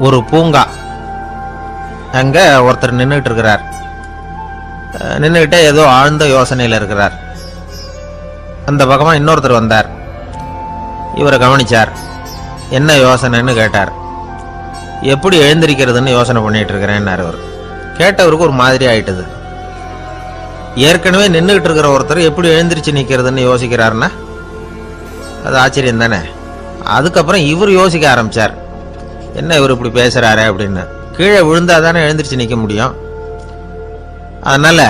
ஒரு பூங்கா. அங்க ஒருத்தர் நின்றுட்டு இருக்கிறார். நின்றுகிட்டே ஏதோ ஆழ்ந்த யோசனையில் இருக்கிறார். அந்த பக்கமா இன்னொருத்தர் வந்தார். இவரை கவனிச்சார். என்ன யோசனைன்னு கேட்டார். எப்படி எழுந்திருக்கிறதுன்னு யோசனை பண்ணிட்டு இருக்கிறேன்னாரு அவர். கேட்டவருக்கு ஒரு மாதிரி ஆயிட்டது. ஏற்கனவே நின்றுகிட்டு இருக்கிற ஒருத்தர் எப்படி எழுந்திரிச்சு நிற்கிறதுன்னு யோசிக்கிறாருன்னா அது ஆச்சரியம் தானே. அதுக்கப்புறம் இவர் யோசிக்க ஆரம்பிச்சார். என்ன இவர் இப்படி பேசுறாரு அப்படின்னு. கீழே விழுந்தா தானே எழுந்திரிச்சு நிற்க முடியும். அதனால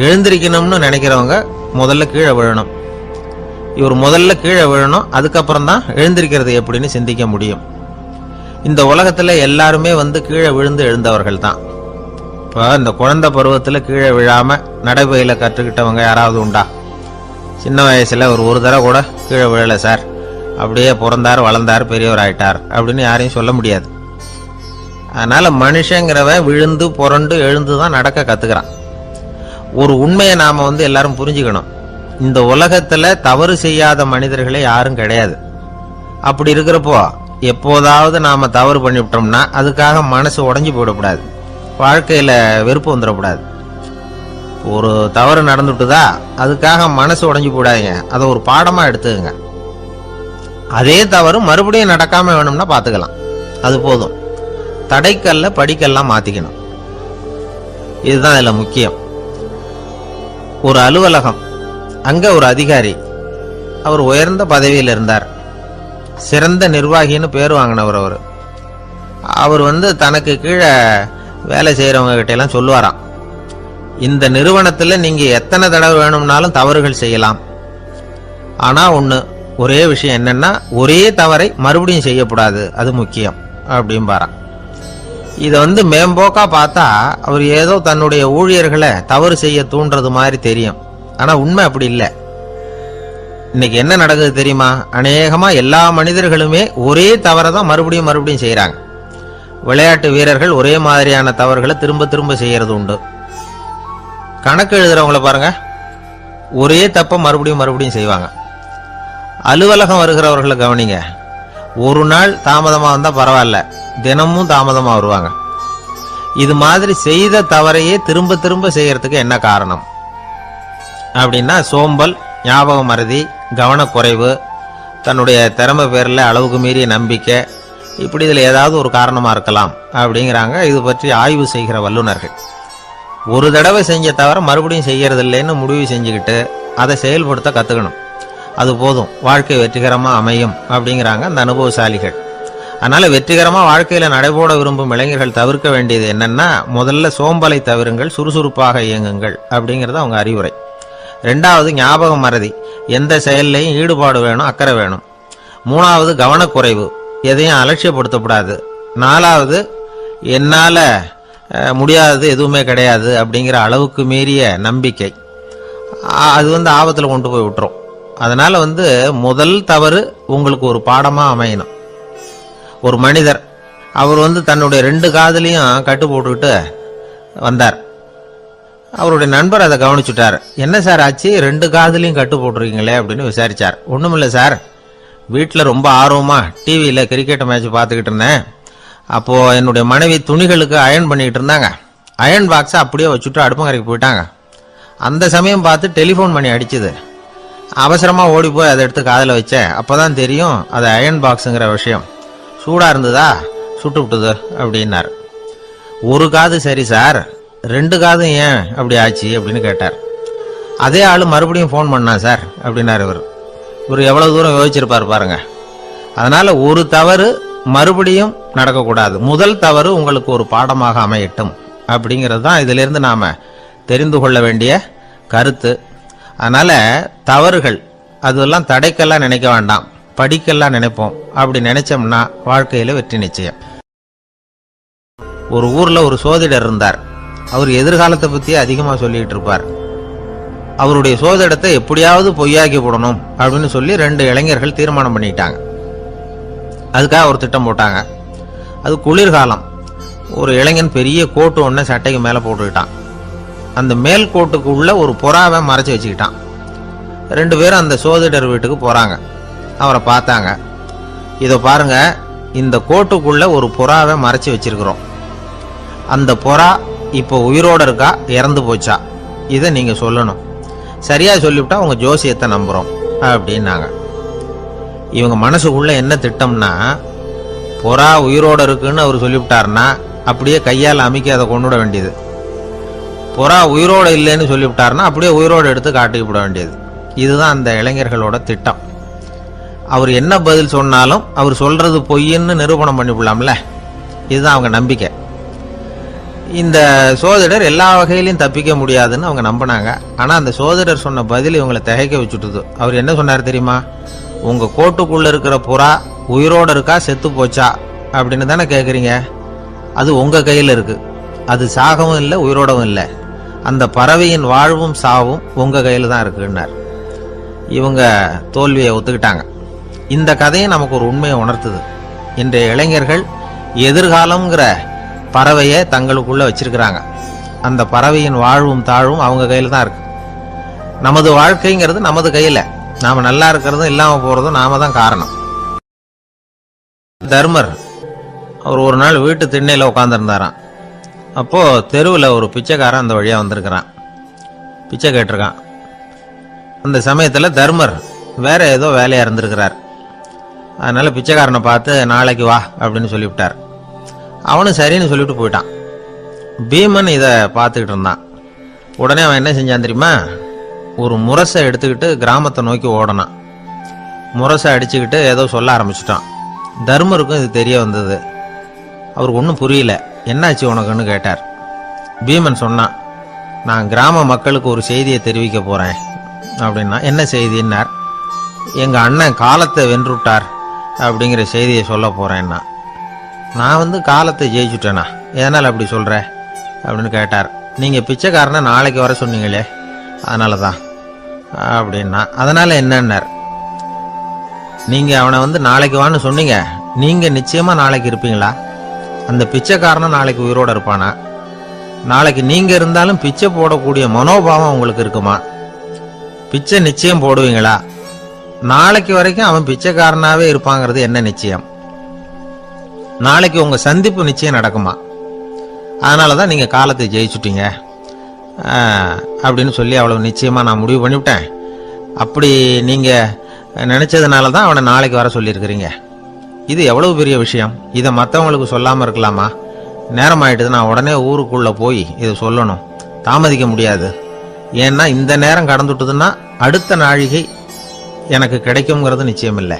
எழுந்திருக்கணும்னு நினைக்கிறவங்க முதல்ல கீழே விழணும். இவர் முதல்ல கீழே விழணும், அதுக்கப்புறம் தான் எழுந்திருக்கிறது எப்படின்னு சிந்திக்க முடியும். இந்த உலகத்துல எல்லாருமே கீழே விழுந்து எழுந்தவர்கள் தான். இப்போ இந்த குழந்தை பருவத்தில் கீழே விழாம நடைபயில கற்றுக்கிட்டவங்க யாராவது உண்டா? சின்ன வயசுல ஒரு தடவை கூட கீழே விழலை சார், அப்படியே பிறந்தார் வளர்ந்தார் பெரியவர் ஆயிட்டார் அப்படின்னு யாரையும் சொல்ல முடியாது. அதனால மனுஷங்கிறவன் விழுந்து புரண்டு எழுந்து தான் நடக்க கத்துக்கிறான். ஒரு உண்மையை நாம எல்லாரும் புரிஞ்சுக்கணும். இந்த உலகத்துல தவறு செய்யாத மனிதர்களே யாரும் கிடையாது. அப்படி இருக்கிறப்போ எப்போதாவது நாம தவறு பண்ணிவிட்டோம்னா அதுக்காக மனசு உடைஞ்சு போயிடக்கூடாது, வாழ்க்கையில வெறுப்பு வந்துடக்கூடாது. ஒரு தவறு நடந்துட்டுதா அதுக்காக மனசு உடைஞ்சு போடாதீங்க, அதை ஒரு பாடமா எடுத்துக்கங்க. அதே தவறு மறுபடியும் நடக்காம வேணும்னா பாத்துக்கலாம், அது போதும். தடைக்கல்ல படிக்கல்லாம் மாத்திக்கணும், இதுதான் இதுல முக்கியம். ஒரு அலுவலகம், அங்க ஒரு அதிகாரி, அவர் உயர்ந்த பதவியில் இருந்தார், சிறந்த நிர்வாகின்னு பேர் வாங்கினவர். அவர் தனக்கு கீழே வேலை செய்யறவங்க கிட்ட எல்லாம் சொல்லுவாராம், இந்த நிறுவனத்துல நீங்க எத்தனை தடவை வேணும்னாலும் தவறுகள் செய்யலாம், ஆனா ஒரே விஷயம் என்னன்னா ஒரே தவறை மறுபடியும் செய்யக்கூடாது, அது முக்கியம் அப்படின்பாராம். இதை மேம்போக்கா பார்த்தா அவர் ஏதோ தன்னுடைய ஊழியர்களை தவறு செய்ய தூண்டுறது மாதிரி தெரியும். ஆனா உண்மை அப்படி இல்லை. இன்னைக்கு என்ன நடக்குது தெரியுமா? அநேகமா எல்லா மனிதர்களுமே ஒரே தவறை தான் மறுபடியும் மறுபடியும் செய்யறாங்க. விளையாட்டு வீரர்கள் ஒரே மாதிரியான தவறுகளை திரும்ப திரும்ப செய்யறது உண்டு. கணக்கு எழுதுறவங்கள பாருங்க, ஒரே தப்ப மறுபடியும் மறுபடியும் செய்வாங்க. அலுவலகம் வருகிறவர்களை கவனிங்க, ஒரு நாள் தாமதமா வந்தா பரவாயில்ல, தினமும் தாமதமா வருவாங்க. இது மாதிரி செய்த தவறையே திரும்ப திரும்ப செய்யறதுக்கு என்ன காரணம் அப்படின்னா சோம்பல், ஞாபக மறதி, கவனக்குறைவு, தன்னுடைய திறமை பேர்ல அளவுக்கு மீறிய நம்பிக்கை, இப்படி இதுல ஏதாவது ஒரு காரணமா இருக்கலாம் அப்படிங்கிறாங்க இது பற்றி ஆய்வு செய்கிற வல்லுநர்கள். ஒரு தடவை செஞ்ச தவிர மறுபடியும் செய்யறது இல்லைன்னு முடிவு செஞ்சுக்கிட்டு அதை செயல்படுத்த கத்துக்கணும், அது போதும், வாழ்க்கை வெற்றிகரமா அமையும் அப்படிங்கிறாங்க அந்த அனுபவசாலிகள். அதனால வெற்றிகரமா வாழ்க்கையில நடைபோட விரும்பும் இளைஞர்கள் தவிர்க்க வேண்டியது என்னன்னா, முதல்ல சோம்பலை தவிருங்கள், சுறுசுறுப்பாக இயங்குங்கள் அப்படிங்கிறது அவங்க அறிவுரை. ரெண்டாவது ஞாபக மறதி, எந்த செயல்லையும் ஈடுபாடு வேணும், அக்கறை வேணும். மூணாவது கவனக்குறைவு, எதையும் அலட்சியப்படுத்தக்கூடாது. நாலாவது என்னால முடியாதது எதுவுமே கிடையாது அப்படிங்கிற அளவுக்கு மீறிய நம்பிக்கை, அது ஆபத்துல கொண்டு போய் விட்டுரும். அதனால முதல் தவறு உங்களுக்கு ஒரு பாடமா அமையணும். ஒரு மனிதர், அவர் தன்னுடைய 2 காதுலையும் கட்டு போட்டுக்கிட்டு வந்தார். அவருடைய நண்பர் அதை கவனிச்சுட்டார். என்ன சார் ஆச்சு, 2 காதுலையும் கட்டு போட்டுருக்கீங்களே அப்படின்னு விசாரிச்சார். ஒண்ணுமில்ல சார், வீட்டில் ரொம்ப ஆர்வமா டிவியில கிரிக்கெட் மேட்ச் பார்த்துக்கிட்டு இருந்தேன். அப்போ என்னுடைய மனைவி துணிகளுக்கு அயர்ன் பண்ணிக்கிட்டு இருந்தாங்க. அயர்ன் பாக்ஸை அப்படியே வச்சுட்டு அடுப்பங்கரைக்கு போயிட்டாங்க. அந்த சமயம் பார்த்து டெலிஃபோன் பண்ணி அடிச்சுது. அவசரமா ஓடி போய் அதை எடுத்து காதில் வச்சேன். அப்பதான் தெரியும் அது அயர்ன் பாக்ஸுங்கிற விஷயம். சூடா இருந்ததா, சுட்டு விட்டுது அப்படின்னார். ஒரு காது சரி சார், 2 காதும் ஏன் அப்படி ஆச்சு அப்படின்னு கேட்டார். அதே ஆளு மறுபடியும் போன் பண்ணா சார் அப்படின்னாரு இவர். இவர் எவ்வளவு தூரம் யோசிச்சிருப்பாரு பாருங்க. அதனால ஒரு தவறு மறுபடியும் நடக்கக்கூடாது, முதல் தவறு உங்களுக்கு ஒரு பாடமாக அமையட்டும் அப்படிங்கிறது தான் இதுல இருந்து நாம தெரிந்து கொள்ள வேண்டிய கருத்து. அதனால தவறுகள் அதெல்லாம் தடைக்கெல்லாம் நினைக்க வேண்டாம், படிக்கெல்லாம் நினைப்போம். அப்படி நினைச்சோம்னா வாழ்க்கையில வெற்றி நிச்சயம். ஒரு ஊர்ல ஒரு சோதிடர் இருந்தார். அவர் எதிர்காலத்தை பத்தி அதிகமா சொல்லிட்டு இருப்பார். அவருடைய சோதிடத்தை எப்படியாவது பொய்யாக்கி போடணும் அப்படின்னு சொல்லி 2 இளைஞர்கள் தீர்மானம் பண்ணிட்டாங்க. அதுக்காக ஒரு திட்டம் போட்டாங்க. அது குளிர்காலம். ஒரு இளைஞன் பெரிய கோட்டு ஒன்ன சட்டைக்கு மேல போட்டுக்கிட்டான். அந்த மேல் கோட்டுக்கு உள்ள ஒரு புறாவை மறைச்சு வச்சுக்கிட்டான். 2 பேரும் அந்த சோதிடர் வீட்டுக்கு போறாங்க. அவரை பார்த்தாங்க. இதை பாருங்க, இந்த கோட்டுக்குள்ள ஒரு புறாவை மறைச்சு வச்சிருக்கிறோம். அந்த புறா இப்போ உயிரோட இருக்கா, இறந்து போச்சா, இதை நீங்க சொல்லணும். சரியா சொல்லிவிட்டா உங்க ஜோசியத்தை நம்புறோம் அப்படின்னாங்க. இவங்க மனசுக்குள்ள என்ன திட்டம்னா, புறா உயிரோட இருக்குன்னு அவர் சொல்லிவிட்டாருன்னா அப்படியே கையால் அமைக்க அதை கொண்டுவிட வேண்டியது. புறா உயிரோட இல்லைன்னு சொல்லிவிட்டாருன்னா அப்படியே உயிரோடு எடுத்து காட்டிக்க விட வேண்டியது. இதுதான் அந்த இளைஞர்களோட திட்டம். அவர் என்ன பதில் சொன்னாலும் அவர் சொல்றது பொய்ன்னு நிரூபணம் பண்ணிவிடலாம்ல, இதுதான் அவங்க நம்பிக்கை. இந்த சோதிடர் எல்லா வகையிலையும் தப்பிக்க முடியாதுன்னு அவங்க நம்பினாங்க. ஆனால் அந்த சோதிடர் சொன்ன பதில் இவங்களை திகைக்க வச்சுட்டுது. அவர் என்ன சொன்னார் தெரியுமா? உங்க கோட்டுக்குள்ள இருக்கிற புறா உயிரோட இருக்கா, செத்து போச்சா அப்படின்னு தானே கேட்குறீங்க. அது உங்க கையில் இருக்கு. அது சாகவும் இல்லை, உயிரோடவும் இல்லை. அந்த பறவையின் வாழ்வும் சாவும் உங்க கையில் தான் இருக்குன்னார். இவங்க தோல்வியை ஒத்துக்கிட்டாங்க. இந்த கதையை நமக்கு ஒரு உண்மையை உணர்த்துது. இன்றைய இளைஞர்கள் எதிர்காலம்ங்கிற பறவையை தங்களுக்குள்ள வச்சிருக்கிறாங்க. அந்த பறவையின் வாழ்வும் தாழ்வும் அவங்க கையில் தான் இருக்கு. நமது வாழ்க்கைங்கிறது நமது கையில். நாம நல்லா இருக்கிறதும் இல்லாம போறதும் நாம தான் காரணம். தர்மர் அவர் ஒரு நாள் வீட்டு திண்ணையில உட்காந்துருந்தாராம். அப்போ தெருவில் ஒரு பிச்சைக்காரன் அந்த வழியா வந்திருக்கிறான். பிச்சை கேட்டிருக்கான். அந்த சமயத்துல தர்மர் வேற ஏதோ வேலையா இருந்திருக்கிறார். அதனால பிச்சைக்காரனை பார்த்து நாளைக்கு வா அப்படின்னு சொல்லிவிட்டார். அவனும் சரின்னு சொல்லிட்டு போயிட்டான். பீமன் இதை பார்த்துக்கிட்டு இருந்தான். உடனே அவன் என்ன செஞ்சான் தெரியுமா? ஒரு முரசை எடுத்துக்கிட்டு கிராமத்தை நோக்கி ஓடனான். முரசை அடிச்சுக்கிட்டு ஏதோ சொல்ல ஆரம்பிச்சிட்டான். தர்மருக்கும் இது தெரிய வந்தது. அவருக்கு ஒன்றும் புரியல. என்னாச்சு உனக்குன்னு கேட்டார். பீமன் சொன்னான், நான் கிராம மக்களுக்கு ஒரு செய்தியை தெரிவிக்க போறேன் அப்படின்னா. என்ன செய்தின்னார். எங்க அண்ணன் காலத்தை வென்றுட்டார் அப்படிங்கிற செய்தியை சொல்ல போறேன்னா. நான் காலத்தை ஜெயிச்சுட்டேனா, எதனால் அப்படி சொல்ற அப்படின்னு கேட்டார். நீங்க பிச்சைக்காரனை நாளைக்கு வர சொன்னீங்களே, அதனால தான் அப்படின்னா. அதனால என்னன்னார். நீங்க அவனை நாளைக்கு வான்னு சொன்னீங்க. நீங்க நிச்சயமா நாளைக்கு இருப்பீங்களா? அந்த பிச்சைக்காரனும் நாளைக்கு உயிரோட இருப்பானா? நாளைக்கு நீங்க இருந்தாலும் பிச்சை போடக்கூடிய மனோபாவம் உங்களுக்கு இருக்குமா? பிச்சை நிச்சயம் போடுவீங்களா? நாளைக்கு வரைக்கும் அவன் பிச்சைக்காரனாவே இருப்பாங்கிறது என்ன நிச்சயம்? நாளைக்கு உங்க சந்திப்பு நிச்சயம் நடக்குமா? அதனாலதான் நீங்க காலத்தை ஜெயிச்சுட்டீங்க அப்படின்னு சொல்லி அவ்வளவு நிச்சயமா நான் முடிவு பண்ணிவிட்டேன். அப்படி நீங்க நினைச்சதுனாலதான் அவனை நாளைக்கு வர சொல்லியிருக்கிறீங்க. இது எவ்வளவு பெரிய விஷயம். இதை மற்றவங்களுக்கு சொல்லாம இருக்கலாமா? நேரம் ஆயிட்டுது, நான் உடனே ஊருக்குள்ள போய் இதை சொல்லணும். தாமதிக்க முடியாது. ஏன்னா இந்த நேரம் கடந்துட்டுதுன்னா அடுத்த நாழிகை எனக்கு கிடைக்கும்ங்கிறது நிச்சயம் இல்லை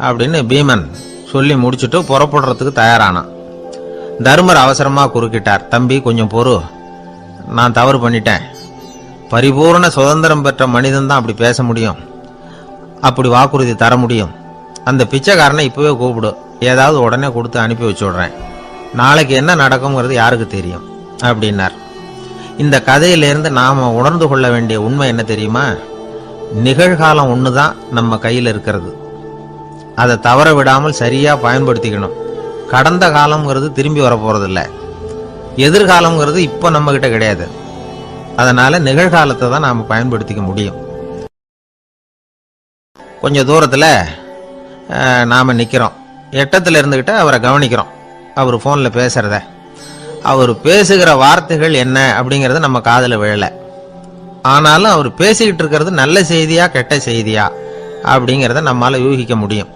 அப்படின்னு பீமன் சொல்லி முடிச்சுட்டு புறப்படுறதுக்கு தயாரானான். தர்மர் அவசரமா குறுக்கிட்டார். தம்பி, கொஞ்சம் பொறு, நான் தவறு பண்ணிட்டேன். பரிபூர்ண சுதந்திரம் பெற்ற மனிதன் தான் அப்படி பேச முடியும், அப்படி வாக்குறுதி தர முடியும். அந்த பிச்சைக்காரனை இப்பவே கூப்பிடு, ஏதாவது உடனே கொடுத்து அனுப்பி வச்சு விடுறேன். நாளைக்கு என்ன நடக்கும்ங்கிறது யாருக்கு தெரியும் அப்படின்னார். இந்த கதையிலிருந்து நாம உணர்ந்து கொள்ள வேண்டிய உண்மை என்ன தெரியுமா? நிகழ்காலம் ஒண்ணுதான் நம்ம கையில் இருக்கிறது. அதை தவற விடாமல் சரியா பயன்படுத்திக்கணும். கடந்த காலம்ங்கிறது திரும்பி வர போறதில்லை. எதிர்காலம்ங்கிறது இப்ப நம்ம கிட்ட கிடையாது. அதனால நிகழ்காலத்தை தான் நாம பயன்படுத்திக்க முடியும். கொஞ்சம் தூரத்துல நாம நிக்கிறோம். எட்டத்துல இருந்துகிட்டு அவரை கவனிக்கிறோம். அவர் போன்ல பேசுறத, அவர் பேசுகிற வார்த்தைகள் என்ன அப்படிங்கறது நம்ம காதுல விழல. ஆனாலும் அவர் பேசிக்கிட்டு இருக்கிறது நல்ல செய்தியா கெட்ட செய்தியா அப்படிங்கிறத நம்மால யூகிக்க முடியும்.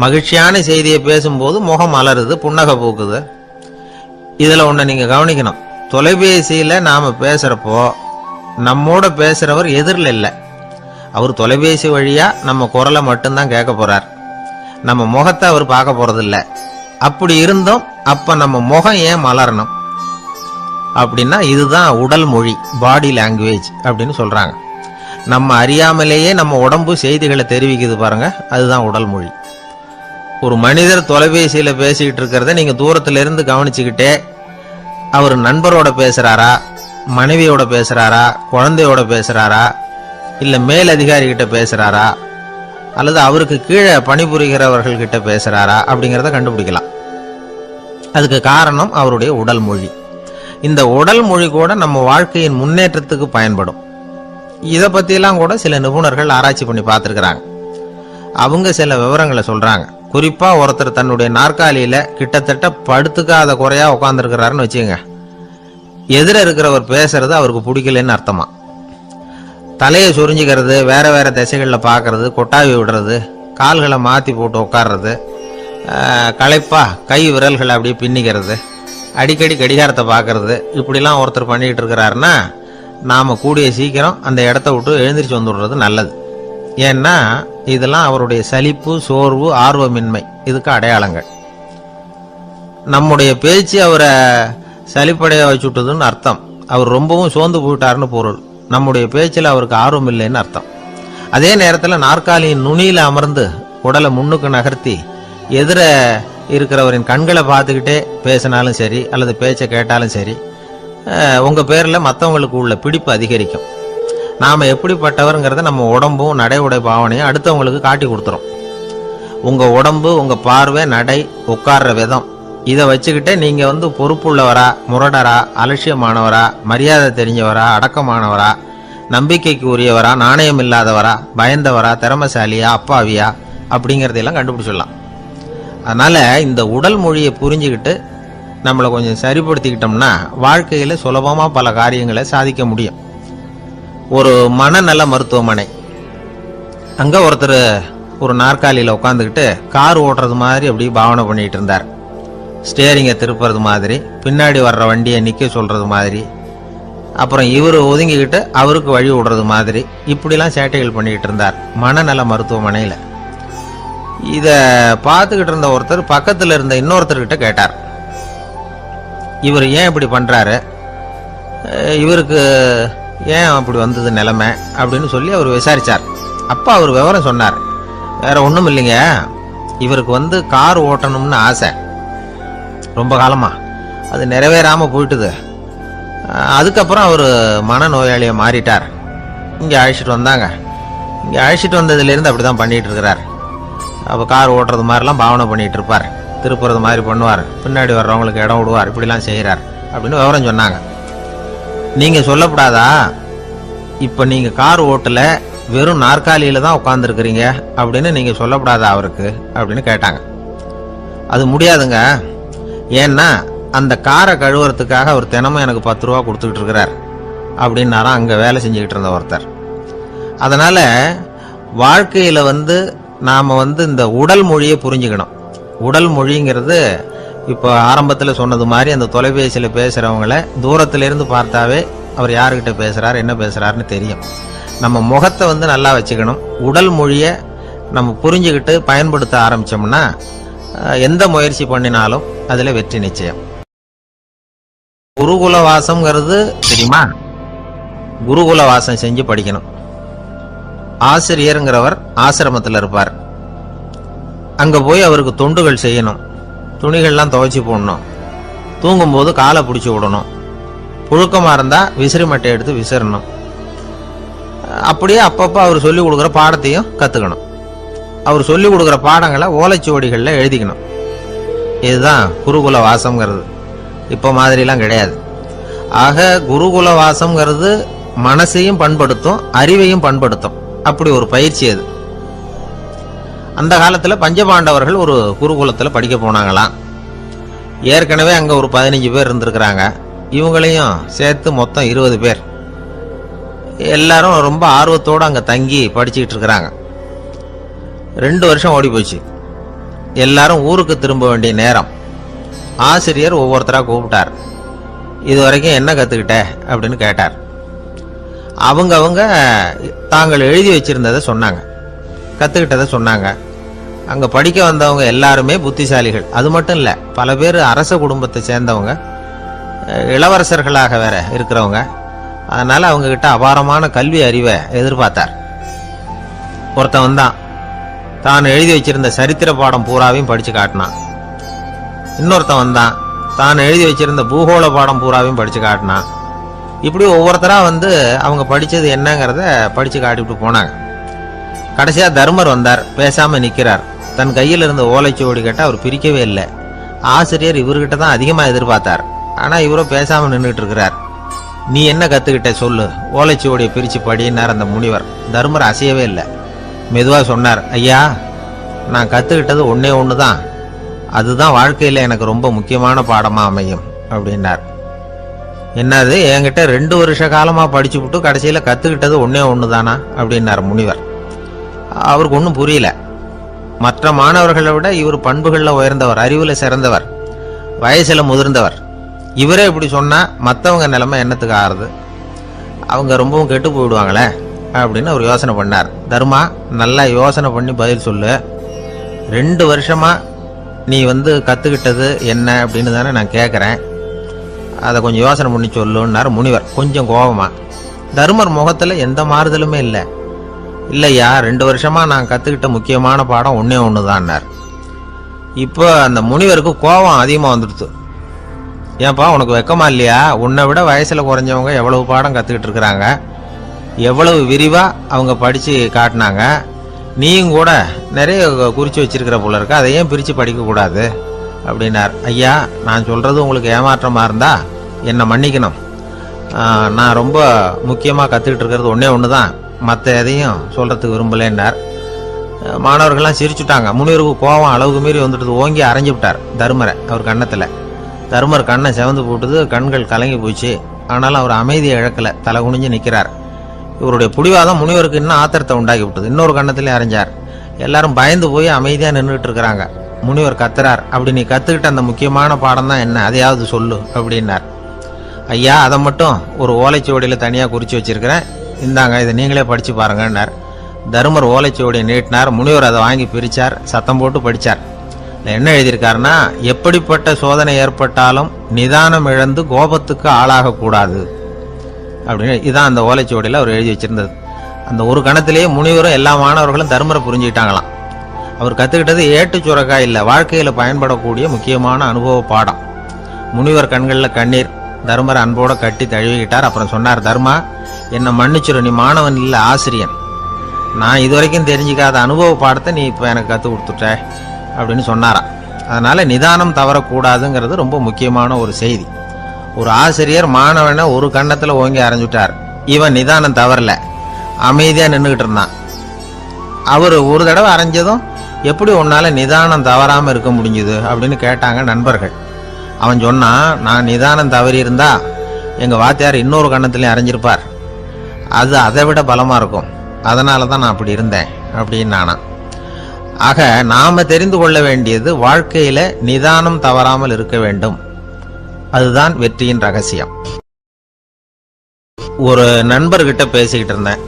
மகிழ்ச்சியான செய்தியை பேசும்போது முகம் மலருது, புன்னகை பூக்குது. இதுல ஒண்ணு நீங்க கவனிக்கணும். தொலைபேசியில நாம பேசுறப்போ நம்மோட பேசுறவர் எதிரில் இல்லை. அவர் தொலைபேசி வழியா நம்ம குரலை மட்டும்தான் கேட்க போறார். நம்ம முகத்தை அவர் பார்க்க போறதில்ல. அப்படி இருந்தோம், அப்ப நம்ம முகம் ஏன் மலரணும் அப்படின்னா இதுதான் உடல் மொழி, பாடி லாங்குவேஜ் அப்படின்னு சொல்றாங்க. நம்ம அறியாமலேயே நம்ம உடம்பு செய்திகளை தெரிவிக்குது பாருங்க, அதுதான் உடல் மொழி. ஒரு மனிதர் தொலைபேசியில பேசிக்கிட்டு இருக்கிறத நீங்க தூரத்துல இருந்து கவனிச்சுக்கிட்டே அவர் நண்பரோட பேசுறாரா, மனைவியோட பேசுறாரா, குழந்தையோட பேசுறாரா, இல்ல மேல் அதிகாரி கிட்ட பேசுறாரா, அல்லது அவருக்கு கீழே பணிபுரிகிறவர்கள் கிட்ட பேசுறாரா அப்படிங்கிறத கண்டுபிடிக்கலாம். அதுக்கு காரணம் அவருடைய உடல் மொழி. இந்த உடல் மொழி கூட நம்ம வாழ்க்கையின் முன்னேற்றத்துக்கு பயன்படும். இதை பத்தியெல்லாம் கூட சில நிபுணர்கள் ஆராய்ச்சி பண்ணி பார்த்துருக்கிறாங்க. அவங்க சில விவரங்களை சொல்றாங்க. குறிப்பாக ஒருத்தர் தன்னுடைய நாற்காலியில் கிட்டத்தட்ட படுத்துக்காத குறையா உட்காந்துருக்கிறாருன்னு வச்சுக்கோங்க, எதிர இருக்கிறவர் பேசுறது அவருக்கு பிடிக்கலன்னு அர்த்தமா. தலையை சொரிஞ்சிக்கிறது, வேற வேற திசைகளில் பார்க்கறது, கொட்டாவி விடுறது, கால்களை மாற்றி போட்டு உட்கார்றது, களைப்பா கை விரல்களை அப்படியே பின்னிக்கிறது, அடிக்கடி கடிகாரத்தை பார்க்கறது, இப்படிலாம் ஒருத்தர் பண்ணிக்கிட்டு இருக்கிறாருன்னா நாம் கூடிய சீக்கிரம் அந்த இடத்த விட்டு எழுந்திரிச்சு வந்துடுறது நல்லது. ஏன்னா இதெல்லாம் அவருடைய சலிப்பு, சோர்வு, ஆர்வமின்மை இதுக்கு அடையாளங்கள். நம்முடைய பேச்சு அவரை சலிப்படைய வச்சுட்டதுன்னு அர்த்தம். அவர் ரொம்பவும் சோர்ந்து போயிட்டாருன்னு பொருள். நம்முடைய பேச்சில் அவருக்கு ஆர்வம் இல்லைன்னு அர்த்தம். அதே நேரத்தில் நாற்காலியின் நுனியில் அமர்ந்து உடலை முன்னுக்கு நகர்த்தி எதிர இருக்கிறவரின் கண்களை பார்த்துக்கிட்டே பேசினாலும் சரி அல்லது பேச்சை கேட்டாலும் சரி, உங்கள் பேரில் மற்றவங்களுக்கு உள்ள பிடிப்பு அதிகரிக்கும். நாம் எப்படிப்பட்டவருங்கிறத நம்ம உடம்பும் நடை உடை பாவனையும் அடுத்தவங்களுக்கு காட்டி கொடுத்துரும். உங்கள் உடம்பு, உங்கள் பார்வை, நடை, உட்கார்ற விதம், இதை வச்சுக்கிட்டே நீங்கள் பொறுப்புள்ளவரா, முரடரா, அலட்சியமானவரா, மரியாதை தெரிஞ்சவரா, அடக்கமானவரா, நம்பிக்கைக்கு உரியவரா, நாணயம் இல்லாதவரா, பயந்தவரா, திறமசாலியா, அப்பாவியா அப்படிங்கிறதையெல்லாம் கண்டுபிடிச்சிடலாம். அதனால் இந்த உடல் மொழியை புரிஞ்சுக்கிட்டு நம்மளை கொஞ்சம் சரிப்படுத்திக்கிட்டோம்னா வாழ்க்கையில் சுலபமாக பல காரியங்களை சாதிக்க முடியும். ஒரு மனநல மருத்துவமனை, அங்கே ஒருத்தர் ஒரு நாற்காலியில் உட்காந்துக்கிட்டு கார் ஓட்டுறது மாதிரி அப்படி பாவனை பண்ணிகிட்டு இருந்தார். ஸ்டேரிங்கை திருப்புறது மாதிரி, பின்னாடி வர்ற வண்டியை நிற்க சொல்கிறது மாதிரி, அப்புறம் இவர் ஒதுங்கிக்கிட்டு அவருக்கு வழி விடுறது மாதிரி, இப்படிலாம் சேட்டைகள் பண்ணிக்கிட்டு இருந்தார் மனநல மருத்துவமனையில். இதை பார்த்துக்கிட்டு இருந்த ஒருத்தர் பக்கத்தில் இருந்த இன்னொருத்தர்கிட்ட கேட்டார், இவர் ஏன் இப்படி பண்ணுறாரு, இவருக்கு ஏன் அப்படி வந்தது நிலைமை அப்படின்னு சொல்லி அவர் விசாரித்தார். அப்போ அவர் விவரம் சொன்னார். வேற ஒன்றும் இல்லைங்க, இவருக்கு கார் ஓட்டணும்னு ஆசை ரொம்ப காலமாக, அது நிறைவேறாமல் போயிட்டுது. அதுக்கப்புறம் அவர் மனநோயாளியை மாறிட்டார். இங்கே அழைச்சிட்டு வந்தாங்க. இங்கே அழைச்சிட்டு வந்ததுலேருந்து அப்படி தான் பண்ணிகிட்டு இருக்கிறார். அப்போ கார் ஓட்டுறது மாதிரிலாம் பாவனை பண்ணிகிட்டு இருப்பார், திருப்புறது மாதிரி பண்ணுவார், பின்னாடி வர்றவங்களுக்கு இடம் விடுவார், இப்படிலாம் செய்கிறார் அப்படின்னு விவரம் சொன்னாங்க. நீங்கள் சொல்லப்படாதா, இப்போ நீங்கள் கார் ஓட்டல, வெறும் நாற்காலியில் தான் உட்காந்துருக்கிறீங்க அப்படின்னு நீங்கள் சொல்லப்படாதா அவருக்கு அப்படின்னு கேட்டாங்க. அது முடியாதுங்க, ஏன்னா அந்த காரை கழுவுறதுக்காக அவர் தினமும் எனக்கு 10 ரூபா கொடுத்துக்கிட்டு இருக்கிறார் அப்படின்னாராம் அங்கே வேலை செஞ்சுக்கிட்டு இருந்த ஒருத்தர். அதனால் வாழ்க்கையில் நாம் இந்த உடல் மொழியை புரிஞ்சுக்கணும். உடல் மொழிங்கிறது இப்போ ஆரம்பத்தில் சொன்னது மாதிரி அந்த தொலைபேசியில் பேசுகிறவங்கள தூரத்திலேருந்து பார்த்தாவே அவர் யாருக்கிட்ட பேசுகிறார், என்ன பேசுகிறாருன்னு தெரியும். நம்ம முகத்தை நல்லா வச்சுக்கணும். உடல் மொழியை நம்ம புரிஞ்சுக்கிட்டு பயன்படுத்த ஆரம்பித்தோம்னா எந்த முயற்சி பண்ணினாலும் அதில் வெற்றி நிச்சயம். குருகுல வாசம்ங்கிறது தெரியுமா? குருகுல வாசம் செஞ்சு படிக்கணும். ஆசிரியருங்கிறவர் ஆசிரமத்தில் இருப்பார். அங்கே போய் அவருக்கு தொண்டுகள் செய்யணும். துணிகள்லாம் துவைச்சி போடணும். தூங்கும்போது காலை பிடிச்சி விடணும். புழுக்கமாக இருந்தால் விசிறி மட்டை எடுத்து விசிறணும். அப்படியே அப்பப்போ அவர் சொல்லிக் கொடுக்குற பாடத்தையும் கற்றுக்கணும். அவர் சொல்லிக் கொடுக்குற பாடங்களை ஓலைச்சுவடிகளில் எழுதிக்கணும். இதுதான் குருகுல வாசம்ங்கிறது. இப்போ மாதிரிலாம் கிடையாது. ஆக குருகுல வாசம்ங்கிறது மனசையும் பண்படுத்தும், அறிவையும் பண்படுத்தும். அப்படி ஒரு பயிற்சி அது. அந்த காலத்தில் பஞ்சபாண்டவர்கள் ஒரு குருகுலத்தில் படிக்க போனாங்களாம். ஏற்கனவே அங்கே ஒரு 15 பேர் இருந்திருக்கிறாங்க. இவங்களையும் சேர்த்து மொத்தம் 20 பேர். எல்லாரும் ரொம்ப ஆர்வத்தோடு அங்கே தங்கி படிச்சுக்கிட்டு இருக்கிறாங்க. 2 வருஷம் ஓடி போச்சு. எல்லாரும் ஊருக்கு திரும்ப வேண்டிய நேரம். ஆசிரியர் ஒவ்வொருத்தராக கூப்பிட்டார். இது வரைக்கும் என்ன கற்றுக்கிட்ட அப்படின்னு கேட்டார். அவங்க தாங்கள் எழுதி வச்சிருந்ததை சொன்னாங்க, கற்றுக்கிட்டதை சொன்னாங்க. அங்கே படிக்க வந்தவங்க எல்லாருமே புத்திசாலிகள். அது மட்டும் இல்லை, பல பேர் அரச குடும்பத்தை சேர்ந்தவங்க, இளவரசர்களாக வேற இருக்கிறவங்க. அதனால் அவங்கக்கிட்ட அபாரமான கல்வி அறிவை எதிர்பார்த்தார். ஒருத்தன் தான் எழுதி வச்சிருந்த சரித்திர பாடம் பூராவையும் படித்து காட்டினான். இன்னொருத்தன் தான் எழுதி வச்சிருந்த பூகோள பாடம் பூராவையும் படித்து காட்டினான். இப்படி ஒவ்வொருத்தராக அவங்க படித்தது என்னங்கிறத படித்து காட்டிவிட்டு போனாங்க. கடைசியாக தர்மர் வந்தார். பேசாமல் நிற்கிறார். தன் கையில் இருந்த ஓலைச்சுவடி கேட்டால் அவர் பிரிக்கவே இல்லை. ஆசிரியர் இவர்கிட்ட தான் அதிகமாக எதிர்பார்த்தார். ஆனால் இவரோ பேசாமல் நின்றுட்டு இருக்கிறார். நீ என்ன கற்றுக்கிட்ட சொல்லு, ஓலைச்சுவடியை பிரித்து படினார் அந்த முனிவர். தர்மர் அசையவே இல்லை. மெதுவாக சொன்னார், ஐயா, நான் கற்றுக்கிட்டது ஒன்றே ஒன்று தான், அதுதான் வாழ்க்கையில் எனக்கு ரொம்ப முக்கியமான பாடமாக அமையும் அப்படின்னார். என்னது, என்கிட்ட 2 வருஷ காலமாக படிச்சு விட்டு கடைசியில் கற்றுக்கிட்டது ஒன்றே ஒன்று தானா அப்படின்னார் முனிவர். அவருக்கு ஒன்றும் புரியல. மற்ற மாணவர்களை விட இவர் பண்புகளில் உயர்ந்தவர், அறிவில் சிறந்தவர், வயசில் முதிர்ந்தவர். இவரே இப்படி சொன்னால் மற்றவங்க நிலைமை என்னத்துக்கு ஆறுது, அவங்க ரொம்பவும் கெட்டு போயிடுவாங்களே அப்படின்னு அவர் யோசனை பண்ணார். தர்மா, நல்லா யோசனை பண்ணி பதில் சொல்லு. 2 வருஷமா நீ கற்றுக்கிட்டது என்ன அப்படின்னு தானே நான் கேட்குறேன், அதை கொஞ்சம் யோசனை பண்ணி சொல்லுன்னார் முனிவர் கொஞ்சம் கோபமா. தர்மர் முகத்தில் எந்த மாறுதலுமே இல்லை. இல்லையா, 2 வருஷமா நான் கற்றுக்கிட்ட முக்கியமான பாடம் ஒன்றே ஒன்று தான்னார். இப்போ அந்த முனிவருக்கு கோபம் அதிகமாக வந்துடுது. ஏன்பா, உனக்கு வெக்கமா இல்லையா? உன்னை விட வயசில் குறைஞ்சவங்க எவ்வளவு பாடம் கற்றுக்கிட்டு இருக்கிறாங்க, எவ்வளவு விரிவாக அவங்க படித்து காட்டினாங்க. நீயும் கூட நிறைய குறித்து வச்சிருக்கிற போல இருக்க, அதை ஏன் பிரித்து படிக்கக்கூடாது அப்படின்னார். ஐயா, நான் சொல்கிறது உங்களுக்கு ஏமாற்றமாக இருந்தால் என்னை மன்னிக்கணும். நான் ரொம்ப முக்கியமாக கற்றுக்கிட்டு இருக்கிறது ஒன்றே ஒன்று தான், மற்ற எதையும் சொல்கிறதுக்கு விரும்பலைன்னார். மாணவர்கள்லாம் சிரிச்சுட்டாங்க. முனிவருக்கு கோபம் அளவுக்கு மீறி வந்துட்டு ஓங்கி அரைஞ்சு விட்டார் தர்மரை அவர் கன்னத்தில். தர்மர் கண்ணை செவந்து போட்டுது, கண்கள் கலங்கி போச்சு. ஆனாலும் அவர் அமைதியை இழக்கலை, தலை குனிஞ்சு நிற்கிறார். இவருடைய புடிவாதம் முனிவருக்கு இன்னும் ஆத்திரத்தை உண்டாக்கி விட்டது. இன்னொரு கண்ணத்திலே அரைஞ்சார். எல்லாரும் பயந்து போய் அமைதியாக நின்றுட்டு இருக்கிறாங்க. முனிவர் கத்துறார், அப்படி நீ கற்றுக்கிட்ட அந்த முக்கியமான பாடம் தான் என்ன, அதையாவது சொல்லு அப்படின்னார். ஐயா, அதை மட்டும் ஒரு ஓலைச்சுவடியில் தனியாக குறித்து வச்சிருக்கிறேன், இந்தாங்க, இதை நீங்களே படித்து பாருங்கன்னார். தர்மர் ஓலைச்சுவடியை நீட்டினார். முனிவர் அதை வாங்கி பிரித்தார், சத்தம் போட்டு படித்தார். என்ன எழுதியிருக்காருன்னா, எப்படிப்பட்ட சோதனை ஏற்பட்டாலும் நிதானம் இழந்து கோபத்துக்கு ஆளாகக்கூடாது அப்படின்னு. இதான் அந்த ஓலைச்சுவடியில் அவர் எழுதி வச்சிருந்தது. அந்த ஒரு கணத்திலேயே முனிவரும் எல்லா மாணவர்களும் தர்மரை புரிஞ்சுக்கிட்டாங்களாம். அவர் கற்றுக்கிட்டது ஏட்டு சுரக்காய் இல்லை, வாழ்க்கையில் பயன்படக்கூடிய முக்கியமான அனுபவ பாடம். முனிவர் கண்களில் கண்ணீர். தர்மரை அன்போட கட்டி தழுவிக்கிட்டார். அப்புறம் சொன்னார், தர்மா, என்னை மன்னிச்சிரு, நீ மாணவன் இல்லை, ஆசிரியன். நான் இதுவரைக்கும் தெரிஞ்சிக்காத அனுபவ பாடத்தை நீ இப்போ எனக்கு கற்றுக் கொடுத்துட்ட அப்படின்னு சொன்னாராம். அதனால் நிதானம் தவறக்கூடாதுங்கிறது ரொம்ப முக்கியமான ஒரு செய்தி. ஒரு ஆசிரியர் மாணவனை ஒரு கன்னத்தில் ஓங்கி அரைஞ்சுட்டார். இவன் நிதானம் தவறல, அமைதியாக நின்றுக்கிட்டு இருந்தான். அவர் ஒரு தடவை அரைஞ்சதும் எப்படி உன்னால் நிதானம் தவறாமல் இருக்க முடிஞ்சுது அப்படின்னு கேட்டாங்க நண்பர்கள். அவன் சொன்னான், நான் நிதானம் தவறி இருந்தா எங்கள் வாத்தியார் இன்னொரு கன்னத்துலேயும் அரைஞ்சிருப்பார், அது அதை விட பலமாக இருக்கும், அதனால தான் நான் அப்படி இருந்தேன் அப்படின்னு நானான். ஆக நாம தெரிந்து கொள்ள வேண்டியது, வாழ்க்கையில நிதானம் தவறாமல் இருக்க வேண்டும், அதுதான் வெற்றியின் ரகசியம். ஒரு நண்பர்கிட்ட பேசிக்கிட்டு இருந்தேன்.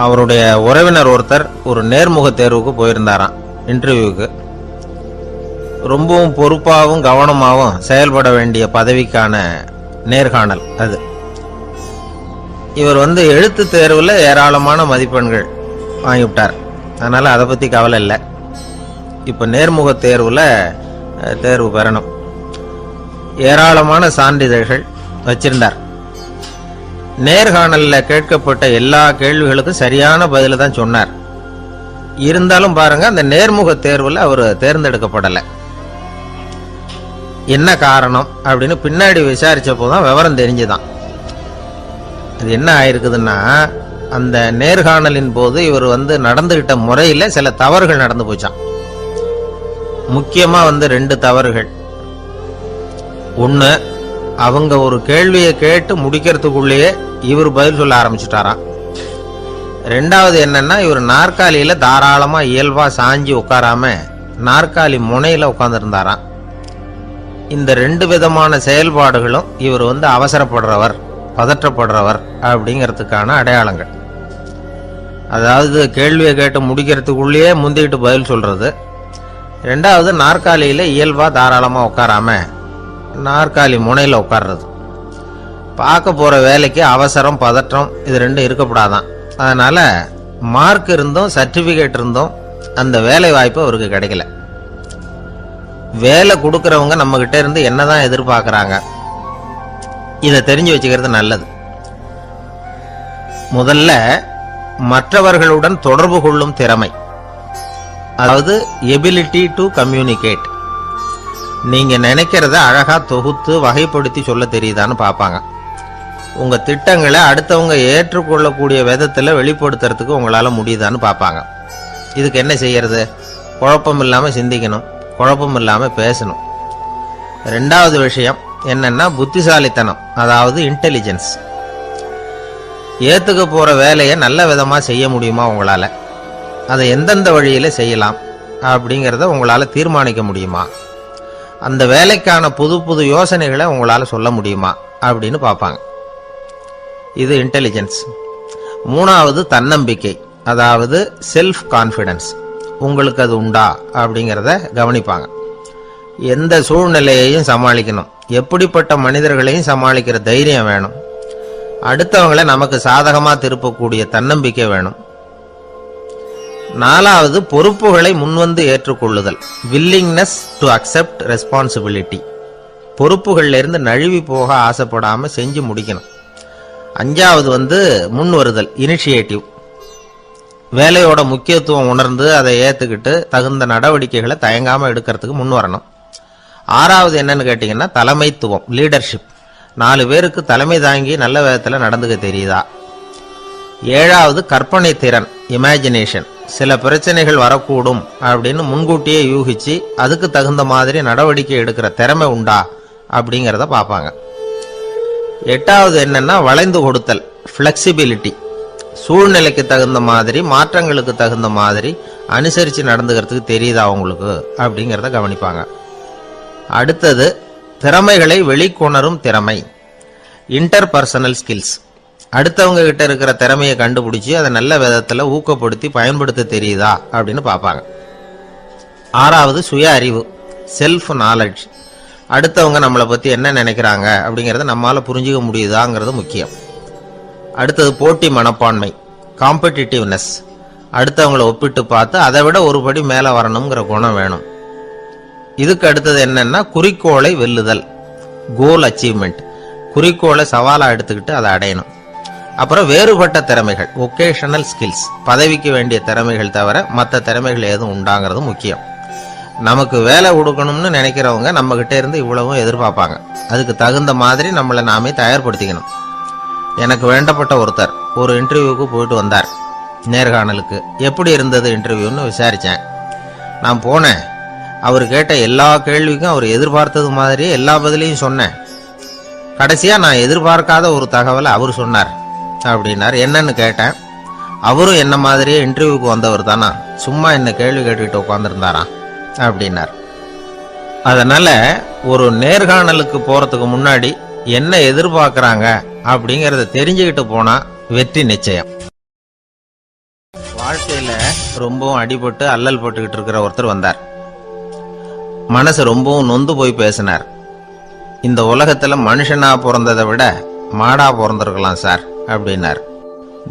அவருடைய உறவினர் ஒருத்தர் ஒரு நேர்முக தேர்வுக்கு போயிருந்தாராம், இன்டர்வியூக்கு. ரொம்பவும் பொறுப்பாகவும் கவனமாகவும் செயல்பட வேண்டிய பதவிக்கான நேர்காணல் அது. இவர் எழுத்து தேர்வில் ஏராளமான மதிப்பெண்கள் வாங்கிவிட்டார். அதனால் அதை பற்றி கவலை இல்லை. இப்போ நேர்முக தேர்வில் தேர்வு பெறணும். ஏராளமான சான்றிதழ்கள் வச்சிருந்தார். நேர்காணலில் கேட்கப்பட்ட எல்லா கேள்விகளுக்கும் சரியான பதில தான் சொன்னார். இருந்தாலும் பாருங்க, அந்த நேர்முக தேர்வில் அவர் தேர்ந்தெடுக்கப்படலை. என்ன காரணம் அப்படின்னு பின்னாடி விசாரிச்சப்போ தான் விவரம் தெரிஞ்சுதான். அது என்ன ஆயிருக்குதுன்னா, அந்த நேர்காணலின் போது இவர் நடந்துகிட்ட முறையில் சில தவறுகள் நடந்து போச்சான். முக்கியமா 2 தவறுகள். ஒன்று, அவங்க ஒரு கேள்வியை கேட்டு முடிக்கிறதுக்குள்ளேயே இவர் பதில் சொல்ல ஆரம்பிச்சுட்டாராம். 2வது என்னன்னா, இவர் நாற்காலியில தாராளமா இயல்பா சாஞ்சி உட்காராம நாற்காலி முனையில உட்கார்ந்துருந்தாராம். இந்த 2 விதமான செயல்பாடுகளும் இவர் அவசரப்படுறவர், பதற்றப்படுறவர் அப்படிங்கிறதுக்கான அடையாளங்கள். அதாவது கேள்வியை கேட்டு முடிக்கிறதுக்குள்ளேயே முந்திக்கிட்டு பதில் சொல்றது. 2வது, நாற்காலியில இயல்பா தாராளமா உட்காராம நாற்காலி முனையில உட்கார்றது. பார்க்க போற வேலைக்கு அவசரம், பதற்றம் இது 2 இருக்கக்கூடாதான். அதனால மார்க் இருந்தும் சர்டிபிகேட் இருந்தும் அந்த வேலை வாய்ப்பு அவருக்கு கிடைக்கல. வேலை கொடுக்கறவங்க நம்ம கிட்ட இருந்து என்னதான் எதிர்பார்க்கறாங்க, இதை தெரிஞ்சு வச்சுக்கிறது நல்லது. முதல்ல, மற்றவர்களுடன் தொடர்பு கொள்ளும் திறமை, அதாவது எபிலிட்டி டு கம்யூனிகேட். நீங்க நினைக்கிறத அழகா தொகுத்து வகைப்படுத்தி சொல்ல தெரியுதான்னு பார்ப்பாங்க. உங்க திட்டங்களை அடுத்தவங்க ஏற்றுக்கொள்ளக்கூடிய விதத்துல வெளிப்படுத்துறதுக்கு உங்களால முடியுதான்னு பார்ப்பாங்க. இதுக்கு என்ன செய்யறது? குழப்பம் இல்லாமல் சிந்திக்கணும், குழப்பம் இல்லாமல் பேசணும். ரெண்டாவது விஷயம் என்னன்னா புத்திசாலித்தனம், அதாவது இன்டெலிஜென்ஸ். ஏற்றுக்க போகிற வேலையை நல்ல விதமாக செய்ய முடியுமா உங்களால்? அதை எந்தெந்த வழியில் செய்யலாம் அப்படிங்கிறத உங்களால் தீர்மானிக்க முடியுமா? அந்த வேலைக்கான புது புது யோசனைகளை உங்களால் சொல்ல முடியுமா அப்படின்னு பார்ப்பாங்க. இது இன்டெலிஜென்ஸ். மூணாவது தன்னம்பிக்கை, அதாவது செல்ஃப் கான்ஃபிடன்ஸ். உங்களுக்கு அது உண்டா அப்படிங்கிறத கவனிப்பாங்க. எந்த சூழ்நிலையையும் சமாளிக்கணும், எப்படிப்பட்ட மனிதர்களையும் சமாளிக்கிற தைரியம் வேணும், அடுத்தவங்களை நமக்கு சாதகமாக திருப்பக்கூடிய தன்னம்பிக்கை வேணும். நாலாவது பொறுப்புகளை முன்வந்து ஏற்றுக்கொள்ளுதல், வில்லிங்னஸ் டு அக்செப்ட் ரெஸ்பான்சிபிலிட்டி. பொறுப்புகள்ல இருந்து நழுவி போக ஆசைப்படாம செஞ்சு முடிக்கணும். அஞ்சாவது முன் வருதல், இனிஷியேட்டிவ். வேலையோட முக்கியத்துவம் உணர்ந்து அதை ஏற்றுக்கிட்டு தகுந்த நடவடிக்கைகளை தயங்காமல் எடுக்கிறதுக்கு முன் வரணும். ஆறாவது என்னன்னு கேட்டிங்கன்னா தலைமைத்துவம், லீடர்ஷிப். 4 பேருக்கு தலைமை தாங்கி நல்ல விதத்தில் நடந்துக்க தெரியுதா? ஏழாவது கற்பனை திறன், இமேஜினேஷன். சில பிரச்சனைகள் வரக்கூடும் அப்படின்னு முன்கூட்டியே யூகிச்சு அதுக்கு தகுந்த மாதிரி நடவடிக்கை எடுக்கிற திறமை உண்டா அப்படிங்கிறத பார்ப்பாங்க. எட்டாவது என்னன்னா வளைந்து கொடுத்தல், ஃப்ளெக்சிபிலிட்டி. சூழ்நிலைக்கு தகுந்த மாதிரி, மாற்றங்களுக்கு தகுந்த மாதிரி அனுசரித்து நடந்துக்கிறதுக்கு தெரியுதா அவங்களுக்கு அப்படிங்கிறத கவனிப்பாங்க. அடுத்தது திறமைகளை வெளிக்கொணரும் திறமை, இன்டர்பர்சனல் ஸ்கில்ஸ். அடுத்தவங்க கிட்ட இருக்கிற திறமையை கண்டுபிடிச்சி அதை நல்ல விதத்தில் ஊக்கப்படுத்தி பயன்படுத்த தெரியுதா அப்படின்னு பார்ப்பாங்க. ஆறாவது சுய அறிவு, செல்ஃப் நாலெட்ஜ். அடுத்தவங்க நம்மளை பற்றி என்ன நினைக்கிறாங்க அப்படிங்கிறத நம்மளால் புரிஞ்சிக்க முடியுதாங்கிறது முக்கியம். அடுத்தது போட்டி மனப்பான்மை, காம்படிட்டிவ்னஸ். அடுத்தவங்களை ஒப்பிட்டு பார்த்து அதை விட ஒரு படி மேலே வரணுங்கிற குணம் வேணும். இதுக்கு அடுத்தது என்னன்னா குறிக்கோளை வெல்லுதல், கோல் அச்சீவ்மெண்ட். குறிக்கோளை சவாலாக எடுத்துக்கிட்டு அதை அடையணும். அப்புறம் வேறுபட்ட திறமைகள், ஒகேஷனல் ஸ்கில்ஸ். பதவிக்கு வேண்டிய திறமைகள் தவிர மற்ற திறமைகள் எதுவும் உண்டாங்கிறது முக்கியம். நமக்கு வேலை கொடுக்கணும்னு நினைக்கிறவங்க நம்ம கிட்ட இருந்து இவ்வளவும் எதிர்பார்ப்பாங்க. அதுக்கு தகுந்த மாதிரி நம்மளை நாமே தயார்படுத்திக்கணும். எனக்கு வேண்டப்பட்ட ஒருத்தர் ஒரு இன்டர்வியூக்கு போயிட்டு வந்தார், நேர்காணலுக்கு. எப்படி இருந்தது இன்டர்வியூன்னு விசாரித்தேன். நான் போனேன். அவர் கேட்ட எல்லா கேள்விக்கும் அவர் எதிர்பார்த்தது மாதிரியே எல்லா பதிலையும் சொன்னேன். கடைசியாக நான் எதிர்பார்க்காத ஒரு தகவலை அவர் சொன்னார் அப்படின்னார். என்னன்னு கேட்டேன். அவரும் என்ன மாதிரியே இன்டர்வியூக்கு வந்தவர் தானா, சும்மா என்ன கேள்வி கேட்டுக்கிட்டு உட்காந்துருந்தாராம் அப்படின்னார். அதனால ஒரு நேர்காணலுக்கு போறதுக்கு முன்னாடி என்ன எதிர்பார்க்கறாங்க அப்படிங்கறத தெரிஞ்சுக்கிட்டு போனா வெற்றி நிச்சயம். வாழ்க்கையில ரொம்பவும் அடிபட்டு அல்லல் போட்டுக்கிட்டு இருக்கிற ஒருத்தர் வந்தார். மனசு ரொம்பவும் நொந்து போய் பேசினார். இந்த உலகத்துல மனுஷனா பிறந்ததை விட மாடா பிறந்திருக்கலாம் சார் அப்படின்னார்.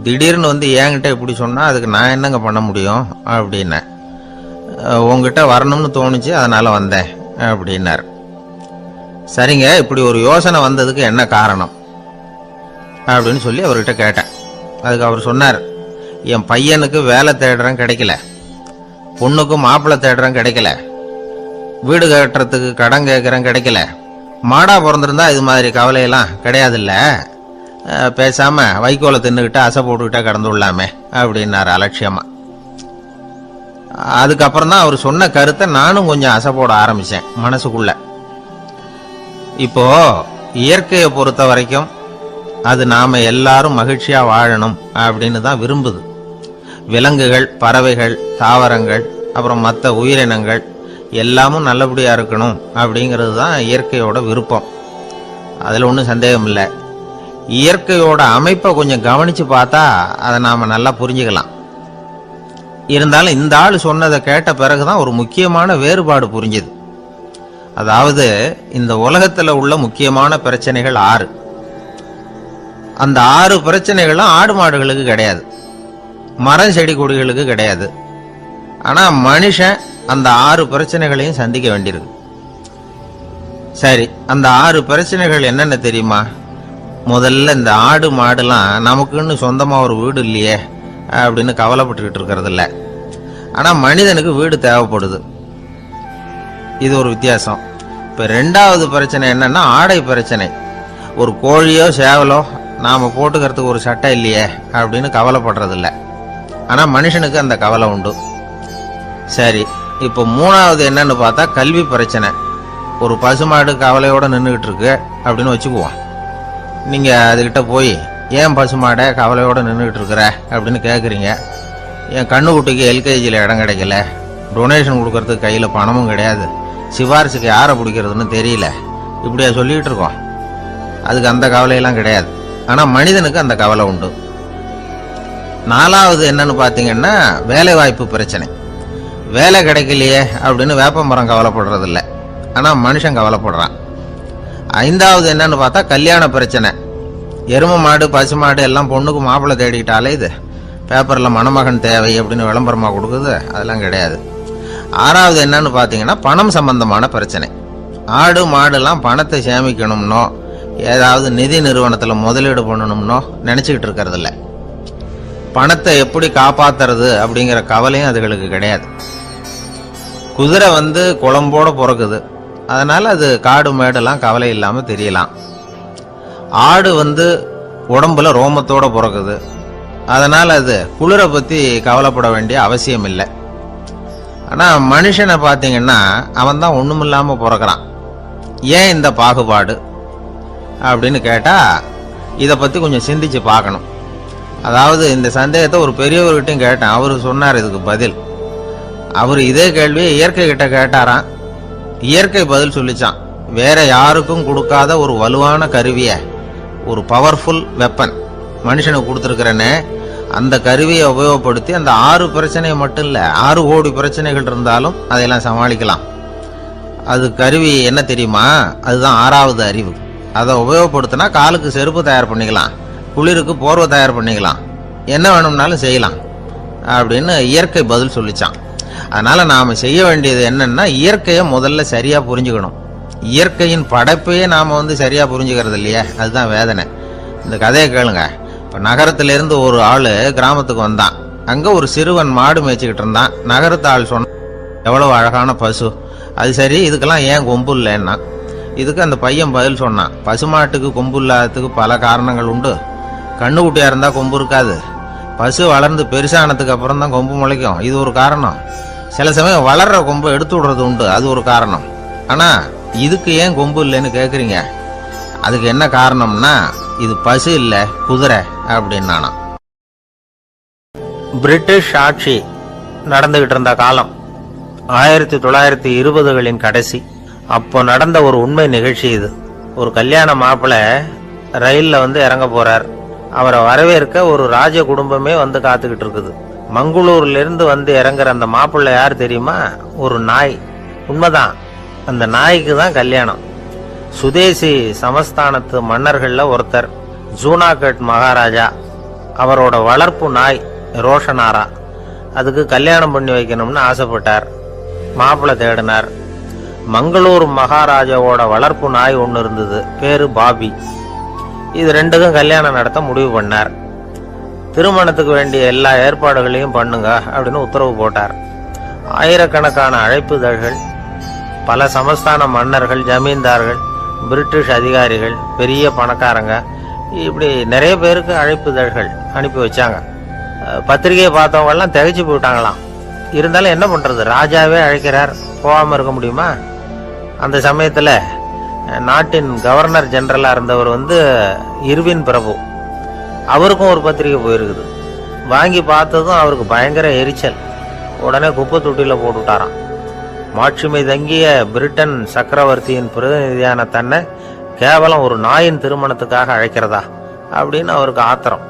திடீர்னு என்கிட்ட இப்படி சொன்னா அதுக்கு நான் என்னங்க பண்ண முடியும் அப்படின்னேன். உங்ககிட்ட வரணும்னு தோணுச்சு, அதனால வந்தேன் அப்படின்னார். சரிங்க, இப்படி ஒரு யோசனை வந்ததுக்கு என்ன காரணம் அப்படின்னு சொல்லி அவர்கிட்ட கேட்டேன். அதுக்கு அவர் சொன்னார், என் பையனுக்கு வேலை தேடுறேன் கிடைக்கல, பொண்ணுக்கு மாப்பிள்ளை தேடுறேன் கிடைக்கல, வீடு கட்டுறதுக்கு கடன் கேட்குறேன் கிடைக்கல. மாடா பிறந்திருந்தா இது மாதிரி கவலையெல்லாம் கிடையாதுல்ல, பேசாம வைக்கோலை தின்னுக்கிட்டு அசை போட்டுக்கிட்டே கடந்து விடலாமே அப்படின்னாரு அலட்சியமா. அதுக்கப்புறம் தான் அவர் சொன்ன கருத்தை நானும் கொஞ்சம் அசை போட ஆரம்பிச்சேன் மனசுக்குள்ள. இப்போ இயற்கையை பொறுத்த வரைக்கும் அது நாம எல்லாரும் மகிழ்ச்சியா வாழணும் அப்படின்னு தான் விரும்புது. விலங்குகள், பறவைகள், தாவரங்கள், அப்புறம் மற்ற உயிரினங்கள் எல்லாமும் நல்லபடியா இருக்கணும் அப்படிங்கிறது தான் இயற்கையோட விருப்பம். அதுல ஒன்றும் சந்தேகம் இல்லை. இயற்கையோட அமைப்பை கொஞ்சம் கவனிச்சு பார்த்தா அதை நாம நல்லா புரிஞ்சுக்கலாம். இருந்தாலும் இந்த ஆள் சொன்னதை கேட்ட பிறகுதான் ஒரு முக்கியமான வேறுபாடு புரிஞ்சுது. அதாவது இந்த உலகத்துல உள்ள முக்கியமான பிரச்சனைகள் 6. அந்த 6 பிரச்சனைகளும் ஆடு மாடுகளுக்கு கிடையாது, மரம் செடி கொடிகளுக்கு கிடையாது. ஆனா மனுஷன் அந்த 6 பிரச்சனைகளையும் சந்திக்க வேண்டியிருக்கு. சரி, அந்த 6 பிரச்சனைகள் என்னென்ன தெரியுமா? முதல்ல இந்த ஆடு மாடுலாம் நமக்குன்னு சொந்தமா ஒரு வீடு இல்லையே அப்படின்னு கவலைப்பட்டுக்கிட்டு இருக்கிறது இல்லை. ஆனா மனிதனுக்கு வீடு தேவைப்படுது. இது ஒரு வித்தியாசம். இப்ப 2வது பிரச்சனை என்னன்னா ஆடை பிரச்சனை. ஒரு கோழியோ சேவலோ நாம போட்டுக்கிறதுக்கு ஒரு சட்டை இல்லையே அப்படின்னு கவலைப்படுறது இல்லை. ஆனா மனுஷனுக்கு அந்த கவலை உண்டு. சரி, இப்போ மூணாவது என்னன்னு பார்த்தா கல்வி பிரச்சனை. ஒரு பசுமாடு கவலையோட நின்றுகிட்டு இருக்கு அப்படின்னு வச்சுக்குவோம். நீங்க அதுகிட்ட போய் ஏன் பசுமாடை கவலையோட நின்றுகிட்டு இருக்கிற அப்படின்னு கேட்குறீங்க. என் கண்ணுக்குட்டிக்கு எல்கேஜியில் இடம் கிடைக்கல, டொனேஷன் கொடுக்கறதுக்கு கையில் பணமும் கிடையாது, சிபாரிசுக்கு யாரை பிடிக்கிறதுன்னு தெரியல, இப்படியா சொல்லிகிட்டு இருக்கோம். அதுக்கு அந்த கவலையெல்லாம் கிடையாது. ஆனால் மனிதனுக்கு அந்த கவலை உண்டு. நாலாவது என்னன்னு பார்த்தீங்கன்னா வேலை வாய்ப்பு பிரச்சனை. வேலை கிடைக்கலையே அப்படின்னு வேப்ப மரம் கவலைப்படுறதில்ல, ஆனால் மனுஷன் கவலைப்படுறான். ஐந்தாவது என்னன்னு பார்த்தா கல்யாண பிரச்சனை. எருமை மாடு பசு மாடு எல்லாம் பொண்ணுக்கு மாப்பிள்ளை தேடிக்கிட்டாலே இது பேப்பரில் மணமகன் தேவை அப்படின்னு விளம்பரமாக கொடுக்குது, அதெல்லாம் கிடையாது. ஆறாவது என்னன்னு பார்த்தீங்கன்னா பணம் சம்பந்தமான பிரச்சனை. ஆடு மாடுலாம் பணத்தை சேமிக்கணும்னோ ஏதாவது நிதி நிறுவனத்தில் முதலீடு பண்ணணும்னோ நினச்சிக்கிட்டு இருக்கிறதில்ல. பணத்தை எப்படி காப்பாத்துறது அப்படிங்கிற கவலையும் அதுகளுக்கு கிடையாது. குதிரை குளம்போட பிறக்குது, அதனால அது காடு மேடெல்லாம் கவலை இல்லாமல் தெரியலாம். ஆடு உடம்புல ரோமத்தோட பிறக்குது, அதனால அது குளிரை பற்றி கவலைப்பட வேண்டிய அவசியம் இல்லை. ஆனால் மனுஷனை பார்த்தீங்கன்னா அவன் தான் ஒன்றுமில்லாமல் பிறக்கிறான். ஏன் இந்த பாகுபாடு அப்படின்னு கேட்டால் இதை பற்றி கொஞ்சம் சிந்திச்சு பார்க்கணும். அதாவது இந்த சந்தேகத்தை ஒரு பெரியவர்கிட்டையும் கேட்டேன், அவரு சொன்னார் இதுக்கு பதில். அவர் இதே கேள்வியை இயற்கை கிட்ட கேட்டாராம். இயற்கை பதில் சொல்லிச்சான், வேற யாருக்கும் கொடுக்காத ஒரு வலுவான கருவியை, ஒரு பவர்ஃபுல் வெப்பன் மனுஷனுக்கு கொடுத்துருக்கிறேன்னு, அந்த கருவியை உபயோகப்படுத்தி அந்த 6 பிரச்சனையை மட்டும் இல்லை 6 கோடி பிரச்சனைகள் இருந்தாலும் அதையெல்லாம் சமாளிக்கலாம். அது கருவி என்ன தெரியுமா? அதுதான் 6வது அறிவு. அதை உபயோகப்படுத்தினா காலுக்கு செருப்பு தயார் பண்ணிக்கலாம், குளிருக்கு போர்வை தயார் பண்ணிக்கலாம், என்ன வேணும்னாலும் செய்யலாம் அப்படின்னு இயற்கை பதில் சொல்லிச்சான். அதனால நாம செய்ய வேண்டியது என்னன்னா இயற்கையை முதல்ல சரியா புரிஞ்சுக்கணும். இயற்கையின் படைப்பையே நாம சரியா புரிஞ்சுக்கிறது இல்லையே, அதுதான் வேதனை. இந்த கதையை கேளுங்க. இப்போ நகரத்திலிருந்து ஒரு ஆள் கிராமத்துக்கு வந்தான். அங்கே ஒரு சிறுவன் மாடு மேய்ச்சிக்கிட்டு இருந்தான். நகரத்து ஆள் சொன்ன, எவ்வளவு அழகான பசு, அது சரி இதுக்கெல்லாம் ஏன் கொம்பு இல்லைன்னா. இதுக்கு அந்த பையன் பதில் சொன்னான், பசுமாட்டுக்கு கொம்பு இல்லாததுக்கு பல காரணங்கள் உண்டு. கண்ணுக்குட்டியாக இருந்தால் கொம்பு இருக்காது, பசு வளர்ந்து பெருசானதுக்கு அப்புறம் தான் கொம்பு முளைக்கும், இது ஒரு காரணம். சில சமயம் வளர்ற கொம்பை எடுத்து விடுறது உண்டு, அது ஒரு காரணம். ஆனால் இதுக்கு ஏன் கொம்பு இல்லைன்னு கேட்குறீங்க, அதுக்கு என்ன காரணம்னா இது பசு இல்லை குதிரை அப்படின்னானா. பிரிட்டிஷ் ஆட்சி நடந்துகிட்டு இருந்த காலம் 1920களின் கடைசி. அப்போ நடந்த ஒரு உண்மை நிகழ்ச்சி இது. ஒரு கல்யாண மாப்பிள்ளை ரயிலில் இறங்க போறார். அவரை வரவேற்க ஒரு ராஜ குடும்பமே காத்துக்கிட்டு இருக்குது. மங்களூர்ல இருந்து இறங்குற அந்த மாப்பிள்ளை யார் தெரியுமா? ஒரு நாய். உண்மைதான், அந்த நாய்க்கு தான் கல்யாணம். சுதேசி சமஸ்தானத்து மன்னர்கள்ல ஒருத்தர் ஜூனாகட் மகாராஜா, அவரோட வளர்ப்பு நாய் ரோஷனாரா, அதுக்கு கல்யாணம் பண்ணி வைக்கணும்னு ஆசைப்பட்டார். மாப்பிள்ளை தேடினார். மங்களூர் மகாராஜாவோட வளர்ப்பு நாய் ஒன்று இருந்தது, பேரு பாபி. இது ரெண்டுக்கும் கல்யாணம் நடத்த முடிவு பண்ணார். திருமணத்துக்கு வேண்டிய எல்லா ஏற்பாடுகளையும் பண்ணுங்க அப்படின்னு உத்தரவு போட்டார். ஆயிரக்கணக்கான அழைப்புதழ்கள், பல சமஸ்தான மன்னர்கள், ஜமீன்தார்கள், பிரிட்டிஷ் அதிகாரிகள், பெரிய பணக்காரங்க, இப்படி நிறைய பேருக்கு அழைப்புதழ்கள் அனுப்பி வச்சாங்க. பத்திரிகையை பார்த்தவங்க எல்லாம் திகைச்சு போயிட்டாங்களாம். இருந்தாலும் என்ன பண்றது, ராஜாவே அழைக்கிறார், போகாம இருக்க முடியுமா? அந்த சமயத்துல நாட்டின் கவர்னர் ஜெனரலா இருந்தவர் இர்வின் பிரபு, அவருக்கும் ஒரு பத்திரிகை போயிருக்குது. வாங்கி பார்த்ததும் அவருக்கு பயங்கர எரிச்சல். உடனே குப்பை தொட்டியில போட்டுட்டாராம். மாட்சிமை தங்கிய பிரிட்டன் சக்கரவர்த்தியின் பிரதிநிதியான தன்னை கேவலம் ஒரு நாயின் திருமணத்துக்காக அழைக்கிறதா அப்படின்னு அவருக்கு ஆத்திரம்.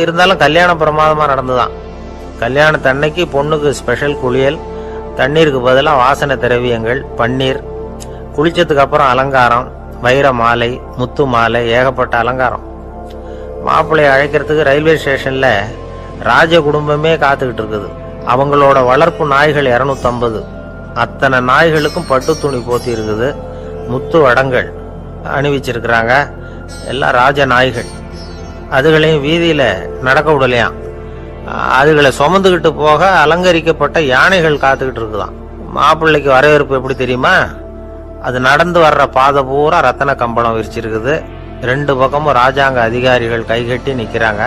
இருந்தாலும் கல்யாணம் பிரமாதமா நடந்துதான். கல்யாணத்தன்னைக்கு பொண்ணுக்கு ஸ்பெஷல் குளியல், தண்ணீருக்கு பதிலாக வாசனை திரவியங்கள், பன்னீர், குளிச்சதுக்கு அப்புறம் அலங்காரம், வைர மாலை, முத்து மாலை, ஏகப்பட்ட அலங்காரம். மாப்பிள்ளையை அழைக்கிறதுக்கு ரயில்வே ஸ்டேஷன்ல ராஜ குடும்பமே காத்துக்கிட்டு இருக்குது. அவங்களோட வளர்ப்பு நாய்கள் 250. அத்தனை நாய்களுக்கும் பட்டு துணி போத்தி இருக்குது, முத்து வடங்கள் அணிவிச்சிருக்கிறாங்க. எல்லாம் ராஜ நாய்கள். அதுகளையும் வீதியில நடக்க விடலையாம். அதுகளை சுமந்துக்கிட்டு போக அலங்கரிக்கப்பட்ட யானைகள் காத்துக்கிட்டு இருக்குதான். மாப்பிள்ளைக்கு வரவேற்பு எப்படி தெரியுமா? அது நடந்து வர்ற பாதை பூரா ரத்தன கம்பளம் விரிச்சிருக்குது. 2 பக்கமும் ராஜாங்க அதிகாரிகள் கைகட்டி நிக்கிறாங்க.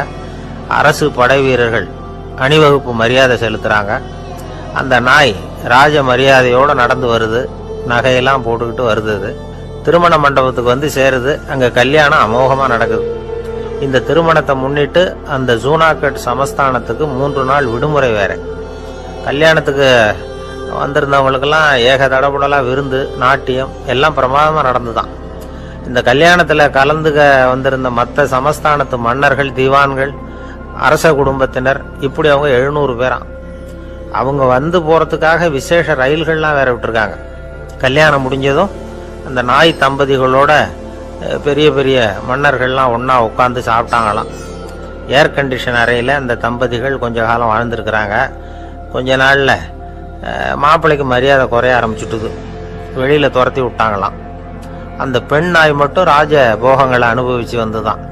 அரசு படை வீரர்கள் அணிவகுப்பு மரியாதை செலுத்துறாங்க. அந்த நாய் ராஜ மரியாதையோடு நடந்து வருது, நகையெல்லாம் போட்டுக்கிட்டு வருது. அது திருமண மண்டபத்துக்கு வந்து சேருது. அங்கே கல்யாணம் அமோகமாக நடக்குது. இந்த திருமணத்தை முன்னிட்டு அந்த ஜூனாகட் சமஸ்தானத்துக்கு 3 நாள் விடுமுறை வேற. கல்யாணத்துக்கு வந்திருந்தவங்களுக்கெல்லாம் ஏக தடபுடலாக விருந்து, நாட்டியம் எல்லாம் பிரமாதமாக நடந்துதான். இந்த கல்யாணத்தில் கலந்துக்க வந்திருந்த மற்ற சமஸ்தானத்து மன்னர்கள், திவான்கள், அரச குடும்பத்தினர், இப்படி அவங்க 700 பேராம். அவங்க வந்து போகிறதுக்காக விசேஷ ரயில்கள்லாம் வேற விட்டுருக்காங்க. கல்யாணம் முடிஞ்சதும் அந்த நாய் தம்பதிகளோட பெரிய பெரிய மன்னர்கள்லாம் ஒன்றா உட்காந்து சாப்பிட்டாங்களாம். ஏர் கண்டிஷன் அறையில் அந்த தம்பதிகள் கொஞ்ச காலம் வாழ்ந்துருக்கிறாங்க. கொஞ்ச நாளில் மாப்பிள்ளைக்கு மரியாதை குறைய ஆரம்பிச்சுட்டுது. வெளியில் துரத்தி விட்டாங்களாம். அந்த பெண் நாய் மட்டும் ராஜ போகங்களை அனுபவித்து வந்துதான்.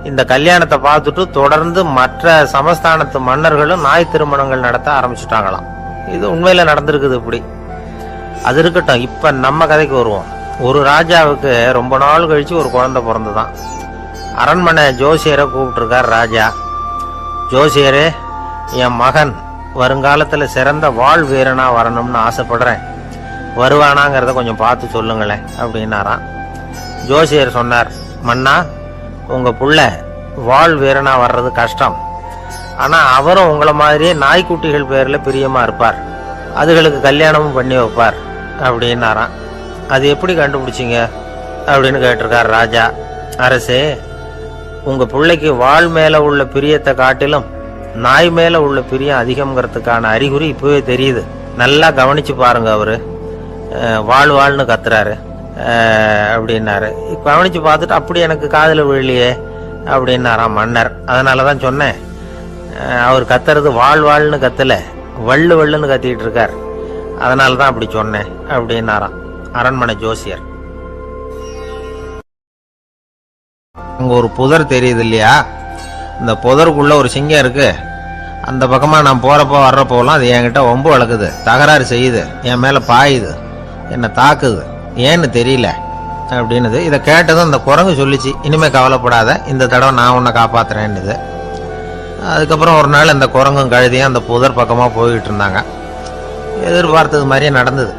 இந்த கல்யாணத்தை பார்த்துட்டு தொடர்ந்து மற்ற சமஸ்தானத்து மன்னர்களும் நாய் திருமணங்கள் நடத்த ஆரம்பிச்சுட்டாங்களாம். இது உண்மையில் நடந்திருக்குது. இப்படி அது இருக்கட்டும். இப்போ நம்ம கதைக்கு வருவோம். ஒரு ராஜாவுக்கு ரொம்ப நாள் கழிச்சு ஒரு குழந்தை பிறந்துதான். அரண்மனை ஜோசியரை கூப்பிட்டுருக்கார் ராஜா. ஜோசியரே, என் மகன் வருங்காலத்தில் சிறந்த வாழ் வீரனா வரணும்னு ஆசைப்படுறேன், வருவானாங்கிறத கொஞ்சம் பார்த்து சொல்லுங்களேன் அப்படின்னாராம். ஜோசியர் சொன்னார், மன்னா, உங்கள் புள்ள வாழ் வீரனா வர்றது கஷ்டம். ஆனால் அவரும் உங்களை மாதிரியே நாய்க்குட்டிகள் பேரில் பிரியமாக இருப்பார், அதுகளுக்கு கல்யாணமும் பண்ணி வைப்பார் அப்படின்னாராம். அது எப்படி கண்டுபிடிச்சிங்க அப்படின்னு கேட்டிருக்கார் ராஜா. அரசே, உங்கள் பிள்ளைக்கு வாழ் மேலே உள்ள பிரியத்தை காட்டிலும் நாய் மேலே உள்ள பிரியம் அதிகம்ங்கிறதுக்கான அறிகுறி இப்போவே தெரியுது. நல்லா கவனிச்சு பாருங்க. அவரு வாழ்னு கத்துறாரு அப்படின்னாரு. கவனிச்சு பார்த்துட்டு அப்படி எனக்கு காதில் விழலையே அப்படின்னாராம் மன்னர். அதனால தான் சொன்னேன், அவர் கத்துறது வாழ்னு கத்தல, வள்ளுன்னு கத்திக்கிட்டு இருக்கார், அதனால தான் அப்படி சொன்னேன் அப்படின்னாராம் அரண்மனை ஜோசியர். அங்கே ஒரு புதர் தெரியுது இல்லையா? இந்த புதருக்குள்ள ஒரு சிங்கம் இருக்கு. அந்த பக்கமாக நான் போகிறப்போ வர்றப்போலாம் அது என்கிட்ட ஒம்பு வளர்க்குது, தகராறு செய்யுது, என் மேலே பாயுது, என்னை தாக்குது, ஏன்னு தெரியல அப்படின்னுது. இதை கேட்டதும் அந்த குரங்கு சொல்லிச்சு, இனிமேல் கவலைப்படாத, இந்த தடவை நான் உன்னை காப்பாற்றுறேன்னுது. அதுக்கப்புறம் ஒரு நாள் அந்த குரங்கும் கழுதியும் அந்த புதர் பக்கமாக போய்கிட்டு இருந்தாங்க. எதிர்பார்த்தது மாதிரியே நடந்தது.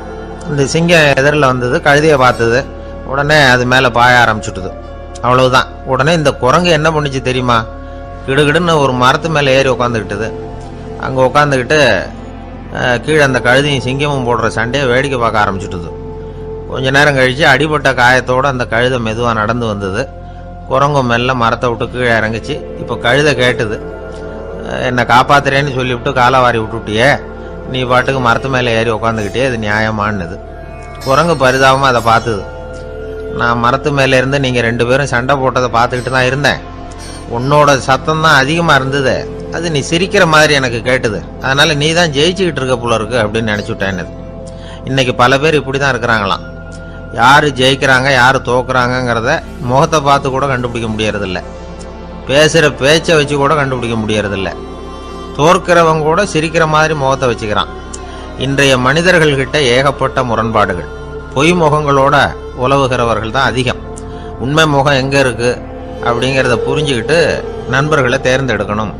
இந்த சிங்கம் எதிரில் வந்தது, கழுதியை பார்த்தது, உடனே அது மேலே பாய ஆரம்பிச்சுட்டுது. அவ்வளவுதான். உடனே இந்த குரங்கு என்ன பண்ணிச்சு தெரியுமா? கிடுகிடுன்னு ஒரு மரத்து மேலே ஏறி உட்காந்துக்கிட்டது. அங்கே உட்காந்துக்கிட்டு கீழே அந்த கழுதியும் சிங்கமும் போடுற சண்டையை வேடிக்கை பார்க்க ஆரம்பிச்சுட்டுது. கொஞ்ச நேரம் கழித்து அடிபட்ட காயத்தோடு அந்த கழுதை மெதுவாக நடந்து வந்தது. குரங்கும் மெல்ல மரத்தை விட்டு கீழே இறங்குச்சு. இப்போ கழுதை கேட்டுது, என்னை காப்பாத்துறேன்னு சொல்லிவிட்டு காலாவாரி விட்டுட்டியே, நீ பாட்டுக்கு மரத்து மேலே ஏறி உட்காந்துக்கிட்டே, அது நியாயமானது. குரங்கு பரிதாபமாக அதை பார்த்துது. நான் மரத்து மேலே இருந்து நீங்கள் 2 பேரும் சண்டை போட்டதை பார்த்துக்கிட்டு தான் இருந்தேன். உன்னோட சத்தம் தான் அதிகமாக இருந்தது, அது நீ சிரிக்கிற மாதிரி எனக்கு கேட்டுது, அதனால் நீ தான் ஜெயிச்சுக்கிட்டு இருக்க போல இருக்கு அப்படின்னு நினச்சிவிட்டேன்னு. இன்றைக்கி பல பேர் இப்படி தான் இருக்கிறாங்களாம். யார் ஜெயிக்கிறாங்க யார் தோக்குறாங்கங்கிறத முகத்தை பார்த்து கூட கண்டுபிடிக்க முடியறதில்ல, பேசுகிற பேச்சை வச்சு கூட கண்டுபிடிக்க முடியறதில்ல. தோற்கிறவங்க கூட சிரிக்கிற மாதிரி முகத்தை வச்சுக்கிறான். இன்றைய மனிதர்கள்கிட்ட ஏகப்பட்ட முரண்பாடுகள். பொய் முகங்களோட உலவுகிறவர்கள் தான் அதிகம். உண்மை முகம் எங்கே இருக்குது அப்படிங்கிறத புரிஞ்சுக்கிட்டு நண்பர்களை தேர்ந்தெடுக்கணும்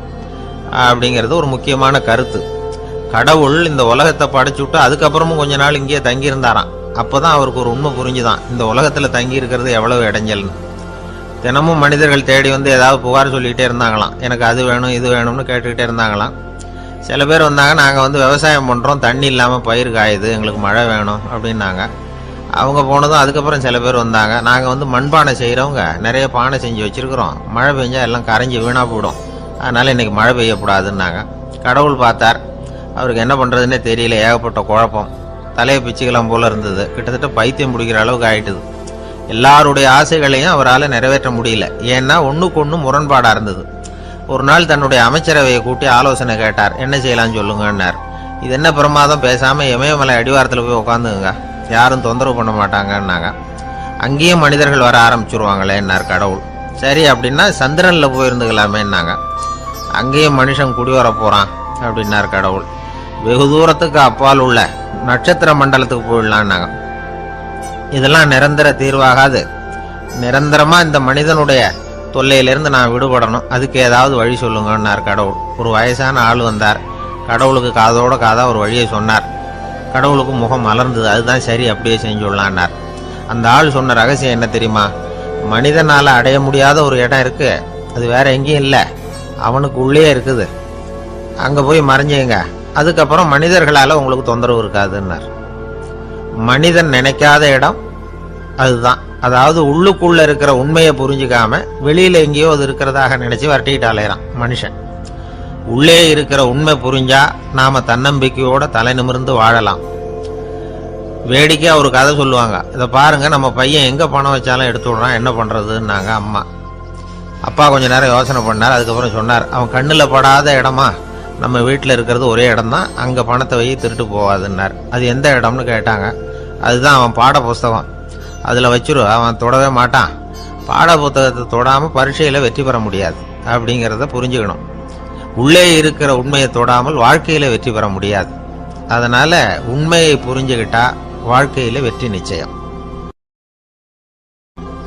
அப்படிங்கிறது ஒரு முக்கியமான கருத்து. கடவுள் இந்த உலகத்தை படைச்சு விட்டு அதுக்கப்புறமும் கொஞ்ச நாள் இங்கேயே தங்கியிருந்தாராம். அப்போ தான் அவருக்கு ஒரு உண்மை புரிஞ்சுதான், இந்த உலகத்தில் தங்கி இருக்கிறது எவ்வளவு இடைஞ்சல்னு. தினமும் மனிதர்கள் தேடி வந்து ஏதாவது புகார் சொல்லிக்கிட்டே இருந்தாங்களாம். எனக்கு அது வேணும் இது வேணும்னு கேட்டுக்கிட்டே இருந்தாங்களாம். சில பேர் வந்தாங்க, நாங்கள் வந்து விவசாயம் பண்ணுறோம், தண்ணி இல்லாமல் பயிர் காயுது, எங்களுக்கு மழை வேணும் அப்படின்னாங்க. அவங்க போனதும் அதுக்கப்புறம் சில பேர் வந்தாங்க, நாங்கள் வந்து மண்பானை செய்கிறவங்க, நிறைய பானை செஞ்சு வச்சுருக்குறோம், மழை பெஞ்சால் எல்லாம் கரைஞ்சி வீணாக போயிடும், அதனால் இன்றைக்கி மழை பெய்யக்கூடாதுன்னாங்க. கடவுள் பார்த்தார், அவருக்கு என்ன பண்ணுறதுன்னே தெரியல, ஏகப்பட்ட குழப்பம், தலையை பிச்சுக்கலாம் போல் இருந்தது, கிட்டத்தட்ட பைத்தியம் பிடிக்கிற அளவுக்கு ஆகிட்டுது. எல்லாருடைய ஆசைகளையும் அவரால் நிறைவேற்ற முடியல, ஏன்னா ஒன்றுக்கு ஒன்று முரண்பாடாக இருந்தது. ஒரு நாள் தன்னுடைய அமைச்சரவையை கூட்டி ஆலோசனை கேட்டார், என்ன செய்யலாம்னு சொல்லுங்கன்னார். இது என்ன பிரமாதம், பேசாமல் இமயமலை அடிவாரத்தில் போய் உட்காந்துங்க, யாரும் தொந்தரவு பண்ண மாட்டாங்கன்னாங்க. அங்கேயும் மனிதர்கள் வர ஆரம்பிச்சுருவாங்களேன்னார் கடவுள். சரி அப்படின்னா சந்திரனில் போயிருந்துக்கலாமேன்னாங்க. அங்கேயும் மனுஷன் குடி வர போகிறான் அப்படின்னார் கடவுள். வெகு தூரத்துக்கு அப்பால் உள்ள நட்சத்திர மண்டலத்துக்கு போயிடலான்னாங்க. இதெல்லாம் நிரந்தர தீர்வாகாது, நிரந்தரமாக இந்த மனிதனுடைய தொல்லையிலிருந்து நான் விடுபடணும், அதுக்கு ஏதாவது வழி சொல்லுங்கன்னார் கடவுள். ஒரு வயசான ஆள் வந்தார். கடவுளுக்கு காதோட காதா ஒரு வழியை சொன்னார். கடவுளுக்கு முகம் மலர்ந்தது. அதுதான் சரி, அப்படியே செஞ்சுடலான்னார். அந்த ஆள் சொன்ன ரகசியம் என்ன தெரியுமா? மனிதனால் அடைய முடியாத ஒரு இடம் இருக்கு, அது வேற எங்கேயும் இல்லை, அவனுக்கு உள்ளே இருக்குது. அங்கே போய் மறைஞ்சுங்க, அதுக்கப்புறம் மனிதர்களால் உங்களுக்கு தொந்தரவு இருக்காதுன்னார். மனிதன் நினைக்காத இடம் அதுதான். அதாவது உள்ளுக்குள்ள இருக்கிற உண்மையை புரிஞ்சுக்காம வெளியில எங்கேயோ அது இருக்கிறதாக நினைச்சு வரட்டிக்கிட்டு அலையிறான் மனுஷன். உள்ளே இருக்கிற உண்மை புரிஞ்சா நாம தன்னம்பிக்கையோட தலை நிமிர்ந்து வாழலாம். வேடிக்கையா ஒரு கதை சொல்லுவாங்க. இதை பாருங்க, நம்ம பையன் எங்க பணம் வச்சாலும் எடுத்து விடுறான், என்ன பண்றதுன்னாங்க அம்மா. அப்பா கொஞ்ச நேரம் யோசனை பண்ணார். அதுக்கப்புறம் சொன்னார், அவன் கண்ணில் படாத இடமா நம்ம வீட்டில் இருக்கிறது ஒரே இடம் தான், அங்கே பணத்தை வை திருட்டு போகாதுன்னார். அது எந்த இடம்னு கேட்டாங்க. அதுதான் அவன் பாட புஸ்தகம், அதில் வச்சிரு, அவன் தொடவே மாட்டான். பாட புத்தகத்தை தொடாமல் பரீட்சையில் வெற்றி பெற முடியாது அப்படிங்கிறத புரிஞ்சுக்கணும். உள்ளே இருக்கிற உண்மையை தொடாமல் வாழ்க்கையில் வெற்றி பெற முடியாது. அதனால உண்மையை புரிஞ்சுக்கிட்டா வாழ்க்கையில் வெற்றி நிச்சயம்.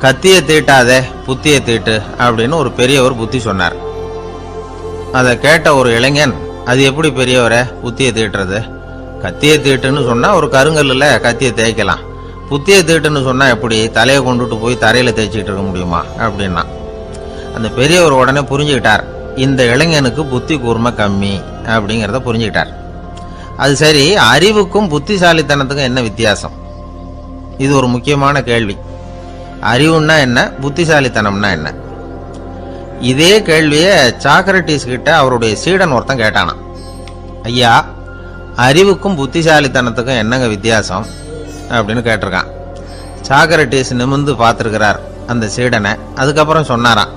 கத்தியை தீட்டாதே புத்தியை தீட்டு அப்படின்னு ஒரு பெரியவர் புத்தி சொன்னார். அதை கேட்ட ஒரு இளைஞன், அது எப்படி பெரியவரை புத்தியை தீட்டுறது? கத்தியை தீட்டுன்னு சொன்னா ஒரு கருங்கல்ல கத்தியை தேய்க்கலாம், புத்தியை தீட்டுன்னு சொன்னா எப்படி தலையை கொண்டுட்டு போய் தரையில தேய்ச்சிட்டு இருக்க முடியுமா அப்படின்னா. அந்த பெரியவர் உடனே புரிஞ்சுக்கிட்டார், இந்த இளைஞனுக்கு புத்தி கூர்மை கம்மி அப்படிங்கிறத புரிஞ்சுக்கிட்டார். அது சரி, அறிவுக்கும் புத்திசாலித்தனத்துக்கும் என்ன வித்தியாசம்? இது ஒரு முக்கியமான கேள்வி. அறிவுன்னா என்ன, புத்திசாலித்தனம்னா என்ன? இதே கேள்வியை சாக்ரட்டிஸ் கிட்ட அவருடைய சீடன் ஒருத்தன் கேட்டானாம். ஐயா, அறிவுக்கும் புத்திசாலித்தனத்துக்கும் என்னங்க வித்தியாசம் அப்படின்னு கேட்டிருக்கான். சாக்ரட்டிஸ் நிமிர்ந்து பார்த்துருக்கிறார் அந்த சீடனை. அதுக்கப்புறம் சொன்னாராம்,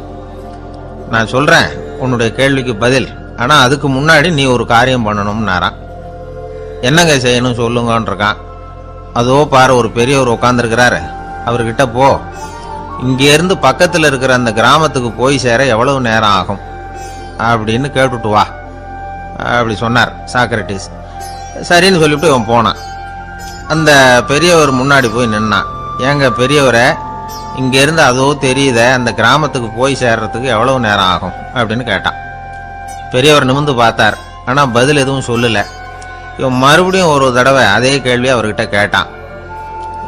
நான் சொல்றேன் உன்னுடைய கேள்விக்கு பதில், ஆனா அதுக்கு முன்னாடி நீ ஒரு காரியம் பண்ணணும்னாராம். என்னங்க செய்யணும் சொல்லுங்கன்னு இருக்கான். அதோ பாரு, ஒரு பெரியவர் உட்காந்துருக்கிறாரு, அவர்கிட்ட போ, இங்கேருந்து பக்கத்தில் இருக்கிற அந்த கிராமத்துக்கு போய் சேர எவ்வளவு நேரம் ஆகும் அப்படின்னு கேட்டுட்டு வா அப்படி சொன்னார் சாக்ரட்டிஸ். சரின்னு சொல்லிவிட்டு இவன் போனான். அந்த பெரியவர் முன்னாடி போய் நின்னான். ஏங்க பெரியவரை, இங்கேருந்து அதோ தெரியுத அந்த கிராமத்துக்கு போய் சேர்றதுக்கு எவ்வளவு நேரம் ஆகும் அப்படின்னு கேட்டான். பெரியவர் நிமிர்ந்து பார்த்தார், ஆனால் பதில் எதுவும் சொல்லலை. இவன் மறுபடியும் ஒரு தடவை அதே கேள்வி அவர்கிட்ட கேட்டான்.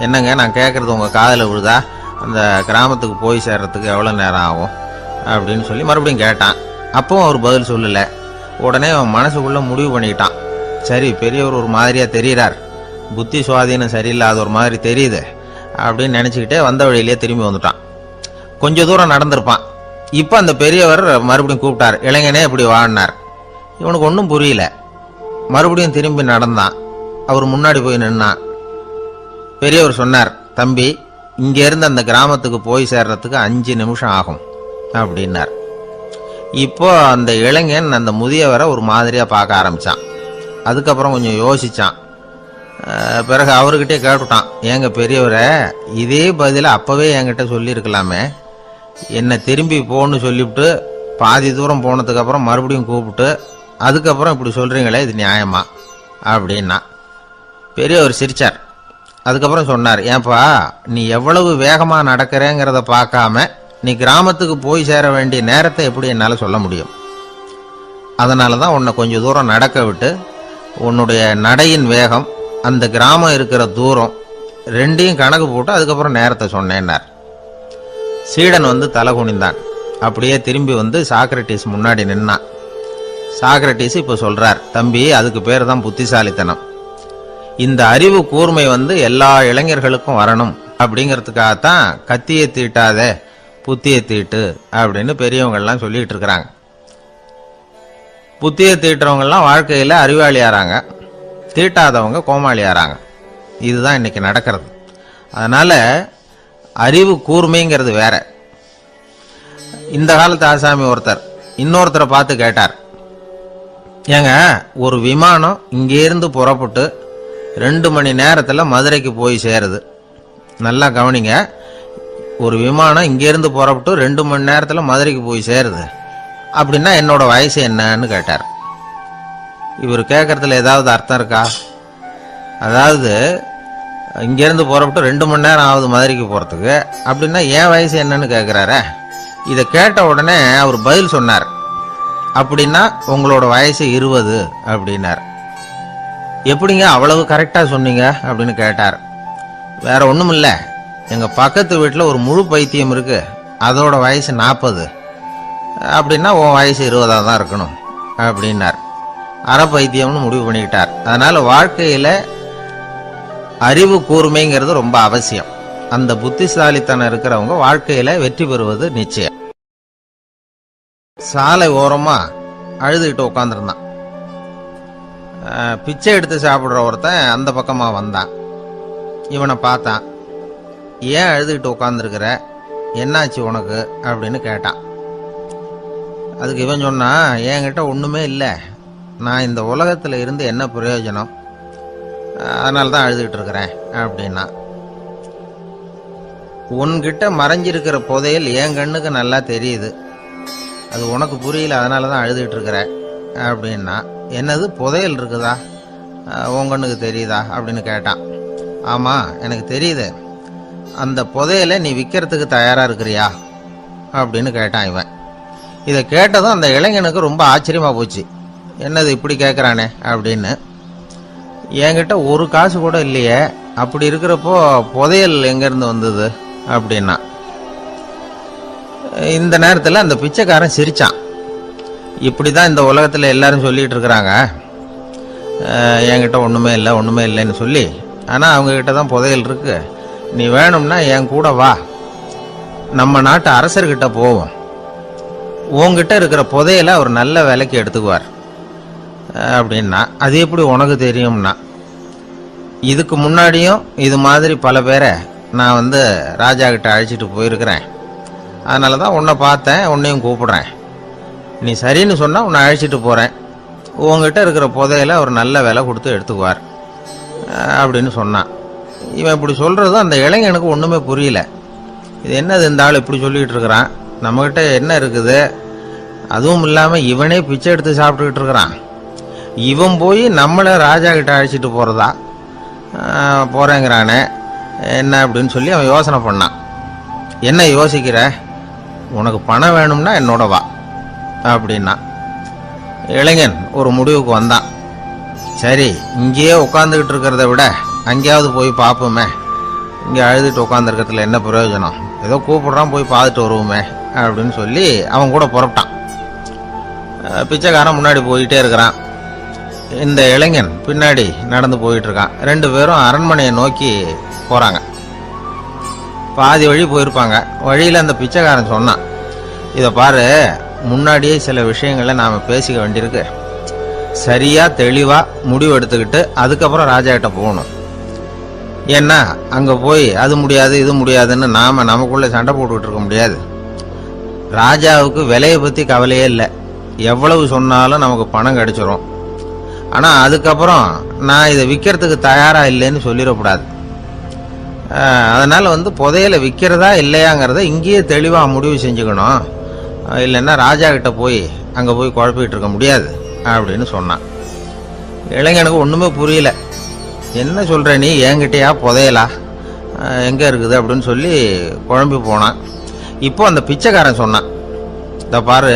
என்னங்க, நான் கேட்குறது உங்கள் காதில் விழுதா? அந்த கிராமத்துக்கு போய் சேர்றதுக்கு எவ்வளோ நேரம் ஆகும் அப்படின்னு சொல்லி மறுபடியும் கேட்டான். அப்பவும் அவர் பதில் சொல்லலை. உடனே அவன் மனசுக்குள்ளே முடிவு பண்ணிக்கிட்டான், சரி பெரியவர் ஒரு மாதிரியாக தெரிகிறார், புத்தி சுவாதீனம் சரியில்லாத ஒரு மாதிரி தெரியுது அப்படின்னு நினச்சிக்கிட்டே வந்த வழியிலே திரும்பி வந்துட்டான். கொஞ்சம் தூரம் நடந்திருப்பான். இப்போ அந்த பெரியவர் மறுபடியும் கூப்பிட்டார், இளைஞனே இப்படி வாழ்னார். இவனுக்கு ஒன்றும் புரியல. மறுபடியும் திரும்பி நடந்தான். அவர் முன்னாடி போய் நின்னான். பெரியவர் சொன்னார், தம்பி, இங்கேருந்து அந்த கிராமத்துக்கு போய் சேர்றதுக்கு 5 நிமிஷம் ஆகும் அப்படின்னார். இப்போ அந்த இளைஞன் அந்த முதியவரை ஒரு மாதிரியாக பார்க்க ஆரம்பித்தான். அதுக்கப்புறம் கொஞ்சம் யோசித்தான். பிறகு அவர்கிட்டே கேட்டுட்டான், ஏங்க பெரியவரை, இதே பதிலை அப்போவே என்கிட்ட சொல்லியிருக்கலாமே, என்னை திரும்பி போன்னு சொல்லிவிட்டு பாதி தூரம் போனதுக்கப்புறம் மறுபடியும் கூப்பிட்டு அதுக்கப்புறம் இப்படி சொல்கிறீங்களே, இது நியாயமா அப்படின்னா. பெரியவர் சிரிச்சார். அதுக்கப்புறம் சொன்னார், ஏன்பா, நீ எவ்வளவு வேகமாக நடக்கிறேங்கிறத பார்க்காம நீ கிராமத்துக்கு போய் சேர வேண்டிய நேரத்தை எப்படி என்னால் சொல்ல முடியும்? அதனால தான் உன்னை கொஞ்சம் தூரம் நடக்க விட்டு உன்னுடைய நடையின் வேகம், அந்த கிராமம் இருக்கிற தூரம் ரெண்டையும் கணக்கு போட்டு அதுக்கப்புறம் நேரத்தை சொன்னேன்னார். சீடன் வந்து தலை குனிந்தான். அப்படியே திரும்பி வந்து சாக்ரட்டிஸ் முன்னாடி நின்னான். சாக்ரட்டிஸ் இப்போ சொல்றார், தம்பி, அதுக்கு பேர் தான் புத்திசாலித்தனம். இந்த அறிவு கூர்மை வந்து எல்லா இளைஞர்களுக்கும் வரணும் அப்படிங்கிறதுக்காகத்தான் கத்தியை தீட்டாத புத்தியை தீட்டு அப்படின்னு பெரியவங்கள்லாம் சொல்லிட்டு இருக்கிறாங்க. புத்தியை தீட்டுறவங்கெல்லாம் வாழ்க்கையில் அறிவாளியாராங்க, தீட்டாதவங்க கோமாளியாராங்க. இதுதான் இன்னைக்கு நடக்கிறது. அதனால அறிவு கூர்மைங்கிறது வேற. இந்த காலத்து ஆசாமி ஒருத்தர் இன்னொருத்தரை பார்த்து கேட்டார், ஏங்க, ஒரு விமானம் இங்கேருந்து புறப்பட்டு 2 மணி நேரத்தில் மதுரைக்கு போய் சேருது. நல்லா கவனிங்க, ஒரு விமானம் இங்கேருந்து புறப்பட்டு 2 மணி நேரத்தில் மதுரைக்கு போய் சேருது அப்படின்னா என்னோட வயசு என்னன்னு கேட்டார். இவர் கேட்கறதுல ஏதாவது அர்த்தம் இருக்கா? அதாவது இங்கேருந்து புறப்பட்டு 2 மணி நேரம் ஆகுது மதுரைக்கு போகிறதுக்கு, அப்படின்னா என் வயசு என்னன்னு கேட்குறாரு. இதை கேட்ட உடனே அவர் பதில் சொன்னார், அப்படின்னா உங்களோட வயசு 20 அப்படின்னார். எப்படிங்க அவ்வளவு கரெக்டா சொன்னீங்க அப்படின்னு கேட்டார். வேற ஒண்ணும் இல்ல, எங்க பக்கத்து வீட்டில் ஒரு முழு பைத்தியம் இருக்கு, அதோட வயசு 40. அப்படின்னா உன் வயசு 20 தான் இருக்கணும் அப்படின்னார். அரை பைத்தியம்னு முடிவு பண்ணிக்கிட்டார். அதனால வாழ்க்கையில அறிவு கூர்மைங்கிறது ரொம்ப அவசியம். அந்த புத்திசாலித்தனம் இருக்கிறவங்க வாழ்க்கையில வெற்றி பெறுவது நிச்சயம். சாலை ஓரமா அழுதுகிட்டு உட்காந்துருந்தான். பிச்சை எடுத்து சாப்பிடுற ஒருத்தன் அந்த பக்கமா வந்தான். இவனை பார்த்தான். ஏன் அழுதுகிட்டு உட்காந்துருக்கிற, என்னாச்சு உனக்கு அப்படின்னு கேட்டான். அதுக்கு இவன் சொன்னா, என்கிட்ட ஒண்ணுமே இல்லை, நான் இந்த உலகத்துல இருந்து என்ன பிரயோஜனம், அதனால தான் அழுதுகிட்டு இருக்கிறேன் அப்படின்னா. உன்கிட்ட மறைஞ்சிருக்கிற புதையல் என் கண்ணுக்கு நல்லா தெரியுது, அது உனக்கு புரியல, அதனால தான் அழுதுகிட்டு இருக்கிற அப்படின்னா. என்னது புதையல் இருக்குதா, உன் கண்ணுக்கு தெரியுதா அப்படின்னு கேட்டான். ஆமா எனக்கு தெரியுது, அந்த புதையலை நீ விற்கிறதுக்கு தயாரா இருக்கிறியா அப்படின்னு கேட்டான் இவன். இதை கேட்டதும் அந்த இளைஞனுக்கு ரொம்ப ஆச்சரியமா போச்சு. என்னது இப்படி கேட்குறானே அப்படின்னு. என்கிட்ட ஒரு காசு கூட இல்லையே, அப்படி இருக்கிறப்போ புதையல் எங்கேருந்து வந்தது அப்படின்னா. இந்த நேரத்தில் அந்த பிச்சைக்காரன் சிரிச்சான். இப்படி தான் இந்த உலகத்தில் எல்லாரும் சொல்லிட்டு இருக்கிறாங்க, என்கிட்ட ஒன்றுமே இல்லை ஒன்றுமே இல்லைன்னு சொல்லி. ஆனால் அவங்கக்கிட்ட தான் புதையல் இருக்கு. நீ வேணும்னா என் கூட வா, நம்ம நாட்டு அரசர்கிட்ட போவோம், உங்ககிட்ட இருக்கிற புதையலை அவர் நல்ல விலைக்கு எடுத்துக்குவார் அப்படின்னா. அது எப்படி உனக்கு தெரியும்னா, இதுக்கு முன்னாடியும் இது மாதிரி பல பேரை நான் ராஜா கிட்ட அழைச்சிட்டு போயிருக்கிறேன், அதனால தான் உன்னை பார்த்தேன், உன்னையும் கூப்பிடுறேன். நீ சரின்னு சொன்னால் உன்னை அழைச்சிட்டு போகிறேன், உங்ககிட்ட இருக்கிற புதையலை அவர் நல்ல விலை கொடுத்து எடுத்துக்குவார் அப்படின்னு சொன்னான். இவன் இப்படி சொல்கிறதும் அந்த இளைஞனுக்கு ஒன்றுமே புரியல. இது என்னது இந்த ஆள் இப்படி சொல்லிகிட்டு இருக்கிறான், நம்மகிட்ட என்ன இருக்குது, அதுவும் இல்லாமல் இவனே பிச்சை எடுத்து சாப்பிட்டுக்கிட்டு இருக்கிறான், இவன் போய் நம்மளை ராஜா கிட்ட அழைச்சிட்டு போகிறதா போகிறேங்கிறானே என்ன அப்படின்னு சொல்லி அவன் யோசனை பண்ணான். என்ன யோசிக்கிற, உனக்கு பணம் வேணும்னா என்னோட வா அப்படின்னா. இளைஞன் ஒரு முடிவுக்கு வந்தான். சரி, இங்கேயே உட்காந்துக்கிட்டு இருக்கிறத விட அங்கேயாவது போய் பார்ப்போமே, இங்கே அழுதுட்டு உட்காந்துருக்கிறதுல என்ன பிரயோஜனம், ஏதோ கூப்பிடுறான் போய் பார்த்துட்டு வருவோமே அப்படின்னு சொல்லி அவன் கூட புறப்பட்டான். பிச்சைக்காரன் முன்னாடி போயிட்டே இருக்கிறான், இந்த இளைஞன் பின்னாடி நடந்து போயிட்டு இருக்கான். 2 பேரும் அரண்மனையை நோக்கி போறாங்க. பாதி வழி போயிருப்பாங்க. வழியில் அந்த பிச்சைக்காரன் சொன்னான், இதை பாரு, முன்னாடியே சில விஷயங்களை நாம் பேசிக்க வேண்டியிருக்கு, சரியா தெளிவா முடிவு எடுத்துக்கிட்டு அதுக்கப்புறம் ராஜா கிட்ட போகணும். ஏன்னா அங்க போய் அது முடியாது இது முடியாதுன்னு நாம நமக்குள்ள சண்டை போட்டுக்கிட்டு இருக்க முடியாது. ராஜாவுக்கு விலையை பத்தி கவலையே இல்லை, எவ்வளவு சொன்னாலும் நமக்கு பணம் கிடைச்சிரும். ஆனா அதுக்கப்புறம் நான் இதை விற்கிறதுக்கு தயாரா இல்லைன்னு சொல்லிடக்கூடாது. அதனால புதையலை விற்கிறதா இல்லையாங்கிறத இங்கேயே தெளிவா முடிவு செஞ்சுக்கணும், இல்லைன்னா ராஜா கிட்ட போய் அங்க போய் குழப்பிட்டு இருக்க முடியாது அப்படின்னு சொன்னான். இளைஞனுக்கு ஒண்ணுமே புரியல. என்ன சொல்ற நீ, என்கிட்டயா புதையலா, எங்க இருக்குது அப்படின்னு சொல்லி குழம்பி போனான். இப்போ அந்த பிச்சைக்காரன் சொன்னான், இத பாரு,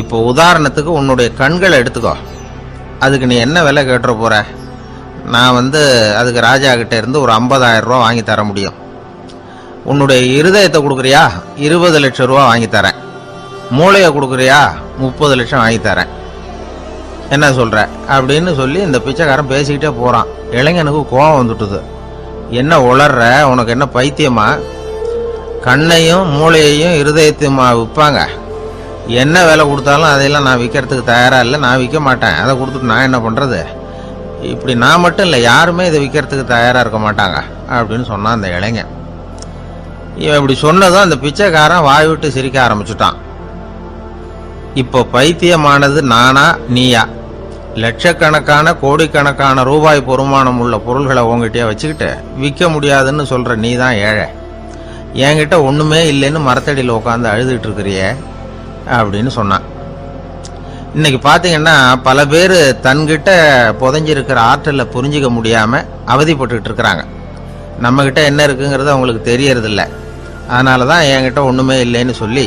இப்போ உதாரணத்துக்கு உன்னுடைய கண்களை எடுத்துக்கோ, அதுக்கு நீ என்ன விலை கேட்டுற போற, நான் அதுக்கு ராஜா கிட்ட இருந்து ஒரு 50,000 ரூபா வாங்கி தர முடியும். உன்னுடைய இருதயத்தை கொடுக்குறியா, 20 லட்சம் ரூபா வாங்கி தரேன். மூளையை கொடுக்குறியா, 30 லட்சம் வாங்கி தரேன். என்ன சொல்ற அப்படின்னு சொல்லி இந்த பிச்சைக்காரன் பேசிக்கிட்டே போறான். இளைஞனுக்கு கோபம் வந்துட்டுது. என்ன உளர்ற, உனக்கு என்ன பைத்தியமா, கண்ணையும் மூளையையும் இருதயத்தையுமா விற்பாங்க, என்ன விலை கொடுத்தாலும் அதையெல்லாம் நான் விற்கிறதுக்கு தயாரா இல்லை, நான் விற்க மாட்டேன், அதை கொடுத்துட்டு நான் என்ன பண்றது, இப்படி நான் மட்டும் இல்லை யாருமே இதை விற்கிறதுக்கு தயாரா இருக்க மாட்டாங்க அப்படின்னு சொன்னான் அந்த இளைஞன். இவன் இப்படி சொன்னதும் அந்த பிச்சைக்காரன் வாய் விட்டு சிரிக்க ஆரம்பிச்சுட்டான். இப்போ பைத்தியமானது நானா நீயா, லட்சக்கணக்கான கோடிக்கணக்கான ரூபாய் பொறுமானம் உள்ள பொருள்களை உங்ககிட்டயே வச்சுக்கிட்டு விற்க முடியாதுன்னு சொல்ற நீ தான் ஏழை, என்கிட்ட ஒண்ணுமே இல்லைன்னு மரத்தடியில் உட்காந்து அழுதுட்டு இருக்கிறிய அப்படின்னு சொன்னான். இன்னைக்கு பாத்தீங்கன்னா பல பேர் தன்கிட்ட புதைஞ்சிருக்கிற ஆற்றலை புரிஞ்சிக்க முடியாம அவதிப்பட்டு இருக்கிறாங்க. நம்ம கிட்ட என்ன இருக்குங்கிறது அவங்களுக்கு தெரியறது இல்லை, அதனாலதான் என்கிட்ட ஒண்ணுமே இல்லைன்னு சொல்லி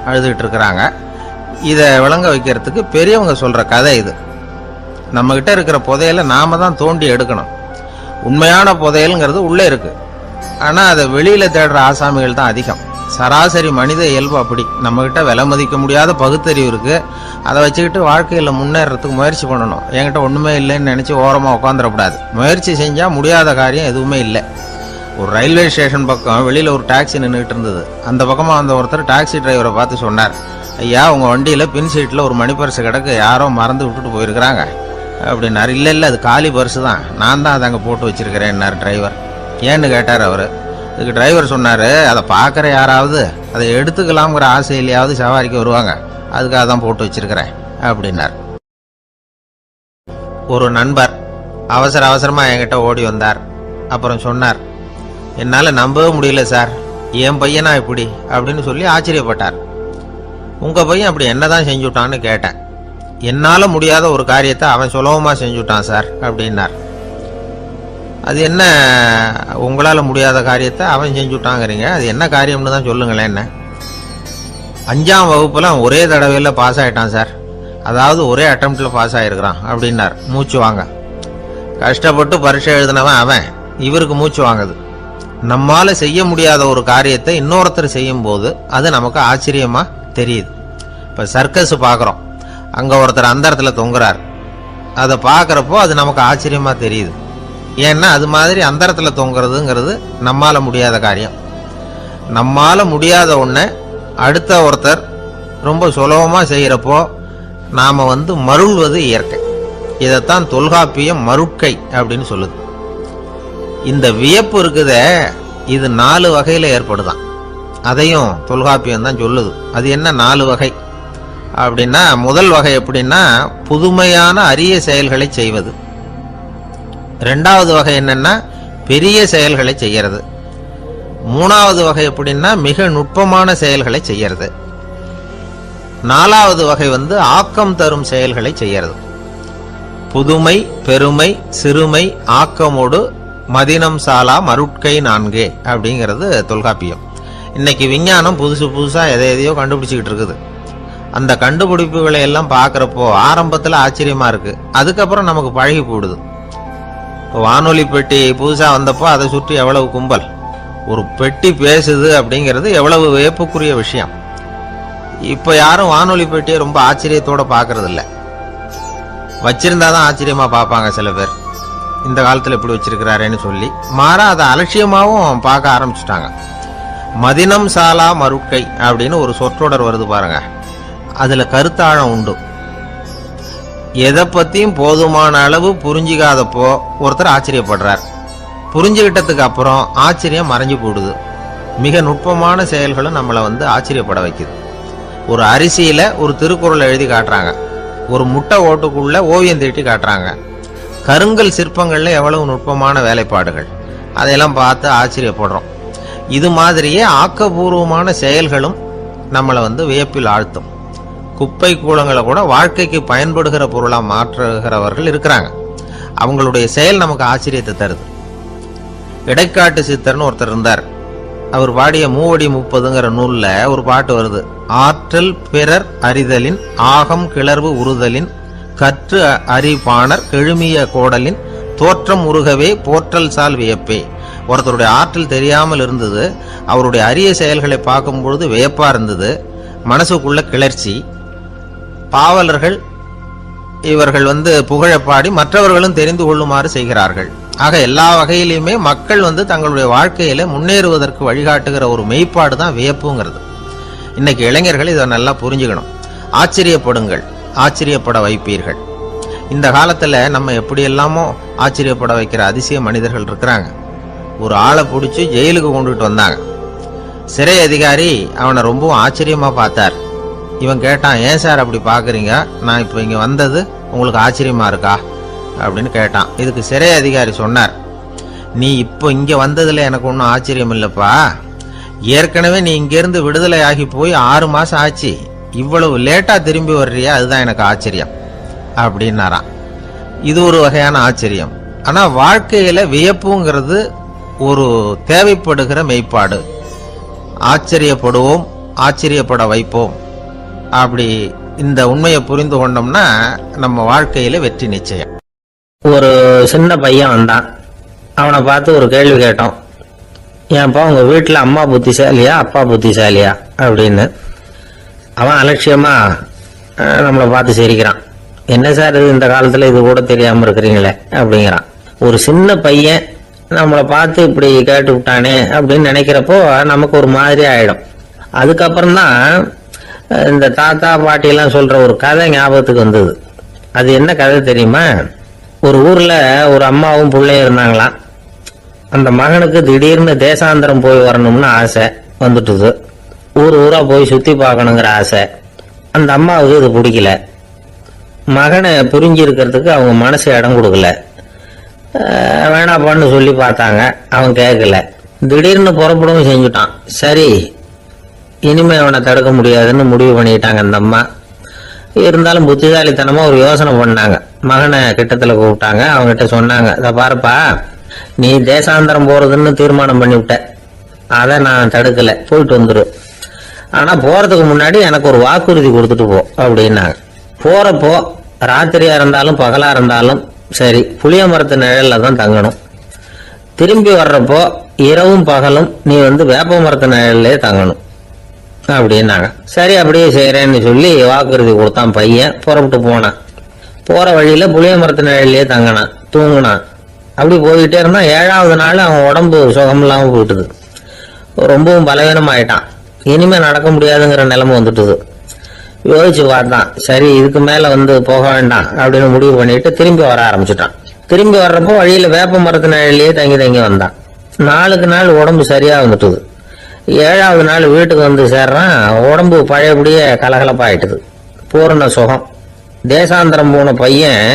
அழுதுகிட்டு இருக்கிறாங்க. இதை விளங்க வைக்கிறதுக்கு பெரியவங்க சொல்ற கதை இது. நம்ம கிட்ட இருக்கிற புதையலை நாம தான் தோண்டி எடுக்கணும். உண்மையான புதையல்ங்கிறது உள்ளே இருக்கு. ஆனா அதை வெளியில தேடுற ஆசாமிகள் தான் அதிகம். சராசரி மனித இயல்பு அப்படி. நம்ம கிட்ட விலை மதிக்க முடியாத பகுத்தறிவு இருக்கு. அதை வச்சுக்கிட்டு வாழ்க்கையில முன்னேறதுக்கு முயற்சி பண்ணணும். என்கிட்ட ஒண்ணுமே இல்லைன்னு நினைச்சு ஓரமா உட்காந்துடக்கூடாது. முயற்சி செஞ்சா முடியாத காரியம் எதுவுமே இல்லை. ஒரு ரயில்வே ஸ்டேஷன் பக்கம் வெளியில ஒரு டாக்ஸி நின்றுட்டு இருந்தது. அந்த பக்கமா வந்த ஒருத்தர் டாக்ஸி டிரைவரை பார்த்து சொன்னார், ஐயா, உங்க வண்டியில பின் சீட்ல ஒரு மணி பரிசு கிடக்கு, யாரோ மறந்து விட்டுட்டு போயிருக்கிறாங்க அப்படின்னாரு. இல்ல அது காலி பரிசு தான், நான் தான் அதை அங்கே போட்டு வச்சிருக்கிறேன்னாரு டிரைவர். ஏன்னு கேட்டார் அவரு. இதுக்கு டிரைவர் சொன்னாரு, அதை பார்க்குற யாராவது அதை எடுத்துக்கலாம்ங்கிற ஆசையிலையாவது சவாரிக்கு வருவாங்க, அதுக்காக தான் போட்டு வச்சிருக்கிறேன் அப்படின்னார். ஒரு நண்பர் அவசரமா என்கிட்ட ஓடி வந்தார். அப்புறம் சொன்னார், என்னால் நம்பவே முடியல சார், என் பையனா இப்படி அப்படின்னு சொல்லி ஆச்சரியப்பட்டார். உங்க பையன் அப்படி என்னதான் செஞ்சுட்டான்னு கேட்டேன். என்னால முடியாத ஒரு காரியத்தை அவன் சுலபமா செஞ்சுட்டான் சார் அப்படின்னார். அது என்ன, உங்களால முடியாத காரியத்தை அவன் செஞ்சுட்டாங்கிறீங்க, அது என்ன காரியம்னு தான் சொல்லுங்களேன். என்ன, 5ஆம் வகுப்புல அவன் ஒரே தடவையில் பாஸ் ஆயிட்டான் சார், அதாவது ஒரே அட்டம்ப்ட்ல பாஸ் ஆயிருக்கிறான் அப்படின்னார். மூச்சு வாங்க. கஷ்டப்பட்டு பரீட்சை எழுதினவன் அவன், இவருக்கு மூச்சு வாங்குது. நம்மால செய்ய முடியாத ஒரு காரியத்தை இன்னொருத்தர் செய்யும் போது அது நமக்கு ஆச்சரியமா தெரியுது. இப்ப சர்க்கஸ் பாக்குறோம், அங்க ஒருத்தர் அந்த இடத்துல தொங்குறார். அதை பாக்குறப்போ அது நமக்கு ஆச்சரியமா தெரியுது. ஏன்னா அது மாதிரி அந்த இடத்துல தொங்குறதுங்கிறது நம்மால முடியாத காரியம். நம்மால முடியாத ஒண்ண அடுத்த ஒருத்தர் ரொம்ப சுலபமா செய்யறப்போ நாம மருள்வது இயற்கை. இதைத்தான் தொல்காப்பியம் மருட்கை அப்படின்னு சொல்லுது. இந்த வியப்பு இருக்குதே, இது 4 வகையில ஏற்படுதான். அதையும் தொல்காப்பியம் தான் சொல்லுது. அது என்ன 4 வகை அப்படின்னா, முதல் வகை எப்படின்னா புதுமையான அரிய செயல்களை செய்வது. 2வது வகை என்னன்னா பெரிய செயல்களை செய்யறது. 3வது வகை எப்படின்னா மிக நுட்பமான செயல்களை செய்யறது. 4வது வகை ஆக்கம் தரும் செயல்களை செய்யறது. புதுமை, பெருமை, சிறுமை, ஆக்கமோடு மதினம் சாலா மருட்கை 4 அப்படிங்கிறது தொல்காப்பியம். இன்னைக்கு விஞ்ஞானம் புதுசா எதையோ கண்டுபிடிச்சிக்கிட்டு இருக்குது. அந்த கண்டுபிடிப்புகளை எல்லாம் பார்க்கறப்போ ஆரம்பத்துல ஆச்சரியமா இருக்கு, அதுக்கப்புறம் நமக்கு பழகி போடுது. வானொலி பெட்டி புதுசா வந்தப்போ அதை சுற்றி எவ்வளவு கும்பல், ஒரு பெட்டி பேசுது அப்படிங்கிறது எவ்வளவு வியப்புக்குரிய விஷயம். இப்ப யாரும் வானொலி பெட்டியை ரொம்ப ஆச்சரியத்தோட பாக்குறது இல்ல. வச்சிருந்தாதான் ஆச்சரியமா பார்ப்பாங்க சில பேர். இந்த காலத்துல எப்படி வச்சிருக்கிறாரேன்னு சொல்லி மாறா அதை அலட்சியமாவும் பார்க்க ஆரம்பிச்சுட்டாங்க. மதினம் சாலா மருட்கை அப்படின்னு ஒரு சொற்றொடர் வருது பாருங்க, அதுல கருத்தாழம் உண்டு. எதை பத்தியும் போதுமான அளவு புரிஞ்சிக்காதப்போ ஒருத்தர் ஆச்சரியப்படுறார். புரிஞ்சுகிட்டதுக்கு அப்புறம் ஆச்சரியம் மறைஞ்சு போடுது. மிக நுட்பமான செயல்களும் நம்மளை ஆச்சரியப்பட வைக்குது. ஒரு அரிசியில ஒரு திருக்குறள் எழுதி காட்டுறாங்க, ஒரு முட்டை ஓட்டுக்குள்ள ஓவியம் தீட்டி காட்டுறாங்க. கருங்கல் சிற்பங்கள்ல எவ்வளவு நுட்பமான வேலைப்பாடுகள், அதையெல்லாம் பார்த்து ஆச்சரியப்படுறோம். இது மாதிரியே ஆக்கப்பூர்வமான செயல்களும் நம்மளை வியப்பில் ஆழ்த்தும். குப்பை கூலங்களை கூட வாழ்க்கைக்கு பயன்படுகிற பொருளா மாற்றுகிறவர்கள் இருக்கிறாங்க. அவங்களுடைய செயல் நமக்கு ஆச்சரியத்தை தருது. இடைக்காட்டு சித்தர்னு ஒருத்தர் இருந்தார். அவர் பாடிய 30 நூல்ல ஒரு பாட்டு வருது. ஆற்றல் பிறர் அறிதலின் ஆகம் கிளர்வு உறுதலின் கற்று அறிபாணர் கெழுமிய கோடலின் தோற்றம் உருகவே போற்றல் சால் வியப்பே. ஒருத்தருடைய ஆற்றல் தெரியாமல் இருந்தது, அவருடைய அரிய செயல்களை பார்க்கும் பொழுது வியப்பா இருந்தது, மனசுக்குள்ள கிளர்ச்சி. பாவலர்கள் இவர்கள் புகழப்பாடி மற்றவர்களும் தெரிந்து கொள்ளுமாறு செய்கிறார்கள். ஆக எல்லா வகையிலுமே மக்கள் தங்களுடைய வாழ்க்கையில முன்னேறுவதற்கு வழிகாட்டுகிற ஒரு மெய்ப்பாடு தான் வியப்புங்கிறது. இன்னைக்கு இளைஞர்கள் இதை நல்லா புரிஞ்சுக்கணும். ஆச்சரியப்படுங்கள், ஆச்சரியப்பட வைப்பீர்கள். இந்த காலத்துல நம்ம எப்படி எல்லாமோ ஆச்சரியப்பட வைக்கிற அதிசய மனிதர்கள் இருக்கிறாங்க. ஒரு ஆளை பிடிச்சி ஜெயிலுக்கு கொண்டுட்டு வந்தாங்க. சிறை அதிகாரி அவனை ரொம்பவும் ஆச்சரியமா பார்த்தார். இவன் கேட்டான், ஏன் சார் அப்படி பாக்குறீங்க, நான் இப்ப இங்க வந்தது உங்களுக்கு ஆச்சரியமா இருக்கா அப்படின்னு கேட்டான். இதுக்கு சிறை அதிகாரி சொன்னார், நீ இப்போ இங்க வந்ததுல எனக்கு ஒன்றும் ஆச்சரியம் இல்லப்பா, ஏற்கனவே நீ இங்கிருந்து விடுதலை ஆகி போய் 6 மாசம் ஆச்சு, இவ்வளவு லேட்டா திரும்பி வர்றியா, அதுதான் எனக்கு ஆச்சரியம் அப்படின்னாராம். இது ஒரு வகையான ஆச்சரியம். ஆனா வாழ்க்கையில வியப்புங்கிறது ஒரு தேவைப்படுகிற மெய்ப்பாடு. ஆச்சரியப்படுவோம், ஆச்சரியப்பட வைப்போம். அப்படி இந்த உண்மையை புரிந்து கொண்டோம்னா நம்ம வாழ்க்கையில வெற்றி நிச்சயம். ஒரு சின்ன பையன் வந்தான். அவனை பார்த்து ஒரு கேள்வி கேட்டோம். ஏன்ப்பா உங்க வீட்டுல அம்மா புத்திசாலியா அப்பா புத்திசாலியா அப்படின்னு. அவன் அலட்சியமா நம்மளை பார்த்து சிரிக்கிறான். என்ன சார் இது, இந்த காலத்துல இது கூட தெரியாம இருக்கிறீங்களே அப்படிங்கிறான். ஒரு சின்ன பையன் நம்மளை பார்த்து இப்படி கேட்டு விட்டானே அப்படின்னு நினைக்கிறப்போ நமக்கு ஒரு மாதிரி ஆயிடும். அதுக்கப்புறம் தான் இந்த தாத்தா பாட்டி எல்லாம் சொல்ற ஒரு கதை ஞாபகத்துக்கு வந்தது. அது என்ன கதை தெரியுமா? ஒரு ஊர்ல ஒரு அம்மாவும் பிள்ளையும் இருந்தாங்களாம். அந்த மகனுக்கு திடீர்னு தேசாந்திரம் போய் வரணும்னு ஆசை வந்துட்டுது. ஊர் ஊரா போய் சுத்தி பார்க்கணுங்கிற ஆசை. அந்த அம்மாவுக்கு இது பிடிக்கல. மகனை புரிஞ்சு இருக்கிறதுக்கு அவங்க மனசு இடம் கொடுக்கல. வேணாப்பான்னு சொல்லி பார்த்தாங்க, அவன் கேட்கல. திடீர்னு புறப்படவும் செஞ்சுட்டான். சரி, இனிமே அவனை தடுக்க முடியாதுன்னு முடிவு பண்ணிட்டாங்க அந்த அம்மா. இருந்தாலும் புத்திசாலித்தனமா ஒரு யோசனை பண்ணாங்க. மகனை கிட்டத்துல கூப்பிட்டாங்க. அவங்ககிட்ட சொன்னாங்க, இதை பாருப்பா, நீ தேசாந்திரம் போறதுன்னு தீர்மானம் பண்ணிவிட்ட, அதை நான் தடுக்கல, போயிட்டு வந்துரு. ஆனா போறதுக்கு முன்னாடி எனக்கு ஒரு வாக்குறுதி கொடுத்துட்டு போ அப்படின்னாங்க. போறப்போ ராத்திரியா இருந்தாலும் பகலா இருந்தாலும் சரி, புளிய மரத்து நிழல்ல தான் தங்கணும். திரும்பி வர்றப்போ இரவும் பகலும் நீ வேப்ப மரத்து நிழல்லே தங்கணும் அப்படின்னாங்க. சரி, அப்படியே செய்யறேன்னு சொல்லி வாக்குறுதி கொடுத்தான் பையன். புறப்பட்டு போனான். போற வழியில புளிய மரத்து நிழல்லே தங்கினான், தூங்கினான். அப்படி போயிட்டே இருந்தான். 7வது நாள் அவன் உடம்பு சுகமில்லாம போயிட்டுது. ரொம்பவும் பலவீனம் ஆயிட்டான். இனிமே நடக்க முடியாதுங்கிற நிலைமை வந்துட்டுது. யோசிச்சு பார்த்தான். சரி, இதுக்கு மேல போக வேண்டாம் அப்படின்னு முடிவு பண்ணிட்டு திரும்பி வர ஆரம்பிச்சுட்டான். திரும்பி வர்றப்போ வழியில வேப்ப மரத்து நிழல்லையே தங்கி தங்கி வந்தான். நாளுக்கு நாள் உடம்பு சரியா வந்துட்டுது. 7வது நாள் வீட்டுக்கு சேர்றான். உடம்பு பழையபடியே கலகலப்பாயிட்டுது. பூரண சுகம். தேசாந்திரம் போன பையன்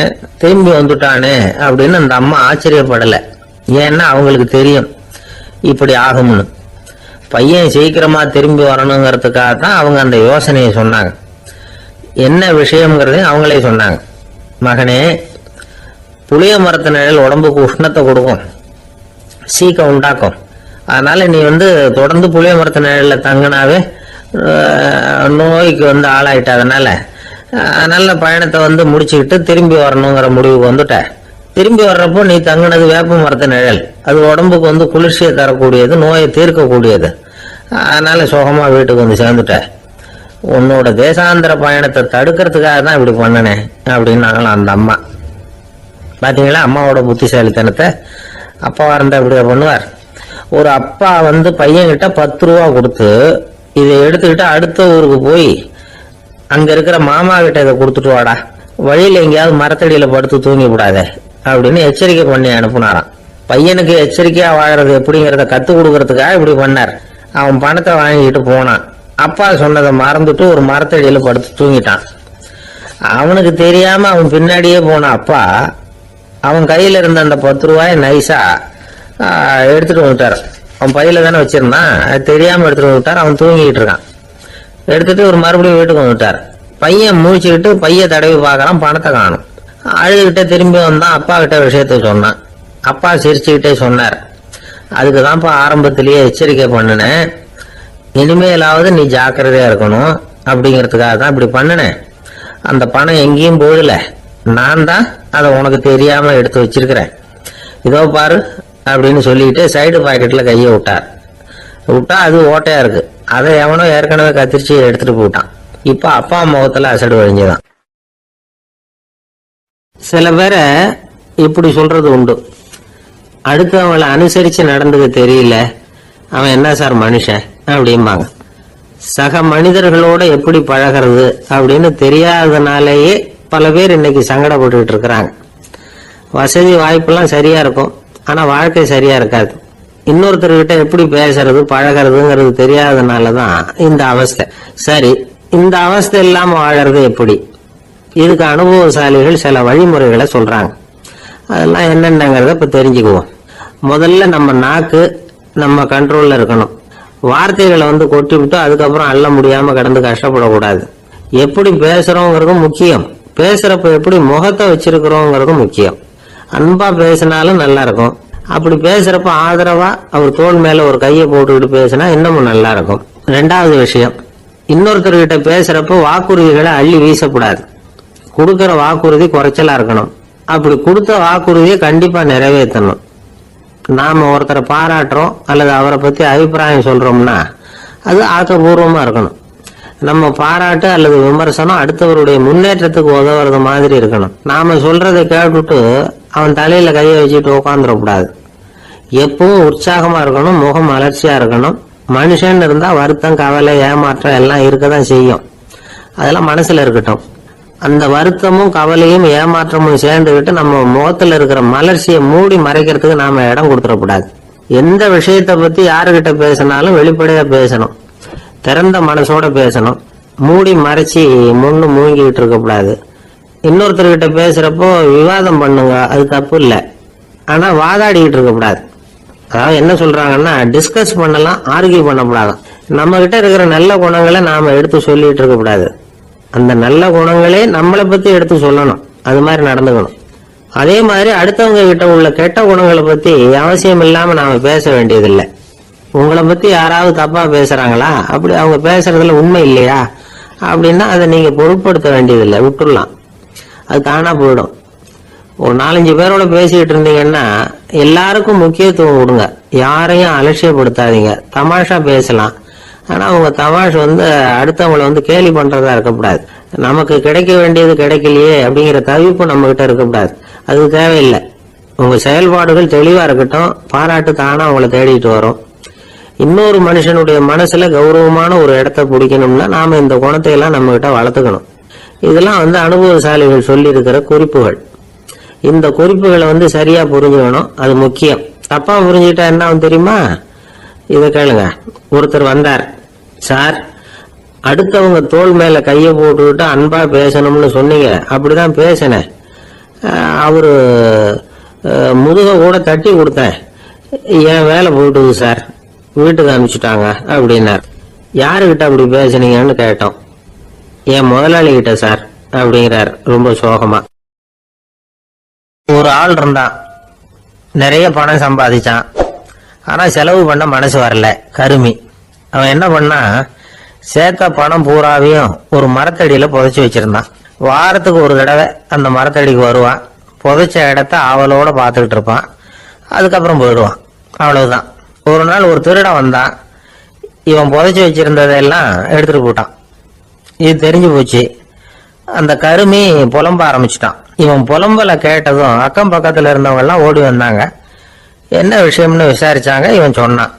திரும்பி வந்துட்டானே அப்படின்னு அந்த அம்மா ஆச்சரியப்படலை. ஏன்னா அவங்களுக்கு தெரியும் இப்படி ஆகும்னு. பையன் சீக்கிரமா திரும்பி வரணுங்கிறதுக்காக தான் அவங்க அந்த யோசனையை சொன்னாங்க. என்ன விஷயம்ங்கிறதையும் அவங்களே சொன்னாங்க. மகனே, புளிய மரத்து நிழல் உடம்புக்கு உஷ்ணத்தை கொடுக்கும், சீக்கம் உண்டாக்கும். அதனால நீ தொடர்ந்து புளிய மரத்து நிழல்ல தங்கினாவே நோய்க்கு ஆளாயிட்ட. அதனால நல்ல பயணத்தை முடிச்சுக்கிட்டு திரும்பி வரணுங்கிற முடிவுக்கு வந்துட்ட. திரும்பி வர்றப்போ நீ தங்கினது வேப்ப மரத்து நிழல். அது உடம்புக்கு குளிர்ச்சியை தரக்கூடியது, நோயை தீர்க்கக்கூடியது. அதனால சுகமா வீட்டுக்கு சேர்ந்துட்ட. உன்னோட தேசாந்திர பயணத்தை தடுக்கிறதுக்காக தான் இப்படி பண்ணனேன் அப்படின்னாங்களாம் அந்த அம்மா. பாத்தீங்களா அம்மாவோட புத்திசாலித்தனத்தை? அப்பாவா இருந்தா இப்படியா பண்ணுவார்? ஒரு அப்பா பையன்கிட்ட 10 ரூபா கொடுத்து இதை எடுத்துக்கிட்டு அடுத்த ஊருக்கு போய் அங்க இருக்கிற மாமா கிட்ட இதை கொடுத்துட்டு வாடா, வழியில எங்கேயாவது மரத்தடியில படுத்து தூங்கி விடாத அப்படின்னு எச்சரிக்கை பண்ணி அனுப்புனாராம். பையனுக்கு எச்சரிக்கையா வாழறது எப்படிங்கிறத கத்து கொடுக்கறதுக்காக இப்படி பண்ணார். அவன் பணத்தை வாங்கிட்டு போனான். அப்பா சொன்னதை மறந்துட்டு ஒரு மரத்தடியில படுத்து தூங்கிட்டான். அவனுக்கு தெரியாம அவன் பின்னாடியே போன அப்பா அவன் கையில இருந்த அந்த 10 ரூபாயை நைஸா எடுத்துட்டு வந்துட்டார். அவன் பையில தானே வச்சிருந்தான், அது தெரியாம எடுத்துட்டு வந்துட்டார். அவன் தூங்கிட்டு இருக்கான். எடுத்துட்டு ஒரு மறுபடியும் வீட்டுக்கு வந்துட்டார். பையன் முழிச்சுக்கிட்டு பைய தடவி பார்க்கறான், பணத்தை காணும். அழுதுகிட்டே திரும்பி வந்தான். அப்பா கிட்ட விஷயத்த சொன்னான். அப்பா சிரிச்சுக்கிட்டே சொன்னார், அதுக்குதான்ப்பா ஆரம்பத்திலேயே எச்சரிக்கை பண்ணினேன், இனிமேலாவது நீ ஜாக்கிரதையா இருக்கணும் அப்படிங்கிறதுக்காக தான் இப்படி பண்ணினேன். அந்த பணம் எங்கேயும் போயிடல, நான் தான் அதை உனக்கு தெரியாம எடுத்து வச்சிருக்கிறேன். இதோ பாரு அப்படின்னு சொல்லிட்டு சைடு பாக்கெட்ல கையை விட்டா அது ஓட்டையா இருக்கு. அதை எவனோ ஏற்கனவே கத்திரிச்சு எடுத்துட்டு போட்டான். இப்ப அப்பா முகத்துல அசடு வழிஞ்சுதான். சில பேரை இப்படி சொல்றது உண்டு, அடுத்தவங்களை அனுசரிச்சு நடந்தது தெரியல, அவன் என்ன சார் மனுஷன் அப்படிம்பாங்க. சக மனிதர்களோட எப்படி பழகிறது அப்படின்னு தெரியாதனாலேயே பல பேர் இன்னைக்கு சங்கடப்பட்டு இருக்கிறாங்க. வசதி வாய்ப்பெல்லாம் சரியா இருக்கும், ஆனா வாழ்க்கை சரியா இருக்காது. இன்னொருத்தர்கிட்ட எப்படி பேசுறது பழகிறதுங்கிறது தெரியாதனாலதான் இந்த அவஸ்தை. சரி, இந்த அவஸ்தை இல்லாம வாழறது எப்படி? இதுக்கு அனுபவசாலிகள் சில வழிமுறைகளை சொல்றாங்க. அதெல்லாம் என்னென்னங்கிறத இப்ப தெரிஞ்சுக்குவோம். முதல்ல நம்ம நாக்கு நம்ம கண்ட்ரோல்ல இருக்கணும். வார்த்தைகளை கொட்டி விட்டு அதுக்கப்புறம் அள்ள முடியாம கிடந்து கஷ்டப்படக்கூடாது. எப்படி பேசுறோங்கிறதும் முக்கியம், பேசுறப்ப எப்படி முகத்தை வச்சிருக்கிறோங்கிறதும் முக்கியம். அன்பா பேசினாலும் நல்லா இருக்கும். அப்படி பேசுறப்ப ஆதரவா அவர் தோள் மேல ஒரு கையை போட்டுக்கிட்டு பேசினா இன்னமும் நல்லா இருக்கும். 2வது விஷயம், இன்னொருத்தர்கிட்ட பேசுறப்ப வாக்குறுதிகளை அள்ளி வீசக்கூடாது. கொடுக்கிற வாக்குறுதி குறைச்சலா இருக்கணும். அப்படி கொடுத்த வாக்குறுதியை கண்டிப்பா நிறைவேற்றணும். நாம ஒருத்தரை பாராட்டுறோம் அல்லது அவரை பத்தி அபிப்பிராயம் சொல்றோம்னா அது ஆக்கப்பூர்வமா இருக்கணும். நம்ம பாராட்டு அல்லது விமர்சனம் அடுத்தவருடைய முன்னேற்றத்துக்கு உதவுறது மாதிரி இருக்கணும். நாம சொல்றதை கேட்டுட்டு அவன் தலையில கையை வச்சுட்டு உட்காந்துடக்கூடாது. எப்பவும் உற்சாகமா இருக்கணும், முகம் அலர்ச்சியா இருக்கணும். மனுஷன் இருந்தா வருத்தம், கவலை, ஏமாற்றம் எல்லாம் இருக்கதான் செய்யும். அதெல்லாம் மனசுல இருக்கட்டும். அந்த வருத்தமும் கவலையும் ஏமாற்றமும் சேர்ந்துகிட்டு நம்ம முகத்துல இருக்கிற மலர்ச்சியை மூடி மறைக்கிறதுக்கு நாம இடம் கொடுத்துடக்கூடாது. எந்த விஷயத்தை பத்தி யாருகிட்ட பேசினாலும் வெளிப்படையா பேசணும். திறந்த மனசோட பேசணும். மூடி மறைச்சி முன்னு மூங்கிட்டு இருக்கக்கூடாது. இன்னொருத்தர்கிட்ட பேசுறப்போ விவாதம் பண்ணுங்க, அது தப்பு இல்லை. ஆனா வாதாடிக்கிட்டு இருக்கக்கூடாது. அதாவது என்ன சொல்றாங்கன்னா, டிஸ்கஸ் பண்ணலாம், ஆர்கியூ பண்ணக்கூடாது. நம்ம கிட்ட இருக்கிற நல்ல குணங்களை நாம எடுத்து சொல்லிட்டு இருக்கக்கூடாது. அந்த நல்ல குணங்களே நம்மளை பத்தி எடுத்து சொல்லணும். அது மாதிரி நடந்துக்கணும். அதே மாதிரி அடுத்தவங்க கிட்ட உள்ள கெட்ட குணங்களை பத்தி அவசியம் இல்லாம நாம பேச வேண்டியதில்லை. உங்களை பத்தி யாராவது தப்பா பேசுறாங்களா, அப்படி அவங்க பேசுறதுல உண்மை இல்லையா அப்படின்னா அதை நீங்க பொருட்படுத்த வேண்டியதில்லை, விட்டுடலாம். அது தானா போயிடும். ஒரு 4-5 பேரோட பேசிக்கிட்டு இருந்தீங்கன்னா எல்லாருக்கும் முக்கியத்துவம் கொடுங்க. யாரையும் அலட்சியப்படுத்தாதீங்க. தமாஷா பேசலாம். ஆனா அவங்க தமாஷ் அடுத்தவங்களை கேலி பண்றதா இருக்கக்கூடாது. நமக்கு கிடைக்க வேண்டியது கிடைக்கலையே அப்படிங்கிற தவிப்பு நம்ம கிட்ட இருக்கக்கூடாது. அது தேவையில்லை. உங்க செயல்பாடுகள் தெளிவா இருக்கட்டும். பாராட்டு தானா அவங்களை தேடிட்டு வரும். இன்னொரு மனுஷனுடைய மனசுல கௌரவமான ஒரு இடத்த பிடிக்கணும்னா நாம இந்த குணத்தை எல்லாம் நம்ம கிட்ட வளர்த்துக்கணும். இதெல்லாம் அனுபவசாலிகள் சொல்லி இருக்கிற குறிப்புகள். இந்த குறிப்புகளை சரியா புரிஞ்சுக்கணும். அது முக்கியம். தப்பா புரிஞ்சுக்கிட்டா என்ன தெரியுமா? இதை கேளுங்க. ஒருத்தர் வந்தார். சார், அடுத்தவங்க தோள் மேல கைய போட்டுக்கிட்டு அன்பா பேசணும்னு சொன்னீங்க. அப்படிதான் பேசினேன். அவரு முதுக கூட தட்டி கொடுத்தேன். என் வேலை போயிட்டுது சார், வீட்டுக்கு அனுப்பிச்சுட்டாங்க அப்படின்னார். யாருகிட்ட அப்படி பேசுனீங்கன்னு கேட்டோம். என் முதலாளி கிட்ட சார் அப்படிங்கிறார் ரொம்ப சோகமா. ஒரு ஆள் இருந்தான். நிறைய பணம் சம்பாதிச்சான். ஆனா செலவு பண்ண மனசு வரல. கருமி. அவன் என்ன பண்ணா, சேர்த்த பணம் பூராவையும் ஒரு மரத்தடியில புதைச்சி வச்சிருந்தான். வாரத்துக்கு ஒரு தடவை அந்த மரத்தடிக்கு வருவான். புதைச்ச இடத்த ஆவலோட பார்த்துக்கிட்டு இருப்பான். அதுக்கப்புறம் போயிடுவான். அவ்வளவுதான். ஒரு நாள் ஒரு திருடன் வந்தான். இவன் புதைச்சி வச்சிருந்ததெல்லாம் எடுத்துட்டு போட்டான். இது தெரிஞ்சு போச்சு. அந்த கருமி புலம்ப ஆரம்பிச்சுட்டான். இவன் புலம்பல கேட்டதும் அக்கம் பக்கத்துல இருந்தவங்க எல்லாம் ஓடி வந்தாங்க. என்ன விஷயம்னு விசாரிச்சாங்க. இவன் சொன்னான்.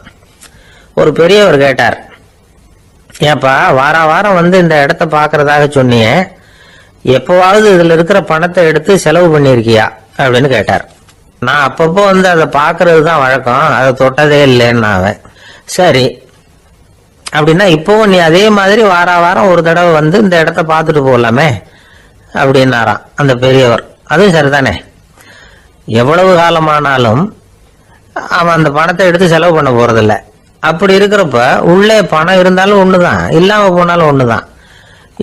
ஒரு பெரியவர் கேட்டார், ஏப்பா வாரம் இந்த இடத்த பாக்குறதாக சொன்னியே, எப்பவாவது இதுல இருக்கிற பணத்தை எடுத்து செலவு பண்ணிருக்கியா அப்படின்னு கேட்டார். நான் அப்பப்போ அதை பாக்குறது தான் வழக்கம், அதை தொட்டதே இல்லைன்னு. அவன் சரி அப்படின்னா இப்பவும் நீ அதே மாதிரி வாரம் ஒரு தடவை இந்த இடத்த பார்த்துட்டு போகலாமே அப்படின்னாராம் அந்த பெரியவர். அதுவும் சரிதானே. எவ்வளவு காலமானாலும் அவன் அந்த பணத்தை எடுத்து செலவு பண்ண போறதில்ல. அப்படி இருக்கிறப்ப உள்ளே பணம் இருந்தாலும் ஒண்ணுதான், இல்லாம போனாலும் ஒண்ணுதான்.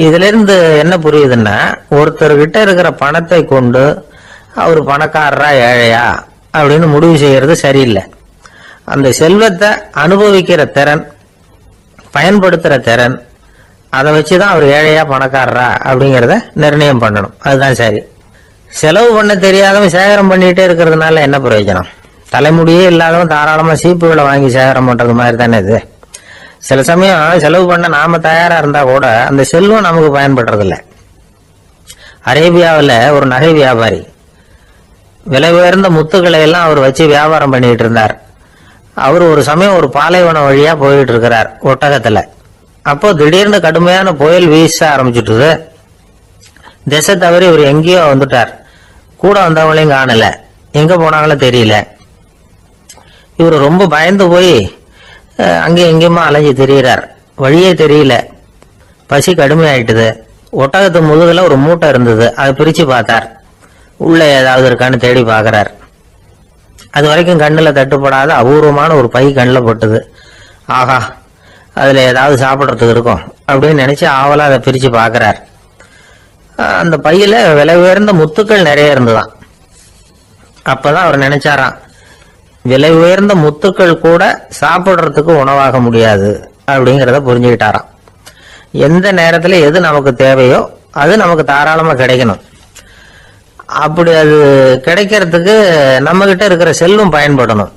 இதுல இருந்து என்ன புரியுதுன்னா, ஒருத்தர்கிட்ட இருக்கிற பணத்தை கொண்டு அவர் பணக்காரரா ஏழையா அப்படின்னு முடிவு செய்யறது சரியில்லை. அந்த செல்வத்தை அனுபவிக்கிற திறன், பயன்படுத்துற திறன், அதை வச்சுதான் அவர் ஏழையா பணக்காரரா அப்படிங்கிறத நிர்ணயம் பண்ணணும். அதுதான் சரி. செலவு பண்ண தெரியாதவன் சேகரம் பண்ணிட்டே இருக்கிறதுனால என்ன பிரயோஜனம்? தலைமுடியே இல்லாதவன் தாராளமா சீப்புகளை வாங்கி சேகரம் பண்றது மாதிரி தானே இது. சில சமயம் செலவு பண்ண நாம தயாரா இருந்தா கூட அந்த செல்வம் நமக்கு பயன்படுறதில்லை. அரேபியாவில் ஒரு நகை வியாபாரி விலை உயர்ந்த முத்துக்களை எல்லாம் அவர் வச்சு வியாபாரம் பண்ணிட்டு இருந்தார். அவர் ஒரு சமயம் ஒரு பாலைவனம் வழியா போயிட்டு இருக்கிறார் ஒட்டகத்துல. அப்போ திடீர்னு கடுமையான புயல் வீச ஆரம்பிச்சுட்டுது. திசை தவறி இவர் எங்கேயோ வந்துட்டார். கூட வந்தவங்களையும் காணல, எங்க போனாங்களோ தெரியல. இவர் ரொம்ப பயந்து போய் அங்கே எங்கேயுமா அலைஞ்சு திரியிறார். வழியே தெரியல. பசி கடுமையாயிட்டுது. ஒட்டகத்து முதுகுல ஒரு மூட்டை இருந்தது. அதை பிரிச்சு பார்த்தார். உள்ள ஏதாவது இருக்கான்னு தேடி பார்க்கிறார். அது வரைக்கும் கண்ணுல தட்டுப்படாத அபூர்வமான ஒரு பை கண்ணில் பட்டுது. ஆஹா, அதுல ஏதாவது சாப்பிட்றதுக்கு இருக்கும் அப்படின்னு நினைச்சு ஆவலா அதை பிரிச்சு பார்க்கிறார். அந்த பையில விலை உயர்ந்த முத்துக்கள் நிறைய இருந்துதான். அப்பதான் அவர் நினைச்சாராம், விலை உயர்ந்த முத்துக்கள் கூட சாப்பிட்றதுக்கு உணவாக முடியாது அப்படிங்கிறத புரிஞ்சுக்கிட்டாராம். எந்த நேரத்துல எது நமக்கு தேவையோ அது நமக்கு தாராளமா கிடைக்கணும். அப்படி அது கிடைக்கிறதுக்கு நம்ம கிட்ட இருக்கிற செல்வம் பயன்படணும்.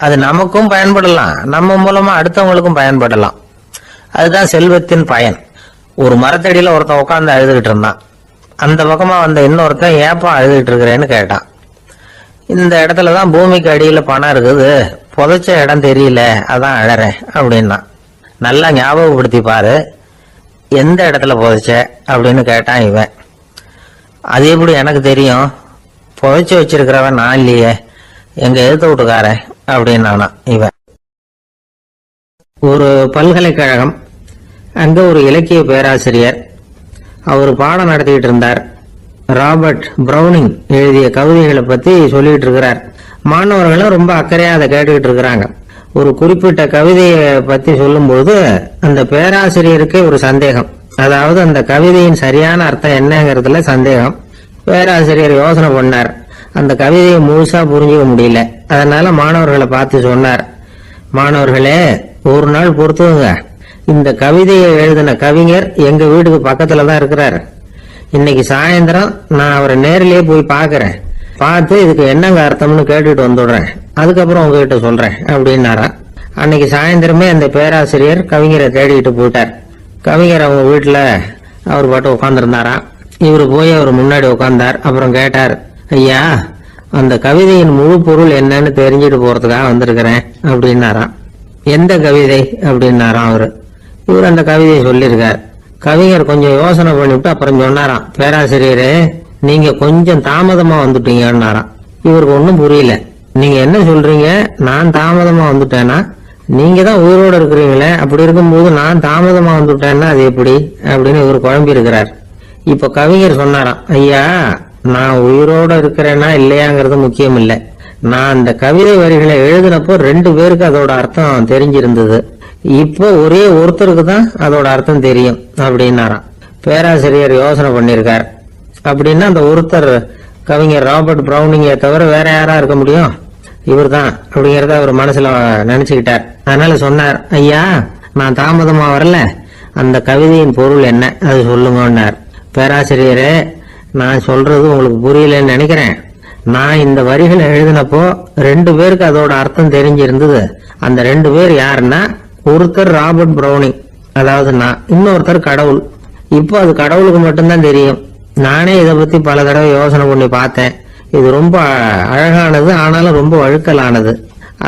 அது நமக்கும் பயன்படலாம், நம்ம மூலமா அடுத்தவங்களுக்கும் பயன்படலாம். அதுதான் செல்வத்தின் பயன். ஒரு மரத்தடியில ஒருத்தன் உட்காந்து அழுதுகிட்டு இருந்தான். அந்த பக்கமா வந்த இன்னொருத்தன் ஏப்பா அழுதுகிட்டு இருக்கிறேன்னு கேட்டான். இந்த இடத்துலதான் பூமிக்கு அடியில பணம் இருக்குது, புதைச்ச இடம் தெரியல, அதான் அழறேன் அப்படின்னா. நல்லா ஞாபகப்படுத்தி பாரு, எந்த இடத்துல புதைச்ச அப்படின்னு கேட்டான் இவன். அது எப்படி எனக்கு தெரியும், புதைச்சு வச்சிருக்கிறவன் நான் இல்லையே, எங்க எழுத்து வீட்டுக்காரன் அப்படின்னானா இவன். ஒரு பல்கலைக்கழகம், அங்க ஒரு இலக்கிய பேராசிரியர், அவர் பாடம் நடத்திக்கிட்டு இருந்தார். ராபர்ட் பிரௌனிங் எழுதிய கவிதைகளை பத்தி சொல்லிட்டு இருக்கிறார். மாணவர்களும் ரொம்ப அக்கறையா அதை கேட்டுக்கிட்டு இருக்கிறாங்க. ஒரு குறிப்பிட்ட கவிதையை பத்தி சொல்லும்போது அந்த பேராசிரியருக்கே ஒரு சந்தேகம். அதாவது அந்த கவிதையின் சரியான அர்த்தம் என்னங்கிறதுல சந்தேகம். பேராசிரியர் யோசனை பண்ணார். அந்த கவிதையை முழுசா புரிஞ்சுக்க முடியல. அதனால மாணவர்களை பார்த்து சொன்னார், மாணவர்களே, ஒரு நாள் பொறுத்துங்க, இந்த கவிதையை எழுதின கவிஞர் எங்க வீட்டுக்கு பக்கத்துல தான் இருக்கிறாரு. இன்னைக்கு சாயந்தரம் நான் அவரை நேரிலேயே போய் பாக்குறேன், பார்த்து இதுக்கு என்னங்க அர்த்தம்னு கேட்டுட்டு வந்துடுறேன், அதுக்கப்புறம் உங்ககிட்ட சொல்றேன் அப்படின்னாரா. அன்னைக்கு சாயந்தரமே அந்த பேராசிரியர் கவிஞரை தேடிட்டு போயிட்டார். கவிஞர் அவங்க வீட்டுல அவர் பாட்டு உட்காந்துருந்தாரா. இவரு போய் அவர் முன்னாடி உட்கார்ந்தார். அப்புறம் கேட்டார், ஐயா, அந்த கவிதையின் முழு பொருள் என்னன்னு தெரிஞ்சுட்டு போறதுக்காக வந்திருக்கிறேன் அப்படின்னாராம். எந்த கவிதை அப்படின்னாராம் அவரு. இவர் அந்த கவிதையை சொல்லியிருக்கார். கவிஞர் கொஞ்சம் யோசனை பண்ணிவிட்டு அப்புறம் சொன்னாராம், பேராசிரியரே, நீங்க கொஞ்சம் தாமதமா வந்துட்டீங்கன்னாராம். இவருக்கு ஒன்னும் புரியல. நீங்க என்ன சொல்றீங்க, நான் தாமதமா வந்துட்டேன்னா? நீங்க தான் உயிரோட இருக்கிறீங்களே, அப்படி இருக்கும்போது நான் தாமதமா வந்துட்டேன்னா அது எப்படி அப்படின்னு இவர் குழம்பி இருக்கிறார். இப்ப கவிஞர் சொன்னாராம், ஐயா, நான் உயிரோட இருக்கிறேன்னா இல்லையாங்கிறது முக்கியம் இல்லை. நான் அந்த கவிதை வரிகளை எழுதினப்போ 2 பேருக்கு அதோட அர்த்தம் தெரிஞ்சிருந்தது. இப்போ ஒரே ஒருத்தருக்கு தான் அதோட அர்த்தம் தெரியும் அப்படின்னாராம். பேராசிரியர் யோசனை பண்ணிருக்கார். அப்படின்னா அந்த ஒருத்தர் கவிஞர் ராபர்ட் பிரௌனிங்கை தவிர வேற யாரா இருக்க முடியும்? இவர் தான் அப்படிங்கறத அவர் மனசுல நினைச்சுக்கிட்டார். அதனால சொன்னார், ஐயா, நான் தாமதமா வரல, அந்த கவிதையின் பொருள் என்ன அது சொல்லுங்கன்னார். பேராசிரியரே, நான் சொல்றது உங்களுக்கு புரியலன்னு நினைக்கிறேன். நான் இந்த வரிகளை எழுதினப்போ 2 பேருக்கு அதோட அர்த்தம் தெரிஞ்சிருந்தது. அந்த 2 பேர் யாருன்னா, ஒருத்தர் ராபர்ட் பிரௌனிங், அதாவது நான், இன்னொருத்தர் கடவுள். இப்போ அது கடவுளுக்கு மட்டும்தான் தெரியும். நானே இதை பத்தி பல தடவை யோசனை பண்ணி பார்த்தேன். இது ரொம்ப அழகானது, ஆனாலும் ரொம்ப வழுக்கலானது.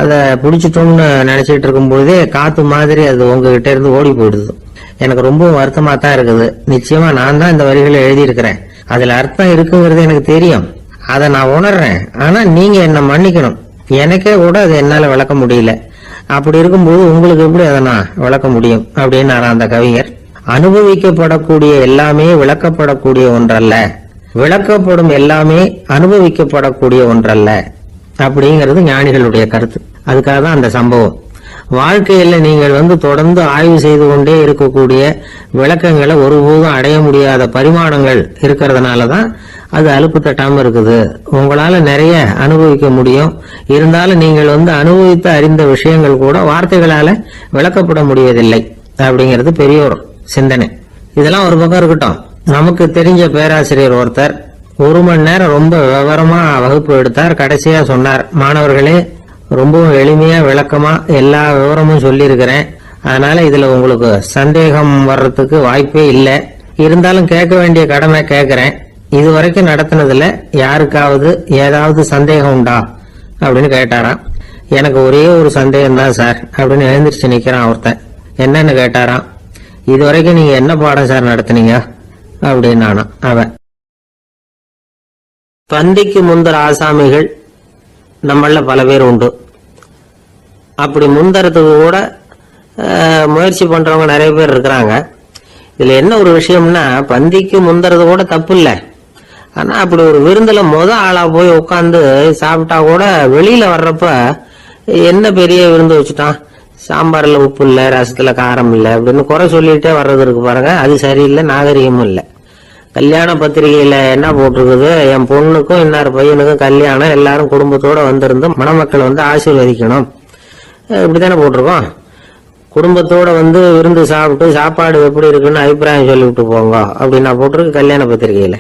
அதை பிடிச்சிட்டோம்னு நினைச்சிட்டு இருக்கும் போதே காத்து மாதிரி அது உங்ககிட்ட இருந்து ஓடி போயிடுது. எனக்கு ரொம்ப வருத்தமா தான் இருக்குது. நிச்சயமா நான் தான் இந்த வரிகளை எழுதியிருக்கிறேன். அதுல அர்த்தம் இருக்குங்கிறது எனக்கு தெரியும், அதை நான் உணர்றேன். ஆனா நீங்க என்ன மன்னிக்கணும், எனக்கே கூட அதை என்னால விளக்க முடியல. அப்படி இருக்கும்போது உங்களுக்கு எப்படி அதை நான் விளக்க முடியும் அப்படின்னு அந்த கவிஞர். அனுபவிக்கப்படக்கூடிய எல்லாமே விளக்கப்படக்கூடிய ஒன்றல்ல, விளக்கப்படும் எல்லாமே அனுபவிக்கப்படக்கூடிய ஒன்றல்ல அப்படிங்கிறது ஞானிகளுடைய கருத்து. அதுக்காக தான் அந்த சம்பவம். வாழ்க்கையில நீங்கள் தொடர்ந்து ஆய்வு செய்து கொண்டே இருக்கக்கூடிய விளக்கங்களை ஒருபோதும் அடைய முடியாத பரிமாணங்கள் இருக்கிறதுனாலதான் அது அலுப்பு தட்டாம இருக்குது. உங்களால நிறைய அனுபவிக்க முடியும், இருந்தாலும் நீங்கள் அனுபவித்து அறிந்த விஷயங்கள் கூட வார்த்தைகளால விளக்கப்பட முடிவதில்லை அப்படிங்கிறது பெரியோர் சிந்தனை. இதெல்லாம் ஒரு பக்கம் இருக்கட்டும். நமக்கு தெரிஞ்ச பேராசிரியர் ஒருத்தர் 1 மணி நேரம் ரொம்ப விவரமா வகுப்பு எடுத்தார். கடைசியா சொன்னார், மாணவர்களே, ரொம்பவும் எளிமையா விளக்கமா எல்லா விவரமும் சொல்லியிருக்கிறேன். அதனால இதுல உங்களுக்கு சந்தேகம் வர்றதுக்கு வாய்ப்பே இல்லை. இருந்தாலும் கேட்க வேண்டிய கடமை கேட்கிறேன். இதுவரைக்கும் நடத்தினதுல யாருக்காவது ஏதாவது சந்தேகம் உண்டா அப்படின்னு கேட்டாராம். எனக்கு ஒரே ஒரு சந்தேகம் தான் சார் அப்படின்னு எழுந்திரிச்சு நிக்கிறான் ஒருத்தன். என்னன்னு கேட்டாராம். இதுவரைக்கும் நீங்க என்ன பாடம் சார் நடத்தினீங்க அப்படின்னானா அவன். பந்திக்கு முந்தர ஆசாமிகள் நம்மள பல பேர் உண்டு. அப்படி முந்தறதுக்கு கூட முயற்சி பண்றவங்க நிறைய பேர் இருக்கிறாங்க. இதுல என்ன ஒரு விஷயம்னா, பந்திக்கு முந்தறது கூட தப்பு இல்லை. ஆனா அப்படி ஒரு விருந்துல ஆளா போய் உட்காந்து சாப்பிட்டா கூட வெளியில வர்றப்ப என்ன பெரிய விருந்து வச்சுட்டான், சாம்பார்ல உப்பு இல்ல, ரசத்துல காரம் இல்ல அப்படின்னு குறை சொல்லிட்டே வர்றது இருக்கு பாருங்க. அது சரியில்லை, நாகரிகமும் இல்லை. கல்யாண பத்திரிகையில என்ன போட்டிருக்குது, என் பொண்ணுக்கும் இன்னார் பையனுக்கும் கல்யாணம், எல்லாரும் குடும்பத்தோட வந்திருந்து மணமக்கள் ஆசீர்வதிக்கணும், இப்படித்தானே போட்டிருக்கோம். குடும்பத்தோட வந்து விருந்து சாப்பிட்டு சாப்பாடு எப்படி இருக்குன்னு அபிப்பிராயம் சொல்லிவிட்டு போங்க அப்படின்னா போட்டிருக்கு கல்யாண பத்திரிகையில.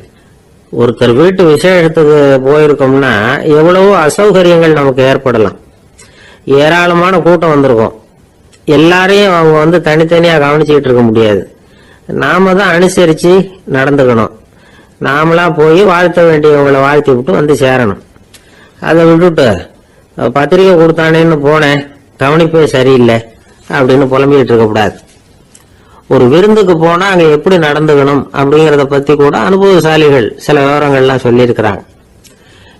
ஒருத்தர் வீட்டு விசேஷத்துக்கு போயிருக்கோம்னா எவ்வளவோ அசௌகரியங்கள் நமக்கு ஏற்படலாம். ஏராளமான கூட்டம் வந்திருக்கும். எல்லாரையும் அவங்க வந்து தனித்தனியா கவனிச்சுக்கிட்டு இருக்க முடியாது. நாம தான் அனுசரிச்சு நடந்துக்கணும். நாமளா போய் வாழ்த்த வேண்டியவங்களை வாழ்த்தி விட்டு வந்து சேரணும். அதை விட்டுட்டு பத்திரிகை கொடுத்தானேன்னு போனேன், கவனிப்பே சரியில்லை அப்படின்னு புலம்பிக்கிட்டு இருக்கக்கூடாது. ஒரு விருந்துக்கு போனா அங்க எப்படி நடந்துக்கணும் அப்படிங்கறத பத்தி கூட அனுபவசாலிகள் சில விவரங்கள்லாம் சொல்லியிருக்கிறாங்க.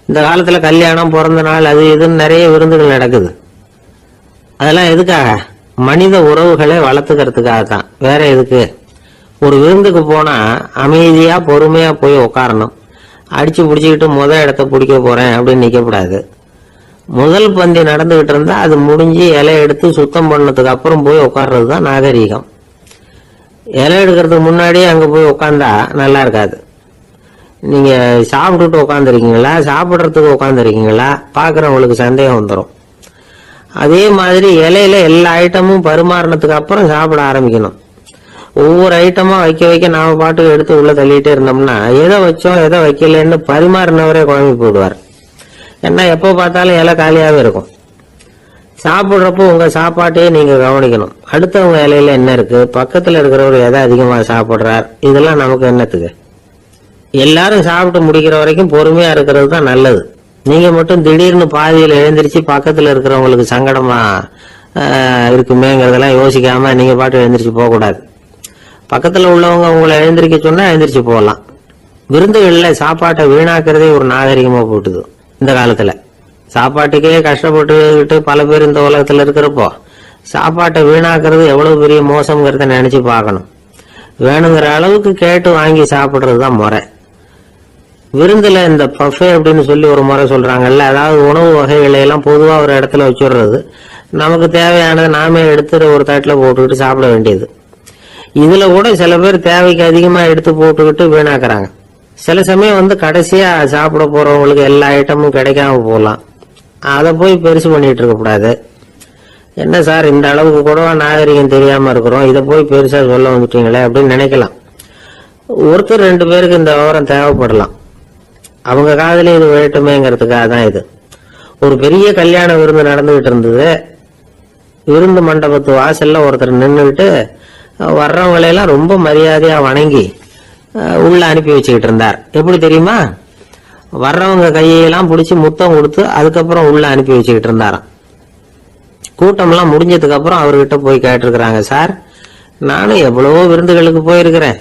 இந்த காலத்துல கல்யாணம், பிறந்த நாள், அது இதுன்னு நிறைய விருந்துகள் நடக்குது. அதெல்லாம் எதுக்காக? மனித உறவுகளை வளர்த்துக்கிறதுக்காக தான், வேற எதுக்கு? ஒரு விருந்துக்கு போனா அமைதியா பொறுமையா போய் உட்காரணும். அடிச்சு பிடிச்சிக்கிட்டு இடத்த பிடிக்க போறேன் அப்படின்னு நிக்கக்கூடாது. முதல் பந்தி நடந்துகிட்டு இருந்தா அது முடிஞ்சு இலை எடுத்து சுத்தம் பண்ணதுக்கு அப்புறம் போய் உட்கார்றது தான் நாகரீகம். இலை எடுக்கிறதுக்கு முன்னாடியே அங்க போய் உட்காந்தா நல்லா இருக்காது. நீங்க சாப்பிட்டுட்டு உட்காந்துருக்கீங்களா, சாப்பிட்றதுக்கு உட்காந்துருக்கீங்களா, பாக்குறவங்களுக்கு சந்தேகம் வந்துடும். அதே மாதிரி இலையில எல்லா ஐட்டமும் பரிமாறினதுக்கு அப்புறம் சாப்பிட ஆரம்பிக்கணும். ஒவ்வொரு ஐட்டமா வைக்க வைக்க நாம பாட்டுக்கு எடுத்து உள்ள தள்ளிட்டே இருந்தோம்னா எதை வச்சோம் எதை வைக்கலன்னு பரிமாறினவரே குழம்பி போடுவார். ஏன்னா எப்போ பார்த்தாலும் இலை காலியாவே இருக்கும். சாப்பிட்றப்போ உங்க சாப்பாட்டையே நீங்க கவனிக்கணும். அடுத்தவங்க இலையில என்ன இருக்கு, பக்கத்துல இருக்கிறவர் எதை அதிகமா சாப்பிடுறார், இதெல்லாம் நமக்கு என்னத்துக்கு? எல்லாரும் சாப்பிட்டு முடிக்கிற வரைக்கும் பொறுமையா இருக்கிறது தான் நல்லது. நீங்க மட்டும் திடீர்னு பாதியில் எழுந்திரிச்சு பக்கத்துல இருக்கிறவங்களுக்கு சங்கடமா இருக்குமேங்கிறதெல்லாம் யோசிக்காம நீங்க பாட்டு எழுந்திரிச்சு போக கூடாது. பக்கத்துல உள்ளவங்க உங்களை எழுந்திரிக்க சொன்னா எழுந்திரிச்சு போகலாம். விருந்துகள்ல சாப்பாட்டை வீணாக்குறதே ஒரு நாகரிகமா போட்டுது. இந்த காலத்துல சாப்பாட்டுக்கே கஷ்டப்பட்டுக்கிட்டு பல பேர் இந்த உலகத்துல இருக்கிறப்போ சாப்பாட்டை வீணாக்குறது எவ்வளவு பெரிய மோசம்ங்கிறத நினைச்சு பார்க்கணும். வேணுங்கிற அளவுக்கு கேட்டு வாங்கி சாப்பிடுறது தான் முறை. விருந்துல இந்த பஃபே அப்படின்னு சொல்லி ஒரு முறை சொல்றாங்கல்ல, அதாவது உணவு வகைகளை எல்லாம் பொதுவா ஒரு இடத்துல வச்சுடுறது, நமக்கு தேவையானதை நாமே எடுத்து ஒரு தட்டில் போட்டுக்கிட்டு சாப்பிட வேண்டியது. இதுல கூட சில பேர் தேவைக்கு அதிகமா எடுத்து போட்டுக்கிட்டு வீணாக்குறாங்க. சில சமயம் வந்து கடைசியா சாப்பிட போறவங்களுக்கு எல்லா ஐட்டமும் கிடைக்காம போகலாம். அதை போய் பெருசு பண்ணிட்டு இருக்க கூடாது. என்ன சார் இந்த அளவுக்கு கூட நாகரிகம் தெரியாம இருக்கிறோம், இதை போய் பெருசா சொல்ல வந்துட்டீங்களே அப்படின்னு நினைக்கலாம். ஒருத்தர் 2 பேருக்கு இந்த விவரம் தேவைப்படலாம். அவங்க காதலே இது விழட்டுமேங்கிறதுக்காக தான் இது. ஒரு பெரிய கல்யாண விருந்து நடந்துகிட்டு இருந்தது. விருந்து மண்டபத்து வாசல்ல ஒருத்தர் நின்றுகிட்டு வர்றவங்களையெல்லாம் ரொம்ப மரியாதையா வணங்கி உள்ள அனுப்பி வச்சுக்கிட்டு இருந்தார். எப்படி தெரியுமா? வர்றவங்க கையெல்லாம் பிடிச்சி முத்தம் கொடுத்து அதுக்கப்புறம் உள்ள அனுப்பி வச்சுக்கிட்டு இருந்தாராம். கூட்டம்லாம் முடிஞ்சதுக்கு அப்புறம் அவர்கிட்ட போய் கேட்டிருக்கிறாங்க, சார் நானும் எவ்வளவோ விருந்துகளுக்கு போயிருக்கிறேன்,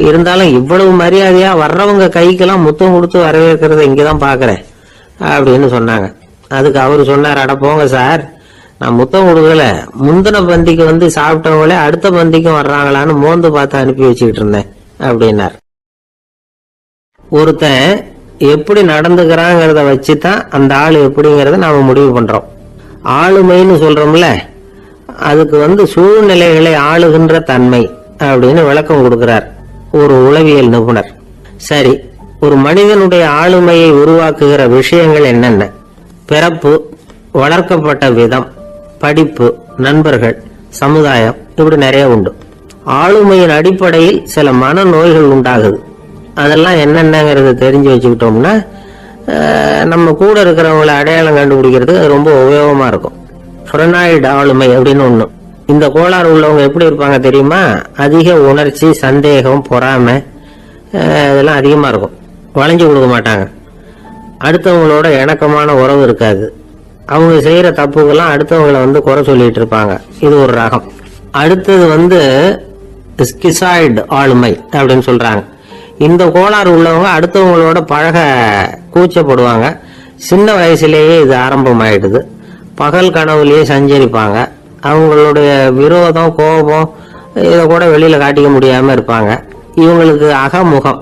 இருந்தாலும் இவ்வளவு மரியாதையா வர்றவங்க கைக்கெல்லாம் முத்தம் கொடுத்து வரவேற்கிறத இங்கதான் பாக்குறேன் அப்படின்னு சொன்னாங்க. அதுக்கு அவரு சொன்னார், அட போங்க சார், நான் முத்தம் கொடுக்கல, முந்தின பந்திக்கு வந்து சாப்பிட்டவங்களே அடுத்த பந்திக்கும் வர்றாங்களான்னு மோந்து பார்த்து அனுப்பி வச்சுக்கிட்டு இருந்தேன் அப்படின்னார். ஒருத்தன் எப்படி நடந்துக்கிறாங்கிறத வச்சுதான் அந்த ஆளு எப்படிங்கிறத நாம முடிவு பண்றோம். ஆளுமைன்னு சொல்றோம்ல, அதுக்கு வந்து சூழ்நிலைகளை ஆளுகின்ற தன்மை அப்படின்னு விளக்கம் கொடுக்கிறார் ஒரு உளவியல் நிபுணர். சரி, ஒரு மனிதனுடைய ஆளுமையை உருவாக்குகிற விஷயங்கள் என்னென்ன? பிறப்பு, வளர்க்கப்பட்ட விதம், படிப்பு, நண்பர்கள், சமுதாயம், இப்படி நிறைய உண்டு. ஆளுமையின் அடிப்படையில் சில மனநோய்கள் உண்டாகுது. அதெல்லாம் என்னென்னங்கிறத தெரிஞ்சு வச்சுக்கிட்டோம்னா நம்ம கூட இருக்கிறவங்களை அடையாளம் கண்டுபிடிக்கிறதுக்கு அது ரொம்ப உபயோகமா இருக்கும். ஃப்ரெனாய்டு ஆளுமை அப்படின்னு ஒண்ணு. இந்த கோளாறு உள்ளவங்க எப்படி இருப்பாங்க தெரியுமா? அதிக உணர்ச்சி, சந்தேகம், பொறாமை இதெல்லாம் அதிகமா இருக்கும். வளைஞ்சு கொடுக்க மாட்டாங்க. அடுத்தவங்களோட இணக்கமான உறவு இருக்காது. அவங்க செய்யற தப்புக்கெல்லாம் அடுத்தவங்களை வந்து குறை சொல்லிட்டு இருப்பாங்க. இது ஒரு ரகம். அடுத்தது வந்து ஸ்கிசாய்டு ஆளுமை அப்படின்னு சொல்றாங்க. இந்த கோளாறு உள்ளவங்க அடுத்தவங்களோட பழக கூச்சப்படுவாங்க. சின்ன வயசுலேயே இது ஆரம்பமாயிடுது. பகல் கனவுலயே சஞ்சரிப்பாங்க. அவங்களுடைய விரோதம், கோபம் இதை கூட வெளியில காட்டிக்க முடியாம இருப்பாங்க. இவங்களுக்கு அகமுகம்,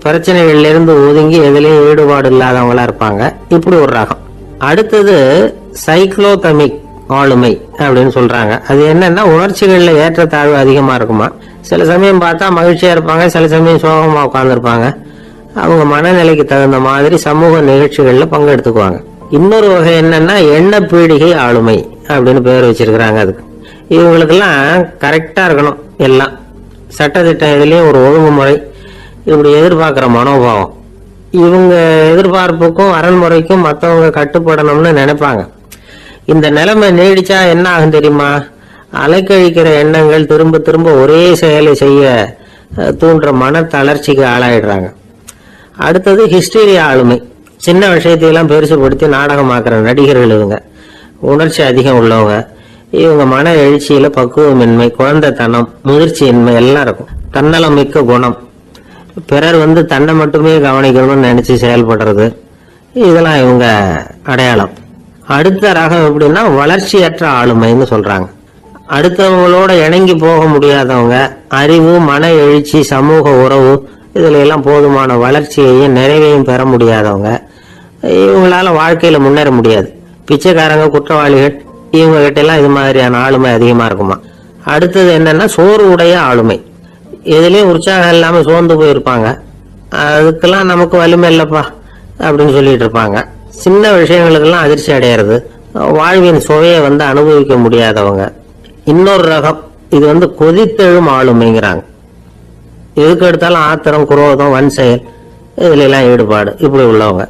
பிரச்சனைகள்ல இருந்து ஒதுங்கி எதுலயும் ஈடுபாடு இல்லாதவங்களா இருப்பாங்க. இப்படி ஒரு ரகம். அடுத்தது சைக்ளோதமிக் ஆளுமை அப்படின்னு சொல்றாங்க. அது என்னன்னா உணர்ச்சிகள்ல ஏற்றத்தாழ்வு அதிகமா இருக்குமா. சில சமயம் பார்த்தா மகிழ்ச்சியா இருப்பாங்க, சில சமயம் சோகமா உட்கார்ந்துருப்பாங்க. அவங்க மனநிலைக்கு தகுந்த மாதிரி சமூக நிகழ்ச்சிகள்ல பங்கெடுத்துக்குவாங்க. இன்னொரு வகை என்னன்னா எண்ண பீடிகை ஆளுமை அப்படின்னு பேர் வச்சிருக்கிறாங்க. அதுக்கு இவங்களுக்கெல்லாம் கரெக்டாக இருக்கணும், எல்லாம் சட்டத்திட்டம் இதுலேயும் ஒரு ஒழுங்குமுறை, இப்படி எதிர்பார்க்குற மனோபாவம். இவங்க எதிர்பார்ப்புக்கும் அரண்முறைக்கும் மற்றவங்க கட்டுப்படணும்னு நினைப்பாங்க. இந்த நிலைமை நீடிச்சா என்ன ஆகும் தெரியுமா? அலைக்கழிக்கிற எண்ணங்கள் திரும்ப திரும்ப ஒரே செயலை செய்ய தூண்டுற மன தளர்ச்சிக்கு ஆளாயிடுறாங்க. அடுத்தது ஹிஸ்டீரியா ஆளுமை. சின்ன விஷயத்தையெல்லாம் பெருசுபடுத்தி நாடகமாக்குற நடிகர்கள் இவங்க. உணர்ச்சி அதிகம் உள்ளவங்க. இவங்க மன எழுச்சியில பக்குவமின்மை, குழந்தைத்தனம், முதிர்ச்சியின்மை எல்லாம் இருக்கும். தன்னலம் மிக்க குணம், பிறர் தன்னை மட்டுமே கவனிக்கணும்னு நினைச்சு செயல்படுறது, இதெல்லாம் இவங்க அடையாளம். அடுத்த ரகம் எப்படின்னா வளர்ச்சியற்ற ஆளுமைன்னு சொல்றாங்க. அடுத்தவங்களோட இணங்கி போக முடியாதவங்க, அறிவு, மன எழுச்சி, சமூக உறவு இதுல எல்லாம் போதுமான வளர்ச்சியையும் நிறைவையும் பெற முடியாதவங்க. இவங்களால வாழ்க்கையில முன்னேற முடியாது. பிச்சைக்காரங்க, குற்றவாளிகள், இவங்க கிட்ட எல்லாம் இது மாதிரியான ஆளுமை அதிகமா இருக்குமா. அடுத்தது என்னன்னா சோர்வு உடைய ஆளுமை. எதுலயும் உற்சாகம் இல்லாம சோர்ந்து போயிருப்பாங்க. அதுக்கெல்லாம் நமக்கு வலிமை இல்லப்பா அப்படின்னு சொல்லிட்டு இருப்பாங்க. சின்ன விஷயங்களுக்கெல்லாம் அதிர்ச்சி அடையிறது, வாழ்வின் சுவையை அனுபவிக்க முடியாதவங்க. இன்னொரு ரகம், இது கொதித்தெழும் ஆளுமைங்கிறாங்க. எதுக்கு எடுத்தாலும் ஆத்திரம், குரோதம், வன் செயல் இதுல எல்லாம் ஈடுபாடு, இப்படி உள்ளவங்க.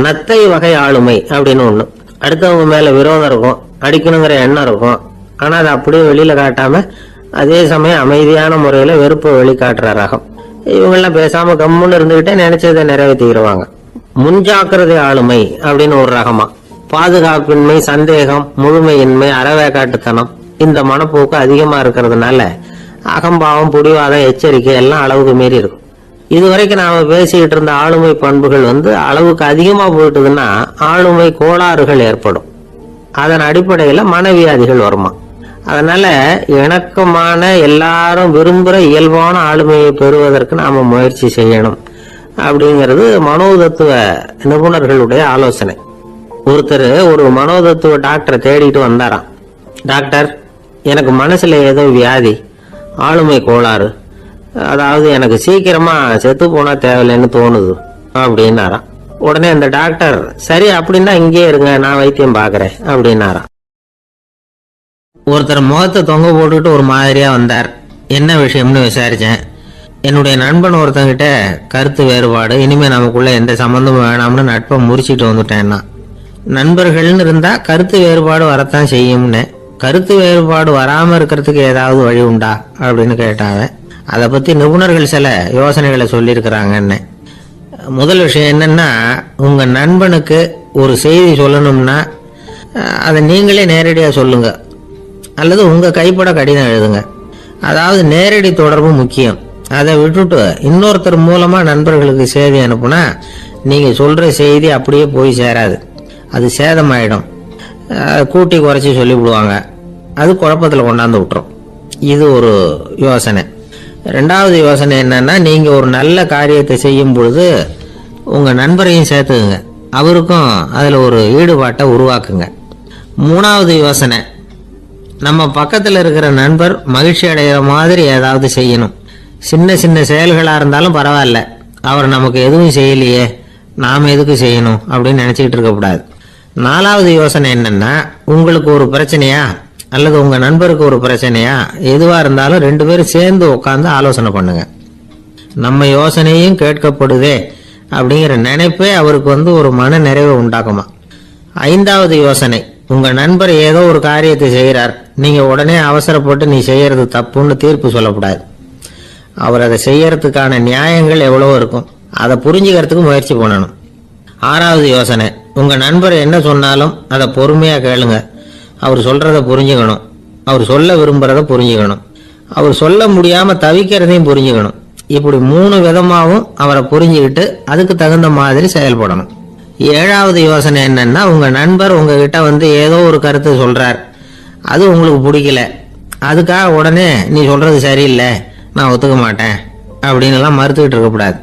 நத்தை வகை ஆளுமை அப்படின்னு ஒண்ணு. அடுத்தவங்க மேல விரோதம் இருக்கும், அடிக்கணுங்கிற எண்ணம் இருக்கும். ஆனா அதை அப்படியே வெளியில காட்டாம அதே சமயம் அமைதியான முறையில வெறுப்பை வெளிக்காட்டுற ரகம். இவங்கெல்லாம் பேசாம கம்முன்னு இருந்துகிட்டே நினைச்சதை நிறைவேற்றிடுவாங்க. முன்ஜாக்கிரதை ஆளுமை அப்படின்னு ஒரு ரகமா. பாதுகாப்பின்மை, சந்தேகம், முழுமையின்மை, அறவேக்காட்டுத்தனம் இந்த மனப்போக்கு அதிகமா இருக்கிறதுனால அகம்பாவம், புடிவாதம், எச்சரிக்கை எல்லாம் அளவுக்கு மீறி இருக்கும். இதுவரைக்கும் நாம பேசிக்கிட்டு இருந்த ஆளுமை பண்புகள் அளவுக்கு அதிகமா போயிட்டுதுன்னா ஆளுமை கோளாறுகள் ஏற்படும். அதன் அடிப்படையில மனவியாதிகள் வருமா. அதனால இணக்கமான, எல்லாரும் விரும்புகிற இயல்பான ஆளுமையை பெறுவதற்கு நாம முயற்சி செய்யணும் அப்படிங்கிறது மனோதத்துவ நிபுணர்களுடைய ஆலோசனை. ஒருத்தர் ஒரு மனோதத்துவ டாக்டரை தேடிட்டு வந்தாராம். டாக்டர், எனக்கு மனசுல ஏதோ வியாதி, ஆளுமை கோளாறு, அதாவது எனக்கு சீக்கிரமா செத்து போனா தேவையில்லைன்னு தோணுது அப்படின்னாராம். உடனே அந்த டாக்டர், சரி அப்படின்னா இங்கே இருங்க, நான் வைத்தியம் பாக்குறேன் அப்படின்னாராம். ஒருத்தர் முகத்தை தொங்க போட்டுக்கிட்டு ஒரு மாதிரியா வந்தார். என்ன விஷயம்னு விசாரிச்சேன். என்னுடைய நண்பன் ஒருத்தங்கிட்ட கருத்து வேறுபாடு, இனிமே நமக்குள்ள எந்த சம்பந்தமும் வேணாம்னு நட்பை முறிச்சிட்டு வந்துட்டேன்னா. நண்பர்கள்னு இருந்தா கருத்து வேறுபாடு வரத்தான் செய்யும்னு. கருத்து வேறுபாடு வராம இருக்கிறதுக்கு ஏதாவது வழி உண்டா அப்படின்னு கேட்டாங்க. அதை பத்தி நிபுணர்கள் சில யோசனைகளை சொல்லியிருக்கிறாங்கன்னு. முதல் விஷயம் என்னன்னா, உங்க நண்பனுக்கு ஒரு செய்தி சொல்லணும்னா அதை நீங்களே நேரடியா சொல்லுங்க, அல்லது உங்க கைப்பட கடிதம் எழுதுங்க. அதாவது நேரடி தொடர்பு முக்கியம். அதை விட்டுட்டு இன்னொருத்தர் மூலமா நண்பர்களுக்கு செய்தி அனுப்புனா நீங்க சொல்ற செய்தி அப்படியே போய் சேராது, அது சேதமாயிடும். கூட்டி குறைச்சி சொல்லிவிடுவாங்க, அது குழப்பத்தில் கொண்டாந்து விட்டுரும். இது ஒரு யோசனை. ரெண்டாவது யோசனை என்னன்னா, நீங்க ஒரு நல்ல காரியத்தை செய்யும் பொழுது உங்க நண்பரையும் சேர்த்துக்குங்க, அவருக்கும் அதுல ஒரு ஈடுபாட்டை உருவாக்குங்க. மூணாவது யோசனை, நம்ம பக்கத்தில் இருக்கிற நண்பர் மகிழ்ச்சி அடைகிற மாதிரி ஏதாவது செய்யணும். சின்ன சின்ன செயல்களா இருந்தாலும் பரவாயில்ல, அவர் நமக்கு எதுவும் செய்யலையே, நாம எதுக்கு செய்யணும் அப்படின்னு நினைச்சிட்டு இருக்கக்கூடாது. நாலாவது யோசனை என்னன்னா, உங்களுக்கு ஒரு பிரச்சனையா அல்லது உங்க நண்பருக்கு ஒரு பிரச்சனையா, எதுவா இருந்தாலும் ரெண்டு பேரும் சேர்ந்து உட்காந்து ஆலோசனை பண்ணுங்க. நம்ம யோசனையும் கேட்கப்படுதே அப்படிங்கிற நினைப்பே அவருக்கு ஒரு மன நிறைவை உண்டாக்குமா. ஐந்தாவது யோசனை, உங்க நண்பர் ஏதோ ஒரு காரியத்தை செய்கிறார், நீங்க உடனே அவசரப்பட்டு நீ செய்யறது தப்புன்னு தீர்ப்பு சொல்லக்கூடாது. அவர் அதை செய்யறதுக்கான நியாயங்கள் எவ்வளவோ இருக்கும், அதை புரிஞ்சுக்கிறதுக்கு முயற்சி பண்ணணும். ஆறாவது யோசனை, உங்க நண்பர் என்ன சொன்னாலும் அதை பொறுமையா கேளுங்க. அவர் சொல்றத புரிஞ்சுக்கணும், அவர் சொல்ல விரும்புறத புரிஞ்சுக்கணும், அவர் சொல்ல முடியாம தவிக்கிறதையும் புரிஞ்சுக்கணும். இப்படி 3 விதமாவும் அவரை புரிஞ்சுக்கிட்டு அதுக்கு தகுந்த மாதிரி செயல்படணும். ஏழாவது யோசனை என்னன்னா, உங்க நண்பர் உங்ககிட்ட ஏதோ ஒரு கருத்தை சொல்றார், அது உங்களுக்கு பிடிக்கல, அதுக்காக உடனே நீ சொல்றது சரியில்லை, நான் ஒத்துக்க மாட்டேன் அப்படின்னு எல்லாம் மறுத்துக்கிட்டு இருக்கக்கூடாது.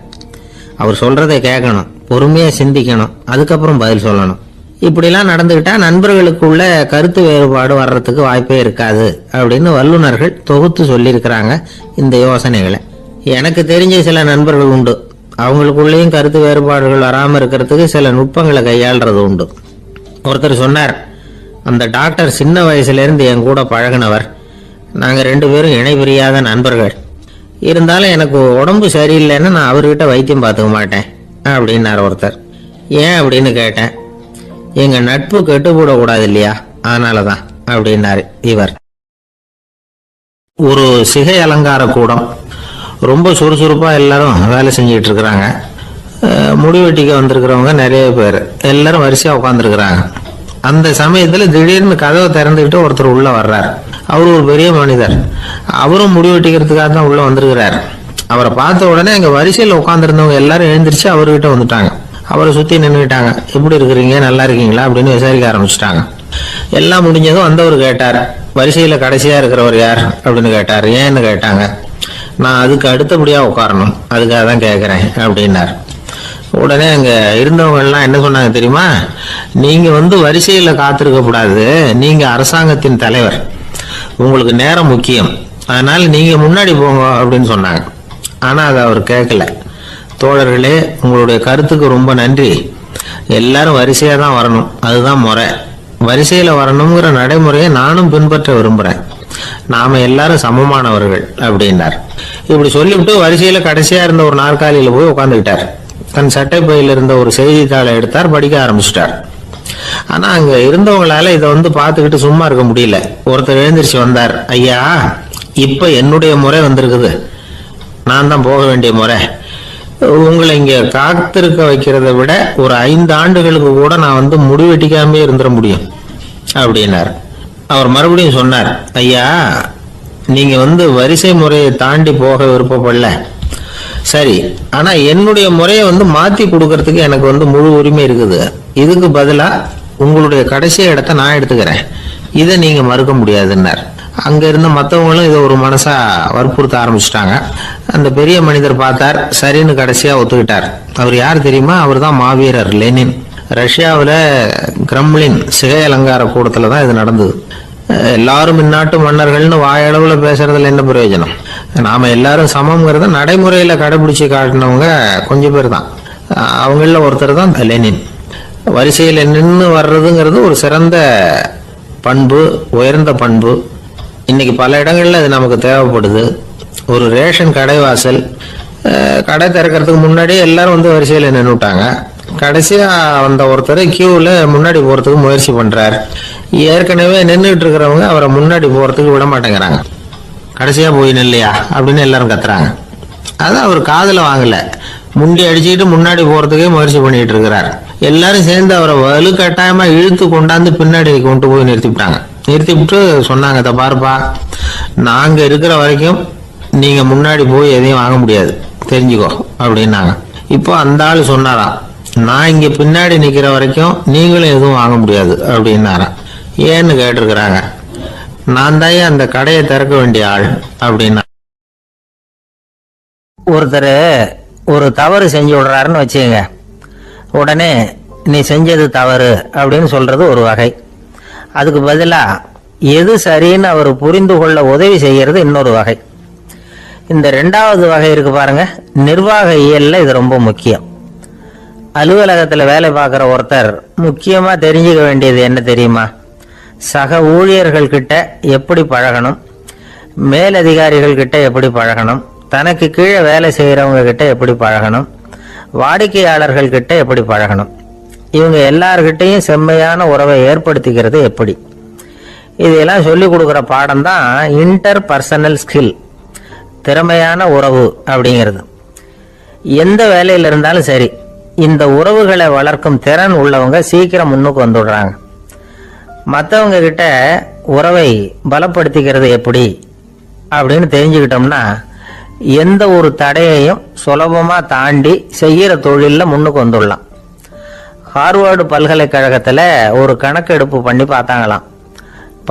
அவர் சொல்றதை கேட்கணும், பொறுமையா சிந்திக்கணும், அதுக்கப்புறம் பதில் சொல்லணும். இப்படிலாம் நடந்துகிட்டா நண்பர்களுக்குள்ள கருத்து வேறுபாடு வர்றதுக்கு வாய்ப்பே இருக்காது அப்படின்னு வல்லுநர்கள் தொகுத்து சொல்லியிருக்கிறாங்க இந்த யோசனைகளை. எனக்கு தெரிஞ்ச சில நண்பர்கள் உண்டு, அவங்களுக்குள்ளேயும் கருத்து வேறுபாடுகள் வராம இருக்கிறதுக்கு சில நுட்பங்களை கையாளுறது உண்டு. ஒருத்தர் சொன்னார், அந்த டாக்டர் சின்ன வயசுல இருந்து என் கூட பழகினவர், நாங்கள் 2 பேரும் இணை பிரியாத நண்பர்கள். இருந்தாலும் எனக்கு உடம்பு சரியில்லைன்னு நான் அவர்கிட்ட வைத்தியம் பார்த்துக்க மாட்டேன் அப்படின்னார் ஒருத்தர். ஏன் அப்படின்னு கேட்டேன். எங்கள் நட்பு கெட்டுப்படக்கூடாது இல்லையா, அதனால தான் அப்படின்னாரு இவர். ஒரு சிகை அலங்கார கூடம். ரொம்ப சுறுசுறுப்பாக எல்லாரும் வேலை செஞ்சிட்டு இருக்கிறாங்க. முடி வெட்டிக்க வந்திருக்கிறவங்க நிறைய பேர், எல்லாரும் வரிசையாக உட்காந்துருக்குறாங்க. அந்த சமயத்தில் திடீர்னு கதவை திறந்துக்கிட்டு ஒருத்தர் உள்ள வர்றார். அவர் ஒரு பெரிய மனிதர். அவரும் முடி வெட்டிக்கிறதுக்காக தான் உள்ள வந்திருக்கிறார். அவரை பார்த்த உடனே அங்கே வரிசையில் உட்காந்துருந்தவங்க எல்லாரும் எழுந்திரிச்சு அவர்கிட்ட வந்துட்டாங்க. அவரை சுற்றி நின்றுட்டாங்க. எப்படி இருக்கிறீங்க, நல்லா இருக்கீங்களா அப்படின்னு விசாரிக்க ஆரம்பிச்சிட்டாங்க. எல்லாம் முடிஞ்சதும் வந்தவர் கேட்டார், வரிசையில் கடைசியாக இருக்கிறவர் யார் அப்படின்னு கேட்டார். ஏன்னு கேட்டாங்க. நான் அதுக்கு அடுத்தபடியாக உட்காரணும், அதுக்காக தான் கேட்குறேன் அப்படின்னார். உடனே அங்கே இருந்தவங்க எல்லாம் என்ன சொன்னாங்க தெரியுமா? நீங்கள் வரிசையில் காத்திருக்க கூடாது, நீங்கள் அரசாங்கத்தின் தலைவர், உங்களுக்கு நேரம் முக்கியம், அதனால நீங்கள் முன்னாடி போங்க அப்படின்னு சொன்னாங்க. ஆனால் அதை அவர் கேட்கல. தோழர்களே, உங்களுடைய கருத்துக்கு ரொம்ப நன்றி. எல்லாரும் வரிசையாக தான் வரணும், அதுதான் முறை. வரிசையில் வரணுங்கிற நடைமுறையை நானும் பின்பற்ற விரும்புகிறேன். நாம எல்லாரும் சமமானவர்கள் அப்படின்னார். இப்படி சொல்லிவிட்டு வரிசையில் கடைசியாக இருந்த ஒரு நாற்காலியில் போய் உட்காந்துக்கிட்டார். தன் சட்டை பையில் இருந்த ஒரு செய்தித்தாளை எடுத்தார், படிக்க ஆரம்பிச்சிட்டார். ஆனால் அங்கே இருந்தவங்களால இதை பார்த்துக்கிட்டு சும்மா இருக்க முடியல. ஒருத்தர் எழுந்திரிச்சு வந்தார். ஐயா, இப்போ என்னுடைய முறை வந்திருக்குது, நான் தான் போக வேண்டிய முறை. உங்களை இங்கே காத்திருக்க வைக்கிறத விட ஒரு 5 ஆண்டுகளுக்கு கூட நான் முடிவெட்டிக்காமே இருந்துட முடியும் அப்படின்னார். அவர் மறுபடியும் சொன்னார், ஐயா, நீங்க வரிசை முறையை தாண்டி போக விருப்பப்படல, சரி, ஆனா என்னுடைய முறையை மாத்தி கொடுக்கறதுக்கு எனக்கு முழு உரிமை இருக்குது. இதுக்கு பதிலா உங்களுடைய கடைசி இடத்தை நான் எடுத்துக்கிறேன், இதை நீங்க மறுக்க முடியாதுன்னார். அங்க இருந்த மற்றவங்களும் இதை ஒரு மனசா வற்புறுத்த ஆரம்பிச்சிட்டாங்க. அந்த பெரிய மனிதர் பார்த்தார், சரின்னு கடைசியா ஒத்துக்கிட்டார். அவர் யார் தெரியுமா? அவர் தான் மாவீரர் லெனின். ரஷ்யாவில் கிரெம்ளின் சிகை அலங்கார கூடத்துல தான் இது நடந்தது. எல்லாரும் இந்நாட்டு மன்னர்கள்னு வாயளவுல பேசுறதுல என்ன பிரயோஜனம்? நாம எல்லாரும் சமம்ங்கிறத நடைமுறையில கடைபிடிச்சு காட்டினவங்க கொஞ்சம் பேர் தான். அவங்கள ஒருத்தர் தான் லெனின். வரிசையில் நின்று வர்றதுங்கிறது ஒரு சிறந்த பண்பு, உயர்ந்த பண்பு. இன்னைக்கு பல இடங்கள்ல அது நமக்கு தேவைப்படுது. ஒரு ரேஷன் கடைவாசல், கடை திறக்கிறதுக்கு முன்னாடியே எல்லாரும் வரிசையில் நின்றுட்டாங்க. கடைசியா வந்த ஒருத்தர் கியூவில் முன்னாடி போறதுக்கு முயற்சி பண்றார். ஏற்கனவே நின்றுட்டு இருக்கிறவங்க அவரை முன்னாடி போறதுக்கு விட மாட்டேங்கிறாங்க. கடைசியா போய் நில்லையா அப்படின்னு எல்லாரும் கத்துறாங்க. அதான் அவர் காதுல வாங்கல, முண்டி அடிச்சுக்கிட்டு முன்னாடி போறதுக்கே முயற்சி பண்ணிட்டு இருக்கிறார். எல்லாரும் சேர்ந்து அவரை வலுக்கட்டாயமா இழுத்து கொண்டாந்து பின்னாடி கொண்டு போய் நிறுத்திவிட்டாங்க. நிறுத்திவிட்டு சொன்னாங்க, இதை பாருப்பா, நாங்க இருக்கிற வரைக்கும் நீங்க முன்னாடி போய் எதையும் வாங்க முடியாது, தெரிஞ்சுக்கோ அப்படின்னாங்க. இப்போ அந்த ஆள் சொன்னாராம், நான் இங்க பின்னாடி நிக்கிற வரைக்கும் நீங்களும் எதுவும் வாங்க முடியாது அப்படின்னாராம். ஏன்னு கேட்டிருக்கிறாங்க. நான் தான் அந்த கடையை திறக்க வேண்டிய ஆள் அப்படின்னா. ஒருத்தர் ஒரு தவறு செஞ்சு விடுறாருன்னு வச்சுங்க, உடனே நீ செஞ்சது தவறு அப்படின்னு சொல்றது ஒரு வகை. அதுக்கு பதிலா எது சரின்னு அவர் புரிந்து கொள்ள உதவி செய்யறது இன்னொரு வகை. இந்த 2வது வகை இருக்கு பாருங்க, நிர்வாக இயல்ல இது ரொம்ப முக்கியம். அலுவலகத்தில் வேலை பார்க்குற ஒருத்தர் முக்கியமா தெரிஞ்சுக்க வேண்டியது என்ன தெரியுமா? சக ஊழியர்கள் கிட்ட எப்படி பழகணும், மேலதிகாரிகள் கிட்ட எப்படி பழகணும், தனக்கு கீழே வேலை செய்யறவங்க கிட்ட எப்படி பழகணும், வாடிக்கையாளர்கள் கிட்ட எப்படி பழகணும், இவங்க எல்லார்கிட்டையும் செம்மையான உறவை ஏற்படுத்திக்கிறது எப்படி, இதெல்லாம் சொல்லி கொடுக்குற பாடம் தான் இன்டர் பர்சனல் ஸ்கில், திறமையான உறவு அப்படிங்கிறது. எந்த வேலையில் இருந்தாலும் சரி, இந்த உறவுகளை வளர்க்கும் திறன் உள்ளவங்க சீக்கிரம் முன்னுக்கு வந்துடுறாங்க. மற்றவங்க கிட்ட உறவை பலப்படுத்திக்கிறது எப்படி அப்படின்னு தெரிஞ்சுக்கிட்டோம்னா எந்த ஒரு தடையையும் சுலபமா தாண்டி செய்யற தொழில முன்னுக்கு வந்துடலாம். ஹார்வர்டு பல்கலைக்கழகத்துல ஒரு கணக்கெடுப்பு பண்ணி பார்த்தாங்களாம்.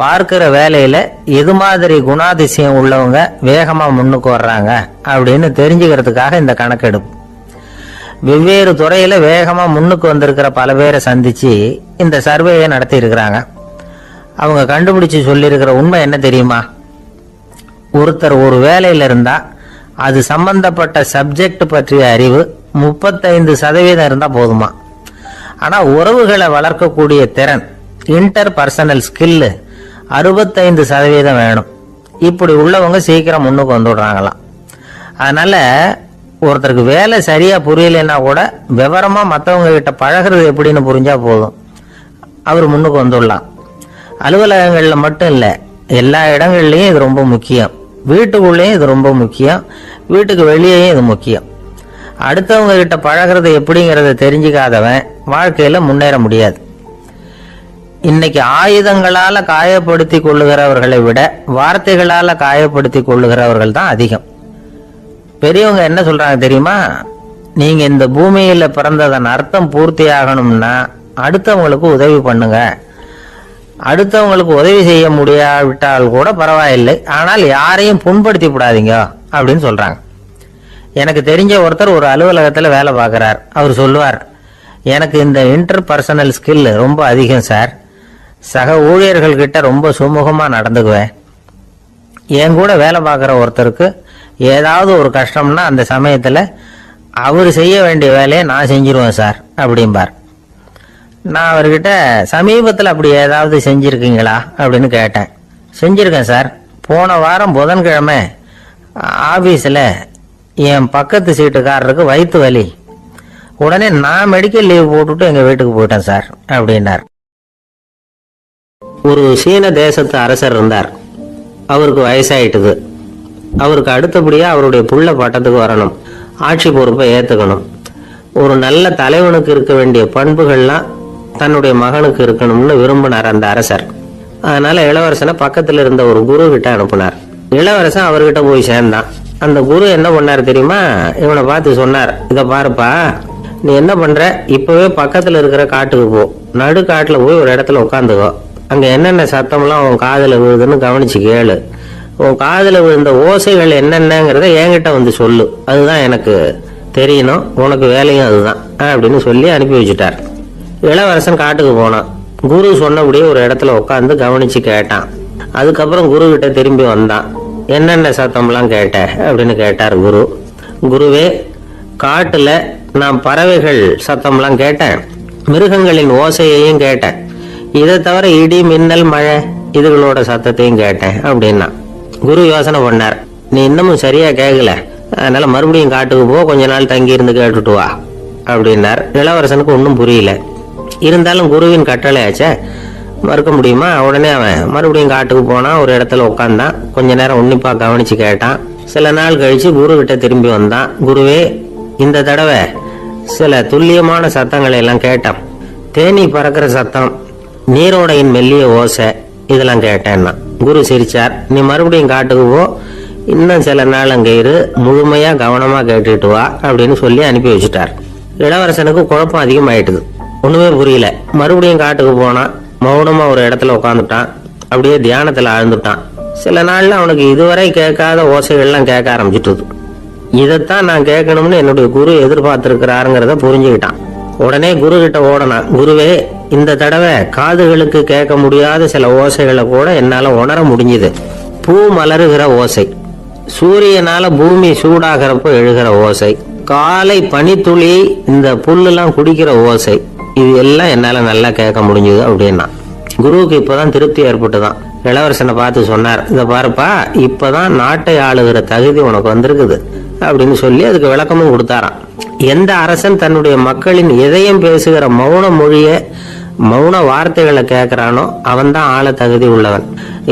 பார்க்கிற வேலையில எது மாதிரி குணாதிசயம் உள்ளவங்க வேகமா முன்னுக்கு வர்றாங்க அப்படின்னு தெரிஞ்சுக்கிறதுக்காக இந்த கணக்கெடுப்பு. வெவ்வேறு துறையில வேகமா முன்னுக்கு வந்திருக்கிற பல பேரை சந்திச்சு இந்த சர்வேயை நடத்தி இருக்கிறாங்க. அவங்க கண்டுபிடிச்சு சொல்லியிருக்கிற உண்மை என்ன தெரியுமா? ஒருத்தர் ஒரு வேலையில இருந்தா அது சம்பந்தப்பட்ட சப்ஜெக்ட் பற்றிய அறிவு 35% இருந்தா போதுமா. ஆனா உறவுகளை வளர்க்கக்கூடிய திறன், இன்டர் பர்சனல் ஸ்கில் 65% வேணும். இப்படி உள்ளவங்க சீக்கிரம் முன்னுக்கு வந்துடுறாங்களாம். அதனால ஒருத்தருக்கு வேலை சரியா புரியலைன்னா கூட விவரமா மற்றவங்க கிட்ட பழகிறது எப்படின்னு புரிஞ்சா போதும், அவர் முன்னுக்கு வந்துடலாம். அலுவலகங்கள்ல மட்டும் இல்லை, எல்லா இடங்கள்லையும் இது ரொம்ப முக்கியம். வீட்டுக்குள்ளேயும் இது ரொம்ப முக்கியம், வீட்டுக்கு வெளியேயும் இது முக்கியம். அடுத்தவங்க கிட்ட பழகிறது எப்படிங்கிறத தெரிஞ்சுக்காதவன் வாழ்க்கையில முன்னேற முடியாது. இன்னைக்கு ஆயுதங்களால காயப்படுத்தி கொள்ளுகிறவர்களை விட வார்த்தைகளால காயப்படுத்தி கொள்ளுகிறவர்கள் தான் அதிகம். பெரியவங்க என்ன சொல்றாங்க தெரியுமா? நீங்க இந்த பூமியில பிறந்ததன் அர்த்தம் பூர்த்தி ஆகணும்னா அடுத்தவங்களுக்கு உதவி பண்ணுங்க. அடுத்தவங்களுக்கு உதவி செய்ய முடியாவிட்டால் கூட பரவாயில்லை, ஆனால் யாரையும் புண்படுத்தி விடாதீங்க அப்படின்னு சொல்றாங்க. எனக்கு தெரிஞ்ச ஒருத்தர் ஒரு அலுவலகத்தில் வேலை பார்க்குறார். அவர் சொல்லுவார், எனக்கு இந்த இன்டர்பர்சனல் ஸ்கில் ரொம்ப அதிகம் சார். சக ஊழியர்கள் கிட்ட ரொம்ப சுமூகமாக நடந்துக்குவேன். என் கூட வேலை பார்க்குற ஒருத்தருக்கு ஏதாவது ஒரு கஷ்டம்னா அந்த சமயத்தில் அவர் செய்ய வேண்டிய வேலையை நான் செஞ்சிருவேன் சார் அப்படிம்பார். நான் அவர்கிட்ட சமீபத்தில் அப்படி ஏதாவது செஞ்சுருக்கீங்களா அப்படின்னு கேட்டேன். செஞ்சுருக்கேன் சார். போன வாரம் புதன்கிழமை ஆஃபீஸில் என் பக்கத்து சீட்டுக்காரருக்கு வயிற்று வலி. உடனே நான் மெடிக்கல் லீவ் போட்டுட்டு எங்கள் வீட்டுக்கு போயிட்டேன் சார் அப்படின்னார். ஒரு சீன தேசத்து அரசர் இருந்தார். அவருக்கு வயசாயிட்டுது. அவருக்கு அடுத்தபடியாக அவருடைய புள்ள பட்டத்துக்கு வரணும், ஆட்சி பொறுப்பை ஏற்றுக்கணும். ஒரு நல்ல தலைவனுக்கு இருக்க வேண்டிய பண்புகள்லாம் தன்னுடைய மகனுக்கு இருக்கணும்னு விரும்பினார் அந்த அரசர். அதனால இளவரசனை பக்கத்தில் இருந்த ஒரு குரு கிட்ட அனுப்புனார். இளவரசன் அவர்கிட்ட போய் சேர்ந்தான். அந்த குரு என்ன பண்ணார் தெரியுமா? இவனை பார்த்து சொன்னார், இதை பாருப்பா, நீ என்ன பண்ற, இப்பவே பக்கத்தில் இருக்கிற காட்டுக்கு போ, நடு காட்டில் போய் ஒரு இடத்துல உட்காந்துக்கோ. அங்கே என்னென்ன சத்தம்லாம் உன் காதில் விழுதுன்னு கவனிச்சு கேளு. உன் காதில் விழுந்த ஓசைகள் என்னென்னங்கிறத என்கிட்ட வந்து சொல்லு, அதுதான் எனக்கு தெரியணும், உனக்கு வேலையும் அதுதான் அப்படின்னு சொல்லி அனுப்பி வச்சுட்டார். இளவரசன் காட்டுக்கு போனான். குரு சொன்னபடியே ஒரு இடத்துல உட்காந்து கவனிச்சு கேட்டான். அதுக்கப்புறம் குரு கிட்ட திரும்பி வந்தான். என்னென்ன சத்தம்லாம் கேட்ட அப்படின்னு கேட்டார் குரு. குருவே, காட்டுல நான் பறவைகள் சத்தம்லாம் கேட்டேன், மிருகங்களின் ஓசையையும் கேட்டேன், இதை தவிர இடி மின்னல் மழை இதுகளோட சத்தத்தையும் கேட்டேன் அப்படின்னா. குரு யோசனை பண்ணார், நீ இன்னமும் சரியா கேட்கல, அதனால மறுபடியும் காட்டுக்கு போ, கொஞ்ச நாள் தங்கி இருந்து கேட்டுட்டு வா அப்படின்னார். இளவரசனுக்கு ஒன்றும் புரியல. இருந்தாலும் குருவின் கட்டளையாச்சே, மறுக்க முடியுமா? உடனே அவன் மறுபடியும் காட்டுக்கு போனான். ஒரு இடத்துல உட்காந்தான். கொஞ்ச நேரம் உன்னிப்பா கவனிச்சு கேட்டான். சில நாள் கழிச்சு குரு கிட்ட திரும்பி வந்தான். குருவே, இந்த தடவை சில துல்லியமான சத்தங்களை எல்லாம் கேட்டான். தேனி பறக்கிற சத்தம், நீரோடையின் மெல்லிய ஓசை, இதெல்லாம் கேட்டேன்னா. குரு சிரிச்சார். நீ மறுபடியும் காட்டுக்கு போ, இன்னும் சில நாள் அங்கே இரு, முழுமையா கவனமா கேட்டுட்டு வா அப்படின்னு சொல்லி அனுப்பி வச்சுட்டார். இளவரசனுக்கு குழப்பம் அதிகமாயிட்டுது. ஒண்ணுமே புரியல. மறுபடியும் காட்டுக்கு போனான். மௌனமா ஒரு இடத்துல உட்காந்துட்டான். அப்படியே தியானத்துல ஆழ்ந்துட்டான். சில நாள்ல அவனுக்கு இதுவரை கேட்காத ஓசைகள்லாம் கேட்க ஆரம்பிச்சுட்டுது. இதைத்தான் நான் கேட்கணும்னு என்னுடைய குரு எதிர்பார்த்திருக்கிறாருங்கிறத புரிஞ்சுக்கிட்டான். உடனே குரு கிட்ட ஓடனான். குருவே, இந்த தடவை காதுகளுக்கு கேட்க முடியாத சில ஓசைகளை கூட என்னால உணர முடிஞ்சுது. பூ மலருகிற ஓசை, சூரியனால பூமி சூடாகிறப்ப எழுகிற ஓசை, காலை பனித்துளி இந்த புல்லுலாம் குடிக்கிற ஓசை, இது எல்லாம் என்னால நல்லா கேட்க முடிஞ்சுது அப்படின்னா. குருவுக்கு இப்பதான் திருப்தி ஏற்பட்டுதான். இளவரசனை பார்த்து சொன்னார், இதை பாருப்பா, இப்பதான் நாட்டை ஆளுகிற தகுதி உனக்கு வந்திருக்குது அப்படின்னு சொல்லி அதுக்கு விளக்கமும் கொடுத்தாராம். எந்த அரசன் தன்னுடைய மக்களின் இதயம் பேசுகிற மௌன மொழிய மௌன வார்த்தைகளை கேட்கிறானோ அவன் தான் ஆள தகுதி உள்ளவன்.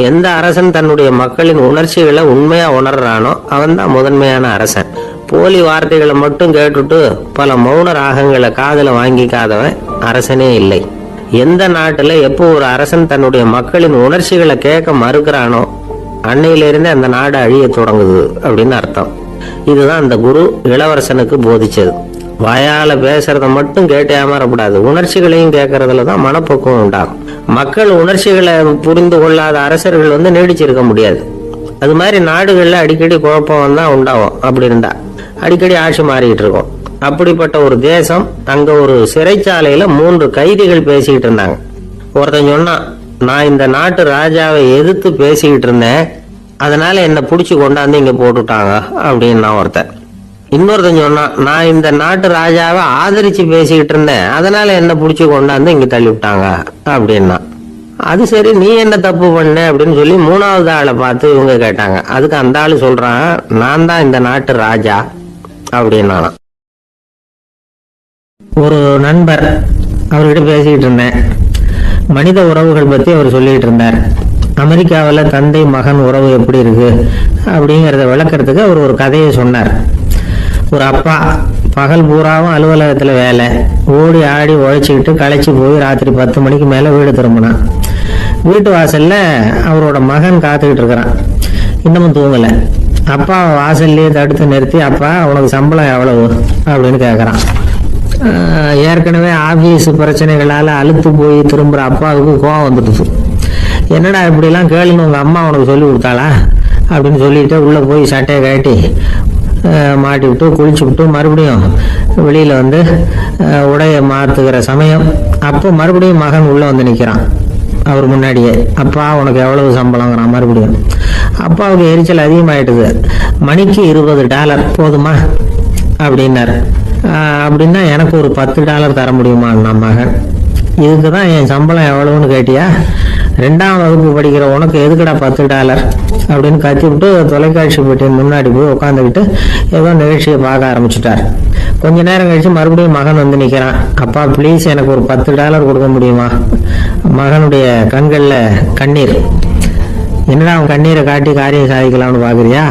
எந்த அரசன் தன்னுடைய மக்களின் உணர்ச்சிகளை உண்மையா உணர்றானோ அவன் தான் முதன்மையான அரசன். போலி வார்த்தைகளை மட்டும் கேட்டுட்டு பல மௌன ராகங்களை காதுல வாங்கிக்காதவன் அரசனே இல்லை. எந்த நாட்டுல எப்போ ஒரு அரசன் தன்னுடைய மக்களின் உணர்ச்சிகளை கேட்க மறுக்கிறானோ அன்னையிலிருந்தே அந்த நாடு அழிய தொடங்குது அப்படின்னு அர்த்தம். இதுதான் அந்த குரு இளவரசனுக்கு போதிச்சது. வாயால பேசுறத மட்டும் கேட்டு ஏமாறக்கூடாது, உணர்ச்சிகளையும் கேட்கறதுல தான் மனப்பக்குவம் உண்டாகும். மக்கள் உணர்ச்சிகளை புரிந்து கொள்ளாத அரசர்கள் நீடிச்சிருக்க முடியாது. அது மாதிரி நாடுகள்ல அடிக்கடி குழப்பம் தான் உண்டாகும். அப்படி இருந்தா அடிக்கடி ஆட்சி மாறிக்கிட்டு இருக்கும். அப்படிப்பட்ட ஒரு தேசம், அங்க ஒரு சிறைச்சாலையில 3 கைதிகள் பேசிக்கிட்டு இருந்தாங்க. ஒருத்தன் சொன்னான், நான் இந்த நாட்டு ராஜாவை எதிர்த்து பேசிக்கிட்டு இருந்தேன், அதனால என்ன புடிச்சு கொண்டாந்து இங்க போட்டுட்டாங்க அப்படின்னா ஒருத்தன். இன்னொருத்தன் சொன்னான், நான் இந்த நாட்டு ராஜாவை ஆதரிச்சு பேசிக்கிட்டு இருந்தேன், அதனால என்ன புடிச்சு கொண்டாந்து இங்க தள்ளி விட்டாங்க அப்படின்னா. அது சரி, நீ என்ன தப்பு பண்ண அப்படின்னு சொல்லி மூணாவது ஆளை பார்த்து இவங்க கேட்டாங்க. அதுக்கு அந்த ஆளு சொல்றான், நான் தான் இந்த நாட்டு ராஜா அப்படின்னாலாம். ஒரு நண்பர், அவர்கிட்ட பேசிக்கிட்டு இருந்தேன். மனித உறவுகள் பத்தி அவர் சொல்லிட்டு இருந்தார். அமெரிக்காவில் தந்தை மகன் உறவு எப்படி இருக்கு அப்படிங்கிறத விளக்கறதுக்கு அவர் ஒரு கதையை சொன்னார். ஒரு அப்பா பகல் பூராவும் அலுவலகத்தில் வேலை, ஓடி ஆடி உழைச்சிக்கிட்டு களைச்சி போய் ராத்திரி 10 மணிக்கு மேலே வீடு திரும்பினான். வீட்டு வாசல்ல அவரோட மகன் காத்துக்கிட்டு இருக்கிறான், இன்னமும் தூங்கலை. அப்பா வாசல்லையே தடுத்து நிறுத்தி, அப்பா உனக்கு சம்பளம் எவ்வளவு அப்படின்னு கேட்குறான். ஏற்கனவே ஆபீஸ் பிரச்சனைகளால் அழுத்து போய் திரும்புகிற அப்பாவுக்கு கோவம் வந்துடுச்சு. என்னடா இப்படிலாம் கேளுன்னு உங்கள் அம்மா உனக்கு சொல்லி கொடுத்தாளா அப்படின்னு சொல்லிட்டு உள்ளே போய் சட்டையை கட்டி மாட்டி விட்டு குளிச்சு விட்டு மறுபடியும் வெளியில் வந்து உடையை மாற்றுகிற சமயம் அப்போ மறுபடியும் மகன் உள்ளே வந்து நிற்கிறான் அவர் முன்னாடியே. அப்பா உனக்கு எவ்வளவு சம்பளங்கிறான் மறுபடியும். அப்பாவுக்கு எரிச்சல் அதிகமாயிட்டுது. மணிக்கு $20 போதுமா அப்படின்னார். அப்படின்னா எனக்கு ஒரு $10 தர முடியுமா மகன்? இதுக்கு தான் என் சம்பளம் எவ்வளவுன்னு கேட்டியா? 2ஆம் வகுப்பு படிக்கிற உனக்கு எதுக்குடா $10 அப்படின்னு கத்தி விட்டு தொலைக்காட்சி பெட்டியின் முன்னாடி போய் உட்காந்துக்கிட்டு ஏதோ நிகழ்ச்சியை பார்க்க ஆரம்பிச்சுட்டார். கொஞ்ச நேரம் கழிச்சு மறுபடியும் மகன் வந்து நிற்கிறான். அப்பா ப்ளீஸ் எனக்கு ஒரு $10 கொடுக்க முடியுமா? மகனுடைய கண்களில் கண்ணீர். என்னடா அவன் கண்ணீரை காட்டி காரியம் சாதிக்கலாம்னு பார்க்குறியா?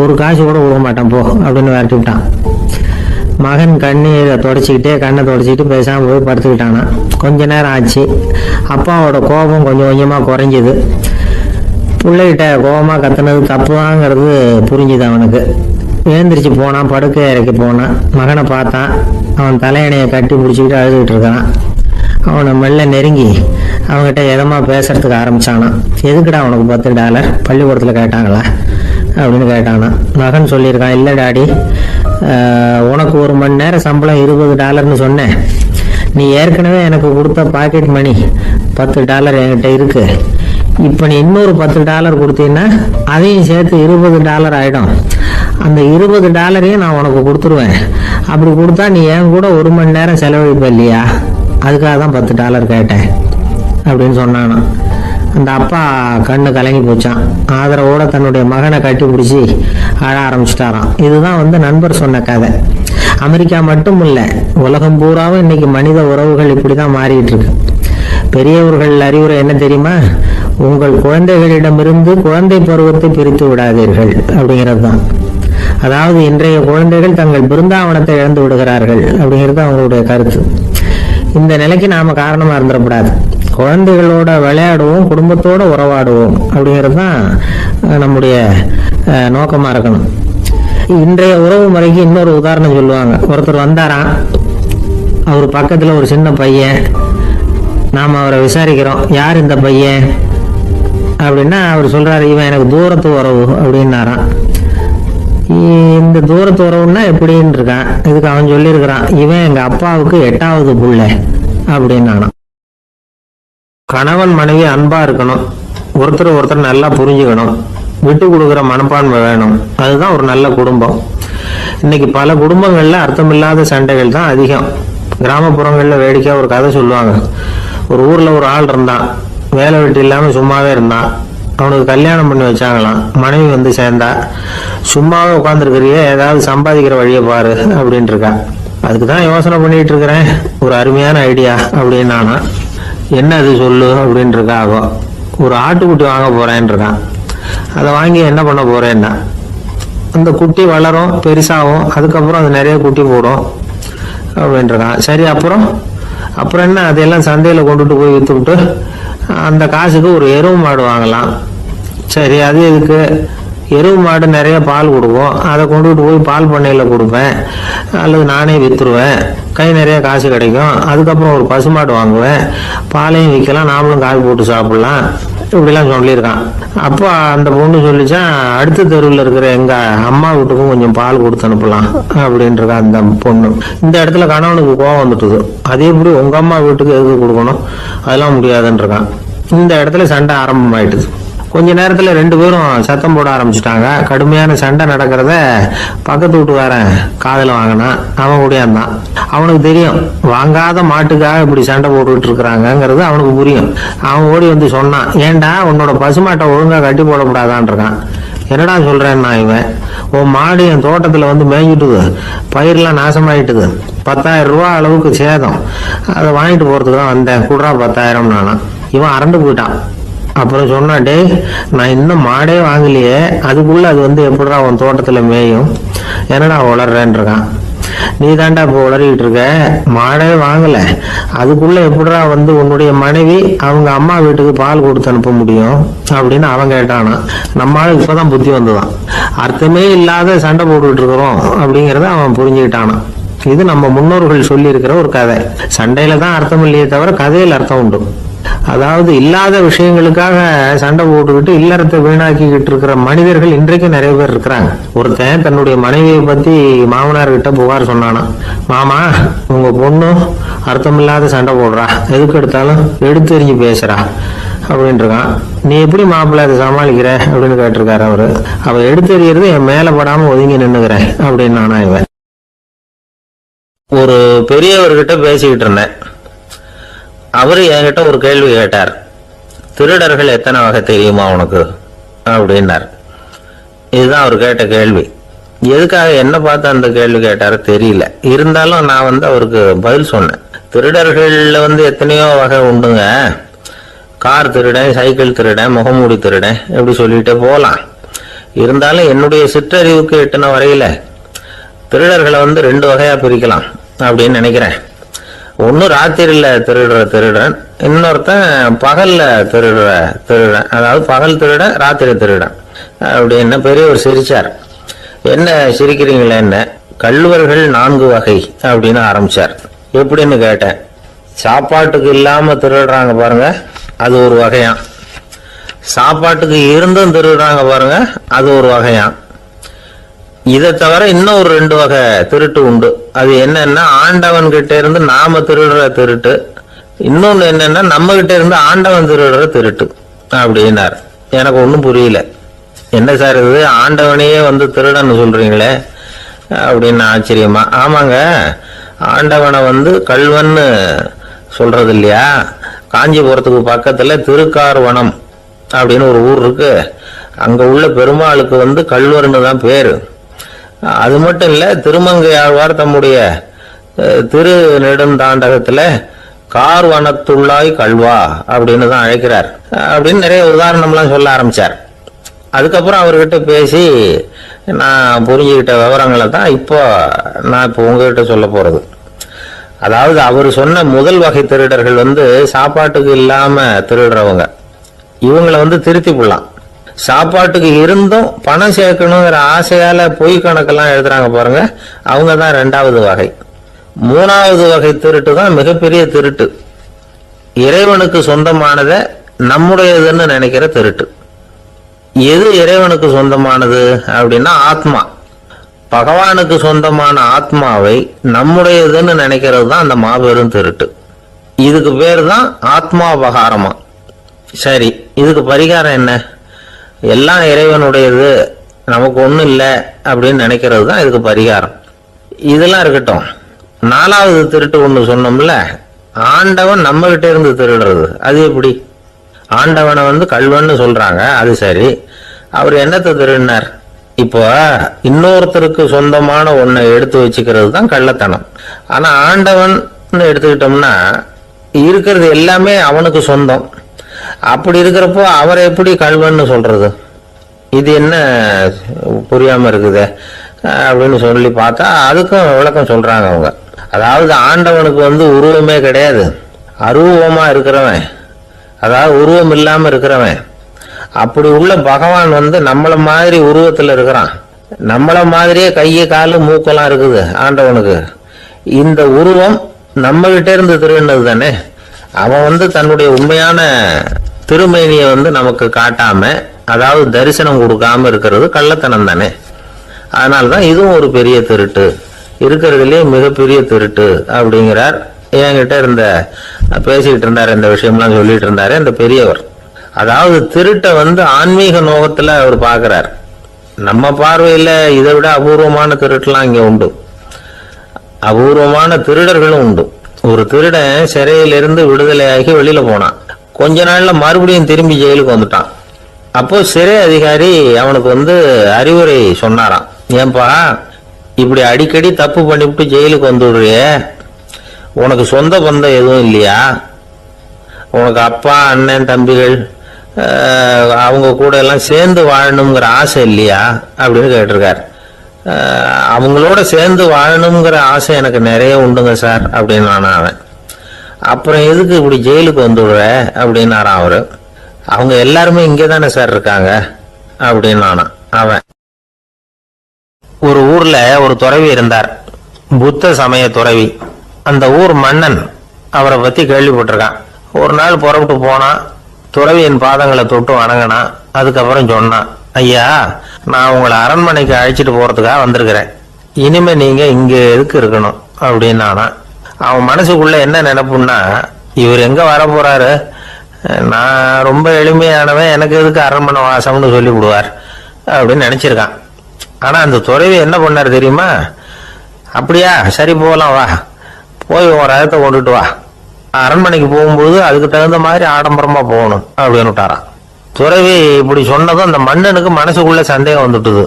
ஒரு காசு கூட கொடுக்க மாட்டான் போ அப்படின்னு விரட்டி விட்டான். மகன் கண்ணீரை தொடச்சிக்கிட்டே கண்ணை தொடச்சிக்கிட்டு பேசாமல் போய் படுத்துக்கிட்டானா. கொஞ்ச நேரம் ஆச்சு. அப்பாவோட கோபம் கொஞ்சம் கொஞ்சமாக குறைஞ்சிது. பிள்ளைகிட்ட கோபமாக கத்துனது தப்பு தாங்கிறது புரிஞ்சுது அவனுக்கு. எழுந்திரிச்சு போனான், படுக்கை இறக்கி போனான். மகனை பார்த்தான். அவன் தலையணையை கட்டி பிடிச்சிக்கிட்டு அழுதுகிட்டு இருக்கான். அவனை மெல்ல நெருங்கி அவங்ககிட்ட எதமாக பேசுறதுக்கு ஆரம்பிச்சானான். எதுக்குடா அவனுக்கு $10 பள்ளிக்கூடத்தில் கேட்டாங்களா அப்படின்னு கேட்டானா. மகன் சொல்லியிருக்கான், இல்லை டாடி, உனக்கு 1 மணி நேரம் சம்பளம் $20ன்னு சொன்னேன். நீ ஏற்கனவே எனக்கு கொடுத்த பாக்கெட் மணி $10 என்கிட்ட இருக்கு. இப்போ நீ இன்னொரு $10 கொடுத்தீங்கன்னா அதையும் சேர்த்து $20 ஆகிடும். அந்த $20 நான் உனக்கு கொடுத்துருவேன். அப்படி கொடுத்தா நீ என் கூட 1 மணி நேரம் செலவழிப்ப இல்லையா? அதுக்காக தான் $10 கேட்டேன் அப்படின்னு சொன்னானா. அந்த அப்பா கண்ணு கலங்கி போச்சான். ஆதரவோட தன்னுடைய மகனை கட்டி பிடிச்சி அழ ஆரம்பிச்சிட்டாராம். இதுதான் வந்து நண்பர் சொன்ன கதை. அமெரிக்கா மட்டும் இல்லை, உலகம் பூராவும் இன்னைக்கு மனித உறவுகள் இப்படி தான் மாறிட்டு இருக்கு. பெரியவர்கள் அறிவுரை என்ன தெரியுமா? உங்கள் குழந்தைகளிடமிருந்து குழந்தை பருவத்தை பிரித்து விடாதீர்கள் அப்படிங்கிறது தான். அதாவது இன்றைய குழந்தைகள் தங்கள் பிருந்தாவனத்தை இழந்து விடுகிறார்கள் அப்படிங்கிறது அவங்களுடைய கருத்து. இந்த நிலைக்கு நாம காரணமா இருந்துடக்கூடாது. குழந்தைகளோட விளையாடுவோம், குடும்பத்தோட உறவாடுவோம் அப்படிங்கிறது தான் நம்முடைய நோக்கமா இருக்கணும். இன்றைய உறவு முறைக்கு இன்னொரு உதாரணம் சொல்லுவாங்க. ஒருத்தர் வந்தாராம், அவர் பக்கத்துல ஒரு சின்ன பையன். நாம் அவரை விசாரிக்கிறோம், யார் இந்த பையன் அப்படின்னா அவர் சொல்றாரு, இவன் எனக்கு தூரத்து உறவு அப்படின்னாராம். இந்த தூரத்து உறவுன்னா எப்படின்னு இருக்கான். இதுக்கு அவன் சொல்லியிருக்கிறான், இவன் எங்க அப்பாவுக்கு 8வது புள்ள அப்படின்னானா. கணவன் மனைவி அன்பா இருக்கணும், ஒருத்தர் நல்லா புரிஞ்சுக்கணும், விட்டு கொடுக்குற மனப்பான்மை வேணும். அதுதான் ஒரு நல்ல குடும்பம். இன்னைக்கு பல குடும்பங்கள்ல அர்த்தமில்லாத சண்டைகள் தான் அதிகம். கிராமப்புறங்கள்ல வேடிக்கையா ஒரு கதை சொல்லுவாங்க. ஒரு ஊர்ல ஒரு ஆள் இருந்தான், வேலை வெட்டி இல்லாம சும்மாவே இருந்தான். அவனுக்கு கல்யாணம் பண்ணி வச்சாங்களாம். மனைவி வந்து சேர்ந்தா, சும்மாவே உட்காந்துருக்கிறிய, ஏதாவது சம்பாதிக்கிற வழியை பாரு அப்படின்ட்டு இருக்கா. அதுக்கு தான் யோசனை பண்ணிட்டு இருக்கிறேன், ஒரு அருமையான ஐடியா அப்படின்னு நானா. என்ன அது சொல்லு அப்படின்னு இருக்கா. ஆகும், ஒரு ஆட்டுக்குட்டி வாங்க போறேன்னு இருக்கான். அதை வாங்கி என்ன பண்ண போறேன்னா, அந்த குட்டி வளரும், பெருசாகும், அதுக்கப்புறம் அது நிறைய குட்டி போடும் அப்படின்ட்டு இருக்கான். சரி, அப்புறம் என்ன, அதையெல்லாம் சந்தையில் கொண்டுட்டு போய் விற்று விட்டு அந்த காசுக்கு ஒரு எருவு மாடு வாங்கலாம். சரி, அது எதுக்கு? எருவு மாடு நிறைய பால் கொடுக்கும், அதை கொண்டுட்டு போய் பால் பண்ணையில் கொடுப்பேன், அல்லது நானே விற்றுருவேன், கை நிறைய காசு கிடைக்கும். அதுக்கப்புறம் ஒரு பசுமாடு வாங்குவேன், பாலையும் விற்கலாம், நாமளும் காய் போட்டு சாப்பிடலாம், இப்படிலாம் சொல்லியிருக்கான். அப்போ அந்த பொண்ணு சொல்லிச்சான், அடுத்த தெருவில் இருக்கிற எங்க அம்மா வீட்டுக்கும் கொஞ்சம் பால் கொடுத்து அனுப்பலாம் அப்படின்ட்டு அந்த பொண்ணு. இந்த இடத்துல கணவனுக்கு கோவம் வந்துட்டுது. அதே எப்படி உங்க அம்மா வீட்டுக்கு எதுக்கு கொடுக்கணும், அதெல்லாம் முடியாதுன்னு இருக்கான். இந்த இடத்துல சண்டை ஆரம்பமாயிட்டுது. கொஞ்ச நேரத்துல ரெண்டு பேரும் சத்தம் போட ஆரம்பிச்சுட்டாங்க. கடுமையான சண்டை நடக்கிறத பக்கத்து வீட்டுக்காரன் காதுல வாங்கினான். அவன் கூடயாந்தான். அவனுக்கு தெரியும் வாங்காத மாட்டுக்காக இப்படி சண்டை போட்டுக்கிட்டு இருக்கிறாங்கிறது அவனுக்கு புரியும். அவன் ஓடி வந்து சொன்னான், ஏண்டா உன்னோட பசுமாட்டை ஒழுங்கா கட்டி போடக்கூடாதான்னு இருக்கான். என்னடா சொல்றேன்னா, இவன் உன் மாடு என் தோட்டத்துல வந்து மேய்ஞ்சிட்டுது, பயிரெல்லாம் நாசமாயிட்டுது, 10,000 ரூபா அளவுக்கு சேதம், அதை வாங்கிட்டு போறதுக்கு தான் வந்தேன், குடுறா 10,000 நானா. இவன் அரண்டு போயிட்டான். அப்புறம் சொன்னா, டேய் நான் இன்னும் மாடே வாங்கலையே, அதுக்குள்ள அது வந்து எப்படிடா உன் தோட்டத்துல மேயும், என்னடா உளர்றேன்னு இருக்கான். நீ தாண்டா இப்போ உளறிக்கிட்டு இருக்க, மாடே வாங்கல, அதுக்குள்ள எப்படிடா வந்து உன்னுடைய மனைவி அவங்க அம்மா வீட்டுக்கு பால் கொடுத்து அனுப்ப முடியும் அப்படின்னு அவன் கேட்டானா. நம்மளால இப்பதான் புத்தி வந்துதான். அர்த்தமே இல்லாத சண்டை போட்டுக்கிட்டு இருக்கிறோம் அப்படிங்கறத அவன் புரிஞ்சுக்கிட்டானா. இது நம்ம முன்னோர்கள் சொல்லி இருக்கிற ஒரு கதை. சண்டையில தான் அர்த்தம் இல்லையே தவிர கதையில் அர்த்தம் உண்டு. அதாவது இல்லாத விஷயங்களுக்காக சண்டை போட்டுக்கிட்டு இல்லறத்தை வீணாக்கிக்கிட்டு இருக்கிற மனிதர்கள் இன்றைக்கு நிறைய பேர் இருக்கிறாங்க. ஒருத்தன் தன்னுடைய மனைவியை பத்தி மாமனார் கிட்ட புகார் சொன்னானா, மாமா உங்க பொண்ணு அர்த்தமில்லாத சண்டை போடுறா, எதுக்கு எடுத்தாலும் எடுத்தெறிஞ்சு பேசுறா அப்படின்னு இருக்கான். நீ எப்படி மாப்பிள்ளை அதை சமாளிக்கிற அப்படின்னு கேட்டிருக்காரு அவரு. அவ எடுத்தெறியறது என் மேல படாம ஒதுங்கி நின்னுக்கிறேன் அப்படின்னு நானா. இவன் ஒரு பெரியவர்கிட்ட பேசிக்கிட்டு இருந்தேன். அவரு என்கிட்ட ஒரு கேள்வி கேட்டார். திருடர்கள் எத்தனை வகை தெரியுமா உனக்கு அப்படின்னார். இதுதான் அவர் கேட்ட கேள்வி. எதுக்காக என்ன பார்த்து அந்த கேள்வி கேட்டாரு தெரியல. இருந்தாலும் நான் வந்து அவருக்கு பதில் சொன்னேன். திருடர்கள்ல வந்து எத்தனையோ வகை உண்டுங்க. கார் திருடன், சைக்கிள் திருடன், முகமூடி திருடன், எப்படி சொல்லிட்டே போகலாம். இருந்தாலும் என்னுடைய சிற்றறிவுக்கு எட்டின வரையில திருடர்களை வந்து 2 வகையா பிரிக்கலாம் அப்படின்னு நினைக்கிறேன். ஒன்னு ராத்திரியில திருடுற திருடன், இன்னொருத்தன் பகல்ல திருடுற திருடன். அதாவது பகல் திருடன், ராத்திரி திருடன் அப்படின்னு பெரியவர் சிரிச்சார். என்ன சிரிக்கிறீங்களே, என்ன கள்வர்கள் 4 வகை அப்படின்னு ஆரம்பிச்சார். எப்படின்னு கேட்டேன். சாப்பாட்டுக்கு இல்லாம திருடுறாங்க பாருங்க, அது ஒரு வகையான். சாப்பாட்டுக்கு இருந்தும் திருடுறாங்க பாருங்க, அது ஒரு வகையான். இதை தவிர இன்னும் ஒரு 2 வகை திருட்டு உண்டு. அது என்னன்னா, ஆண்டவன் கிட்ட இருந்து நாம திருடுற திருட்டு, இன்னொன்னு என்னன்னா நம்ம கிட்ட இருந்து ஆண்டவன் திருடுற திருட்டு அப்படின்னார். எனக்கு ஒன்றும் புரியல. என்ன சார் இது, ஆண்டவனையே வந்து திருடன்னு சொல்றீங்களே அப்படின்னு ஆச்சரியமா. ஆமாங்க, ஆண்டவனை வந்து கள்வன்னு சொல்றது இல்லையா. காஞ்சிபுரத்துக்கு பக்கத்துல திருக்கார்வனம் அப்படின்னு ஒரு ஊர் இருக்கு. அங்க உள்ள பெருமாளுக்கு வந்து கள்வர்னு தான் பேரு. அது மட்டும் இல்ல, திருமங்கையாழ்வார் தம்முடைய திரு நெடுந்தாண்டகத்துல கார்வனத்துள்ளாய் கல்வா அப்படின்னு தான் அழைக்கிறார் அப்படின்னு நிறைய உதாரணம்லாம் சொல்ல ஆரம்பிச்சார். அதுக்கப்புறம் அவர்கிட்ட பேசி நான் புரிஞ்சுக்கிட்ட விவரங்களை தான் நான் இப்போ உங்ககிட்ட சொல்ல போறது. அதாவது அவர் சொன்ன முதல் வகை திருடர்கள் வந்து சாப்பாட்டுக்கு இல்லாம திருடுறவங்க. இவங்களை வந்து திருத்தி போடலாம். சாப்பாட்டுக்கு இருந்தும் பணம் சேர்க்கணுங்கிற ஆசையால பொய் கணக்கெல்லாம் எழுதுறாங்க பாருங்க, அவங்க தான் 2வது வகை. 3வது வகை திருட்டு தான் மிகப்பெரிய திருட்டு. இறைவனுக்கு சொந்தமானதை நம்முடையதுன்னு நினைக்கிற திருட்டு. எது இறைவனுக்கு சொந்தமானது அப்படின்னா ஆத்மா. பகவானுக்கு சொந்தமான ஆத்மாவை நம்முடையதுன்னு நினைக்கிறது தான் அந்த மாபெரும் திருட்டு. இதுக்கு பேர் தான் ஆத்மாபகாரமா. சரி, இதுக்கு பரிகாரம் என்ன? எல்லாம் இறைவனுடையது, நமக்கு ஒண்ணும் இல்லை அப்படின்னு நினைக்கிறது தான் இதுக்கு பரிகாரம். இதெல்லாம் இருக்கட்டும். 4வது திருட்டு ஒண்ணு சொன்னோம்ல, ஆண்டவன் நம்ம கிட்ட இருந்து திருடுறது. அது எப்படி? ஆண்டவனை வந்து கள்வன்னு சொல்றாங்க, அது சரி. அவர் என்னத்தை திருடினார்? இப்போ இன்னொருத்தருக்கு சொந்தமான ஒன்னை எடுத்து வச்சுக்கிறது தான் கள்ளத்தனம். ஆனா ஆண்டவன் எடுத்துக்கிட்டோம்னா இருக்கிறது எல்லாமே அவனுக்கு சொந்தம். அப்படி இருக்கிறப்போ அவரை எப்படி கள்வன்னு சொல்றது? இது என்ன புரியாம இருக்குது அப்படின்னு சொல்லி பார்த்தா அதுக்கும் விளக்கம் சொல்றாங்க அவங்க. அதாவது ஆண்டவனுக்கு வந்து உருவமே கிடையாது, அருவமா இருக்கிறவன், அதாவது உருவம் இல்லாம இருக்கிறவன். அப்படி உள்ள பகவான் வந்து நம்மள மாதிரி உருவத்துல இருக்கிறான். நம்மள மாதிரியே கையை காலு மூக்கெல்லாம் இருக்குது ஆண்டவனுக்கு. இந்த உருவம் நம்ம கிட்ட இருந்து திருடினது தானே. அவன் வந்து தன்னுடைய உண்மையான திருமேனியை வந்து நமக்கு காட்டாம, அதாவது தரிசனம் கொடுக்காம இருக்கிறது கள்ளத்தனம் தானே. அதனால்தான் இதுவும் ஒரு பெரிய திருட்டு, இருக்கிறதுலயே மிகப்பெரிய திருட்டு அப்படிங்கிறார். என்கிட்ட பேசிக்கிட்டு இருந்தாரு, இந்த விஷயம்லாம் சொல்லிட்டு இருந்தாரு அந்த பெரியவர். அதாவது திருட்டை ஆன்மீக நோகத்துல அவர் பார்க்கிறார். நம்ம பார்வையில இதை விட அபூர்வமான திருட்டுலாம் இங்க உண்டு, அபூர்வமான திருடர்களும் உண்டு. ஒரு திருடன் சிறையிலிருந்து விடுதலையாகி வெளியில போனான். கொஞ்ச நாள்ல மறுபடியும் திரும்பி ஜெயிலுக்கு வந்துட்டான். அப்போ சிறை அதிகாரி அவனுக்கு அறிவுரை சொன்னாராம். ஏன்பா இப்படி அடிக்கடி தப்பு பண்ணிவிட்டு ஜெயிலுக்கு வந்துடுறிய, உனக்கு சொந்த பந்தம் எதுவும் இல்லையா? உனக்கு அப்பா அண்ணன் தம்பிகள் அவங்க கூட எல்லாம் சேர்ந்து வாழணுங்கிற ஆசை இல்லையா அப்படின்னு கேட்டிருக்காரு. அவங்களோட சேர்ந்து வாழணுங்கிற ஆசை எனக்கு நிறைய உண்டுங்க சார் அப்படின்னு அவன். அப்புறம் எதுக்கு இப்படி ஜெயிலுக்கு வந்துடுற அப்படின்னாரான் அவரு. அவங்க எல்லாருமே இங்கே தானே சார் இருக்காங்க அப்படின்னு அவன். ஒரு ஊர்ல ஒரு துறவி இருந்தார், புத்த சமய துறவி. அந்த ஊர் மன்னன் அவரை பத்தி கேள்விப்பட்டிருக்கான். ஒரு நாள் புறப்பட்டு போனான், துறவியின் பாதங்களை தொட்டு வணங்கினான். அதுக்கப்புறம் சொன்னான், ஐயா நான் உங்களை அரண்மனைக்கு அழைச்சிட்டு போறதுக்காக வந்திருக்கிறேன், இனிமே நீங்க இங்க எதுக்கு இருக்கணும் அப்படின்னு அவன் மனசுக்குள்ள என்ன நினைப்புன்னா, இவர் எங்க வர போறாரு, நான் ரொம்ப எளிமையானவன், எனக்கு எதுக்கு அரண்மனை வாசம்னு சொல்லி விடுவார் அப்படின்னு நினைச்சிருக்கான். ஆனா அந்த துறவி என்ன பண்ணாரு தெரியுமா? அப்படியா, சரி போகலாம், வா போய் ஒரு ரகத்தை கொண்டுட்டு வா, அரண்மனைக்கு போகும்போது அதுக்கு தகுந்த மாதிரி ஆடம்பரமா போகணும் அப்படின்னு விட்டாரான். துறவி இப்படி சொன்னதும் அந்த மன்னனுக்கு மனசுக்குள்ள சந்தேகம் வந்துட்டுது.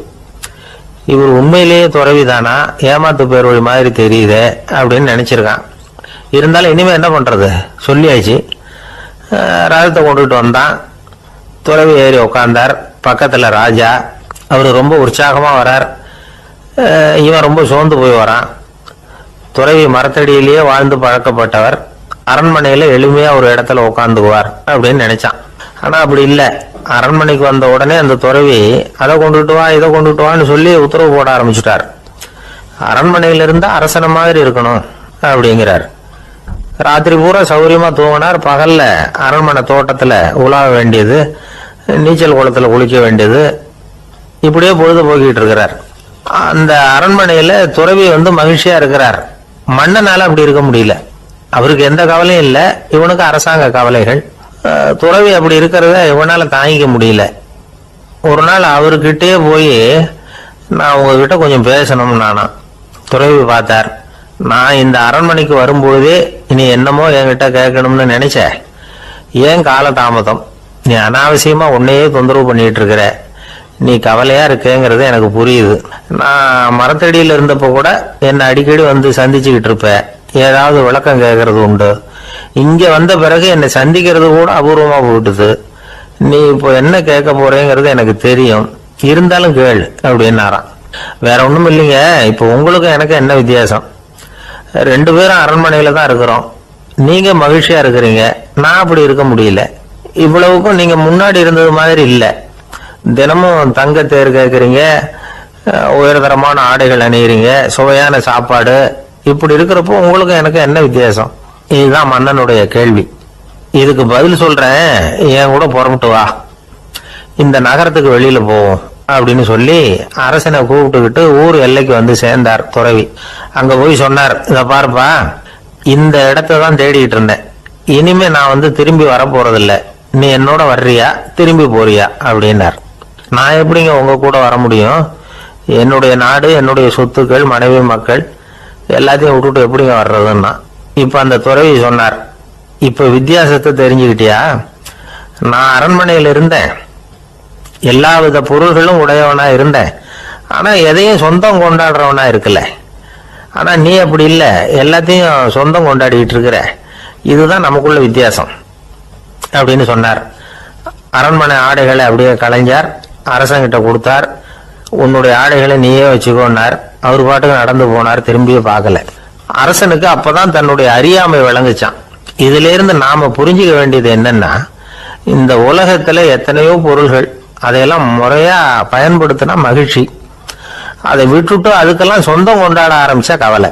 இவர் உண்மையிலேயே துறவி தானா, ஏமாத்து பேர் வழி மாதிரி தெரியுதே அப்படின்னு நினைச்சிருக்கான். இருந்தாலும் இனிமே என்ன பண்றது, சொல்லியாச்சு. ரதத்தை கொண்டுட்டு வந்தான். துறவி ஏறி உட்கார்ந்தார். பக்கத்துல ராஜா, அவரு ரொம்ப உற்சாகமா வரார். இவன் ரொம்ப சோர்ந்து போய் வரான். துறவி மரத்தடியிலேயே வாழ்ந்து பழக்கப்பட்டவர், அரண்மனையில எளிமையா ஒரு இடத்துல உட்காந்துக்குவார் அப்படின்னு நினைச்சான். ஆனா அப்படி இல்லை. அரண்மனைக்கு வந்த உடனே அந்த துறவி அதை கொண்டுட்டு வா இதை கொண்டுட்டு வான்னு சொல்லி உத்தரவு போட ஆரம்பிச்சுட்டார். அரண்மனையில இருந்தா அரசன மாதிரி இருக்கணும் அப்படிங்கிறார். ராத்திரி பூரா சௌரியமா தூங்கினார். பகல்ல அரண்மனை தோட்டத்துல உலாவ வேண்டியது, நீச்சல் குளத்துல குளிக்க வேண்டியது, இப்படியே பொழுது போக்கிட்டு இருக்கிறார். அந்த அரண்மனையில துறவி மகிழ்ச்சியா இருக்கிறார். மன்னனால அப்படி இருக்க முடியல. அவருக்கு எந்த கவலையும் இல்லை, இவனுக்கு அரசாங்க கவலைகள். துறவி அப்படி இருக்கிறத இவனால தாங்கிக்க முடியல. ஒரு நாள் அவர்கிட்டே போய், நான் உங்ககிட்ட கொஞ்சம் பேசணும் நானா. துறவி பார்த்தார். நான் இந்த அரண்மனைக்கு வரும்பொழுதே நீ என்னமோ என்கிட்ட கேட்கணும்னு நினைச்ச, ஏன் கால தாமதம், நீ அனாவசியமா உன்னையே தொந்தரவு பண்ணிட்டு இருக்கிற, நீ கவலையா இருக்கேங்கிறது எனக்கு புரியுது. நான் மரத்தடியில இருந்தப்போ கூட என்னை அடிக்கடி சந்திச்சுக்கிட்டு இருப்ப, ஏதாவது விளக்கம் கேட்கறது உண்டு. இங்க வந்த பிறகு என்னை சந்திக்கிறது கூட அபூர்வமா போயிட்டுது. நீ இப்போ என்ன கேட்க போறேங்கிறது எனக்கு தெரியும், இருந்தாலும் கேள் அப்படின்னாராம். வேற ஒண்ணும் இல்லைங்க, இப்போ உங்களுக்கும் எனக்கு என்ன வித்தியாசம், 2 பேரும் அரண்மனையில தான் இருக்கிறோம். நீங்க மகிழ்ச்சியா இருக்கிறீங்க, நான் அப்படி இருக்க முடியல. இவ்வளவுக்கும் நீங்க முன்னாடி இருந்தது மாதிரி இல்லை. தினமும் தங்க தேர் கேட்கறீங்க, உயர்தரமான ஆடைகள் அணிகிறீங்க, சுவையான சாப்பாடு. இப்படி இருக்கிறப்போ உங்களுக்கு எனக்கு என்ன வித்தியாசம்? இதுதான் மன்னனுடைய கேள்வி. இதுக்கு பதில் சொல்றேன், என் கூட புறப்பட்டு வா, இந்த நகரத்துக்கு வெளியில போவோம் அப்படின்னு சொல்லி அரசனை கூப்பிட்டுக்கிட்டு ஊர் எல்லைக்கு சேர்ந்தார் துறவி. அங்க போய் சொன்னார், இத பாருப்பா, இந்த இடத்த தான் தேடிட்டு இருந்தேன், இனிமே நான் திரும்பி வர போறதில்ல, நீ என்னோட வர்றியா திரும்பி போறியா அப்படின்னார். நான் எப்படிங்க உங்க கூட வர முடியும், என்னுடைய நாடு, என்னுடைய சொத்துக்கள், மனைவி மக்கள் எல்லாத்தையும் விட்டுட்டு எப்படிங்க வர்றதுன்னா. இப்ப அந்த துறவி சொன்னார், இப்ப வித்தியாசத்தை தெரிஞ்சுக்கிட்டியா, நான் அரண்மனையில் இருந்தேன், எல்லா வித பொருள்களும் உடையவனா இருந்தேன், ஆனா எதையும் சொந்தம் கொண்டாடுறவனா இருக்கல. ஆனா நீ அப்படி இல்லை, எல்லாத்தையும் சொந்தம் கொண்டாடிட்டு இருக்கிற, இதுதான் நமக்குள்ள வித்தியாசம் அப்படின்னு சொன்னார். அரண்மனை ஆடைகளை அப்படியே கலைஞர் அரசங்கிட்ட கொடுத்தார். உன்னுடைய ஆடைகளை நீயே வச்சுக்கோன்னார். அவர் பாட்டுக்கு நடந்து போனார், திரும்பியே பார்க்கல. அரசனுக்கு அப்பதான் தன்னுடைய அறியாமை விளங்குச்சான். இதுல இருந்து நாம புரிஞ்சுக்க வேண்டியது என்னன்னா, இந்த உலகத்துல எத்தனையோ பொருள்கள், அதையெல்லாம் முறையா பயன்படுத்தினா மகிழ்ச்சி, அதை விட்டுட்டு அதுக்கெல்லாம் சொந்தம் கொண்டாட ஆரம்பிச்சா கவலை.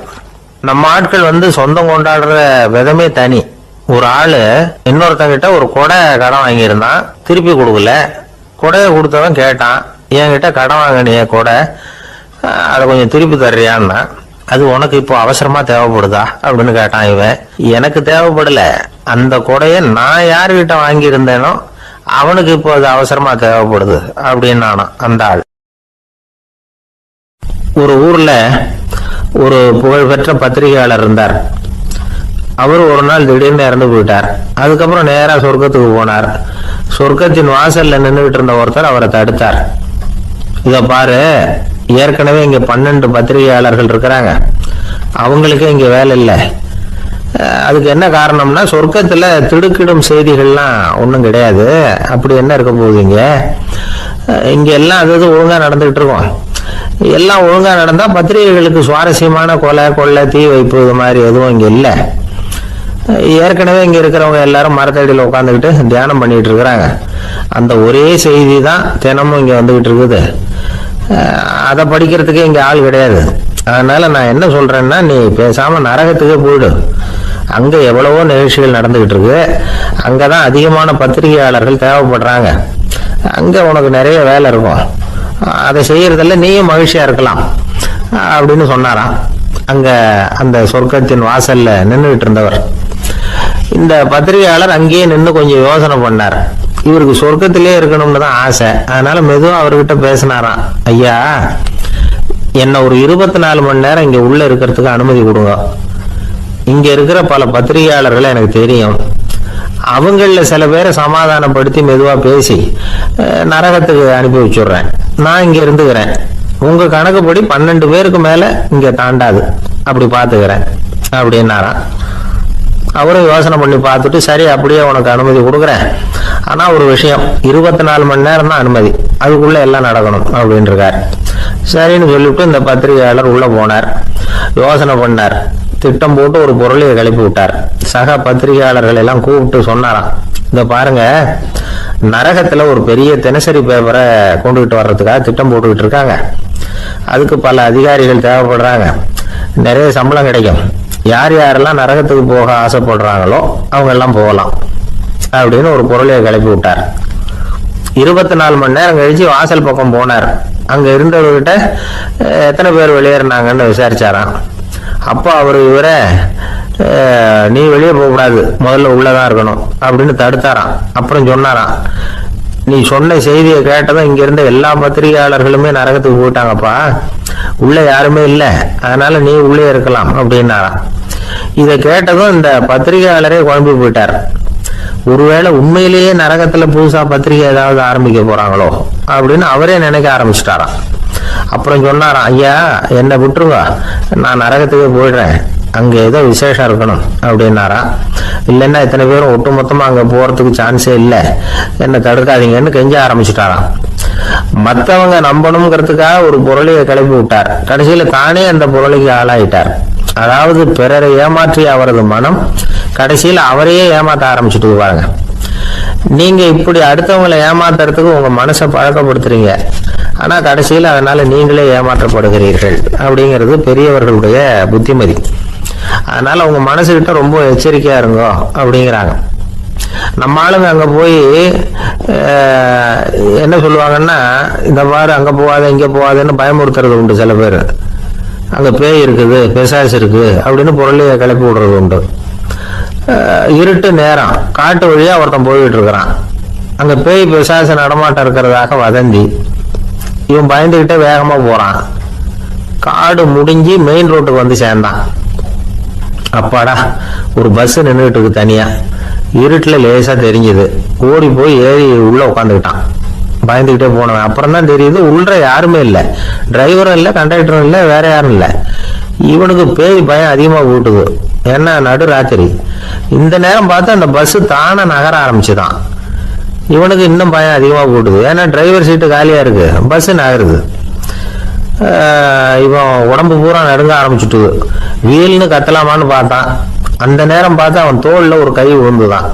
நம்ம ஆட்கள் சொந்தம் கொண்டாடுற விதமே தனி. ஒரு ஆளு இன்னொருத்தங்கிட்ட ஒரு கொடை கடன் வாங்கியிருந்தான், திருப்பி கொடுக்கல. கொடையை கொடுத்தவன் கேட்டான், என்கிட்ட கடன் வாங்கினிய கொடை, அதை கொஞ்சம் திருப்பி தர்றியான்னா. அது உனக்கு இப்போ அவசரமா தேவைப்படுதா அப்படின்னு கேட்டான் இவன். எனக்கு தேவைப்படல, அந்த கொடையை நான் யாருகிட்ட வாங்கியிருந்தேனோ அவனுக்கு இப்போ அது அவசரமா தேவைப்படுது அப்படின்னு நானும் அந்த ஆள். ஒரு ஊர்ல ஒரு புகழ்பெற்ற பத்திரிகையாளர் இருந்தார். அவர் ஒரு நாள் திடீர்னு இறந்து போயிட்டார். அதுக்கப்புறம் நேரா சொர்க்கத்துக்கு போனார். சொர்க்கத்தின் வாசல்ல நின்றுகிட்டு இருந்த ஒருத்தர் அவரை தடுத்தார். இத பாரு, ஏற்கனவே இங்க 12 பத்திரிகையாளர்கள் இருக்கிறாங்க, அவங்களுக்கே இங்க வேலை இல்லை. அதுக்கு என்ன காரணம்னா, சொர்க்கத்துல திடுக்கிடும் செய்திகள்லாம் ஒன்றும் கிடையாது. அப்படி என்ன இருக்க போகுதுங்க, இங்க எல்லாம் அது ஒழுங்கா நடந்துகிட்டு இருக்கோம். எல்லாம் ஒழுங்கா நடந்தா பத்திரிகைகளுக்கு சுவாரஸ்யமான கொலை கொள்ளை தீ வைப்பு இது மாதிரி எதுவும் இங்க இல்லை. ஏற்கனவே இங்க இருக்கிறவங்க எல்லாரும் மரத்தடியில் உட்காந்துக்கிட்டு தியானம் பண்ணிட்டு இருக்கிறாங்க. அந்த ஒரே செய்தி தான் தினமும் இங்க வந்துகிட்டு இருக்குது. அதை படிக்கிறதுக்கே இங்க ஆள் கிடையாது. அதனால நான் என்ன சொல்றேன்னா, நீ பேசாம நரகத்துக்கே போயிடு. அங்க எவ்வளவோ நிகழ்ச்சிகள் நடந்துகிட்டு இருக்கு. அங்கதான் அதிகமான பத்திரிகையாளர்கள் தேவைப்படுறாங்க. அங்க உனக்கு நிறைய வேலை இருக்கும். அதை செய்யறதில்ல, நீயும் மகிழ்ச்சியா இருக்கலாம் அப்படின்னு சொன்னாராம். அங்க அந்த சொர்க்கத்தின் வாசல்ல நின்றுகிட்டு இருந்தவர். இந்த பத்திரிகையாளர் அங்கேயே நின்று கொஞ்சம் யோசனை பண்ணார். இவருக்கு சொர்க்கத்திலே இருக்கணும்னு தான் ஆசை. அதனால மெதுவா அவர்கிட்ட பேசினாராம். ஐயா, என்ன ஒரு 24 மணி நேரம் இங்க உள்ள இருக்கிறதுக்கு அனுமதி கொடுங்க. இங்க இருக்கிற பல பத்திரிகையாளர்களை எனக்கு தெரியும். அவங்கள சில பேரை சமாதானப்படுத்தி மெதுவா பேசி நரகத்துக்கு அனுப்பி வச்சுடுறேன். நான் இங்க இருந்துக்கிறேன். உங்க கணக்குப்படி 12 பேருக்கு மேல இங்க தாண்டாது, அப்படி பாத்துக்கிறேன் அப்படின்னாராம். அவரும் யோசனை பண்ணி பார்த்துட்டு, சரி அப்படியே உனக்கு அனுமதி கொடுக்குறேன், ஆனா ஒரு விஷயம், 24 மணி நேரம் தான் அனுமதி, அதுக்குள்ள எல்லாம் நடக்கணும் அப்படின்னு இருக்காரு. சரின்னு சொல்லிவிட்டு இந்த பத்திரிகையாளர் உள்ள போனார். யோசனை பண்ணார். திட்டம் போட்டு ஒரு பொருளையை கிளப்பி விட்டார். சக பத்திரிகையாளர்கள் எல்லாம் கூப்பிட்டு சொன்னாராம், இந்த பாருங்க, நரகத்துல ஒரு பெரிய தினசரி பேப்பரை கொண்டுகிட்டு வர்றதுக்காக திட்டம் போட்டுக்கிட்டு இருக்காங்க. அதுக்கு பல அதிகாரிகள் தேவைப்படுறாங்க. நிறைய சம்பளம் கிடைக்கும். யார் யாரெல்லாம் நரகத்துக்கு போக ஆசைப்படுறாங்களோ அவங்க எல்லாம் போகலாம் அப்படின்னு ஒரு பொருளையை கிளப்பி விட்டார். 24 மணி நேரம் கழிச்சு வாசல் பக்கம் போனார். அங்க இருந்தவர்கிட்ட எத்தனை பேர் வெளியேறினாங்கன்னு விசாரிச்சாராம். அப்போ அவர் இவரை, நீ வெளியே போகக்கூடாது, முதல்ல உள்ளதான் இருக்கணும் அப்படின்னு தடுத்தாராம். அப்புறம் சொன்னாராம், நீ சொன்ன செய்தியை கேட்டதும் இங்க இருந்த எல்லா பத்திரிகையாளர்களுமே நரகத்துக்கு போயிட்டாங்கப்பா, உள்ள யாருமே இல்லை, அதனால நீ உள்ளே இருக்கலாம் அப்படின்னாராம். இதை கேட்டதும் இந்த பத்திரிகையாளரே குழம்பி போயிட்டார். ஒருவேளை உண்மையிலேயே நரகத்துல புதுசா பத்திரிகை ஏதாவது ஆரம்பிக்க போறாங்களோ அப்படின்னு அவரே நினைக்க ஆரம்பிச்சிட்டாராம். அப்புறம் சொன்னாராம், ஐயா என்னை விட்டுருங்க, நான் நரகத்துக்கே போயிடுறேன், அங்க ஏதோ விசேஷம் இருக்கணும் அப்படின்னாராம். இல்லைன்னா இத்தனை பேரும் ஒட்டுமொத்தமா அங்க போறதுக்கு சான்ஸே இல்லை, என்ன தடுக்காதீங்கன்னு கெஞ்ச ஆரம்பிச்சுட்டாராம். மற்றவங்க நம்பணுங்கிறதுக்காக ஒரு பொருளையை கிளப்பி விட்டார். கடைசியில தானே அந்த பொருளைக்கு ஆளாயிட்டார். அதாவது பிறரை ஏமாற்றிய அவரது மனம் கடைசியில் அவரையே ஏமாற்ற ஆரம்பிச்சுட்டு பாருங்க. நீங்க இப்படி அடுத்தவங்களை ஏமாத்துறதுக்கு உங்க மனசை பழக்கப்படுத்துறீங்க, ஆனா கடைசியில் அதனால நீங்களே ஏமாற்றப்படுகிறீர்கள் அப்படிங்கிறது பெரியவர்களுடைய புத்திமதி. அதனால உங்க மனசுகிட்ட ரொம்ப எச்சரிக்கையா இருங்கோ அப்படிங்கிறாங்க. நம்ம ஆளுங்க அங்க போய் என்ன சொல்லுவாங்கன்னா, இந்த மாதிரி அங்க போகாத இங்க போகாதன்னு பயமுறுத்துறது உண்டு. சில பேர் அங்க பேய் இருக்குது, பிசாசு இருக்கு அப்படின்னு பொருளையை கிளப்பி விடுறது உண்டு. இருட்டு நேரம் காட்டு வழியா ஒருத்தன் போயிட்டு இருக்கிறான். அங்க பேய் பிசாசு நடமாட்டம் இருக்கிறதாக வதந்தி. இவன் பயந்துகிட்டே வேகமா போறான். காடு முடிஞ்சு மெயின் ரோட்டுக்கு வந்து சேர்ந்தான். அப்பாடா, ஒரு பஸ் நின்றுட்டு இருக்கு தனியா, இருட்டுல லேசா தெரிஞ்சது. ஓடி போய் ஏறி உள்ள உட்காந்துக்கிட்டான். பயந்துகிட்டே போனவன் அப்புறம் தான் தெரியுது உள்ள யாருமே இல்லை, டிரைவரும் இல்லை, கண்டக்டரும் இல்லை, வேற யாரும் இல்லை. இவனுக்கு பேய் பயம் அதிகமா கூட்டுது. ஏன்னா நடு ராத்திரி இந்த நேரம் பார்த்து அந்த பஸ் தானே நகர ஆரம்பிச்சுதான். இவனுக்கு இன்னும் பயம் அதிகமா கூட்டுது. ஏன்னா டிரைவர் சீட்டு காலியா இருக்கு, பஸ் நகருது. இவன் உடம்பு பூரா நடுங்க ஆரம்பிச்சுட்டு வீல்னு கத்தலாமான்னு பார்த்தான். அந்த நேரம் பார்த்து அவன் தோல்ல ஒரு கை விழுந்துதான்.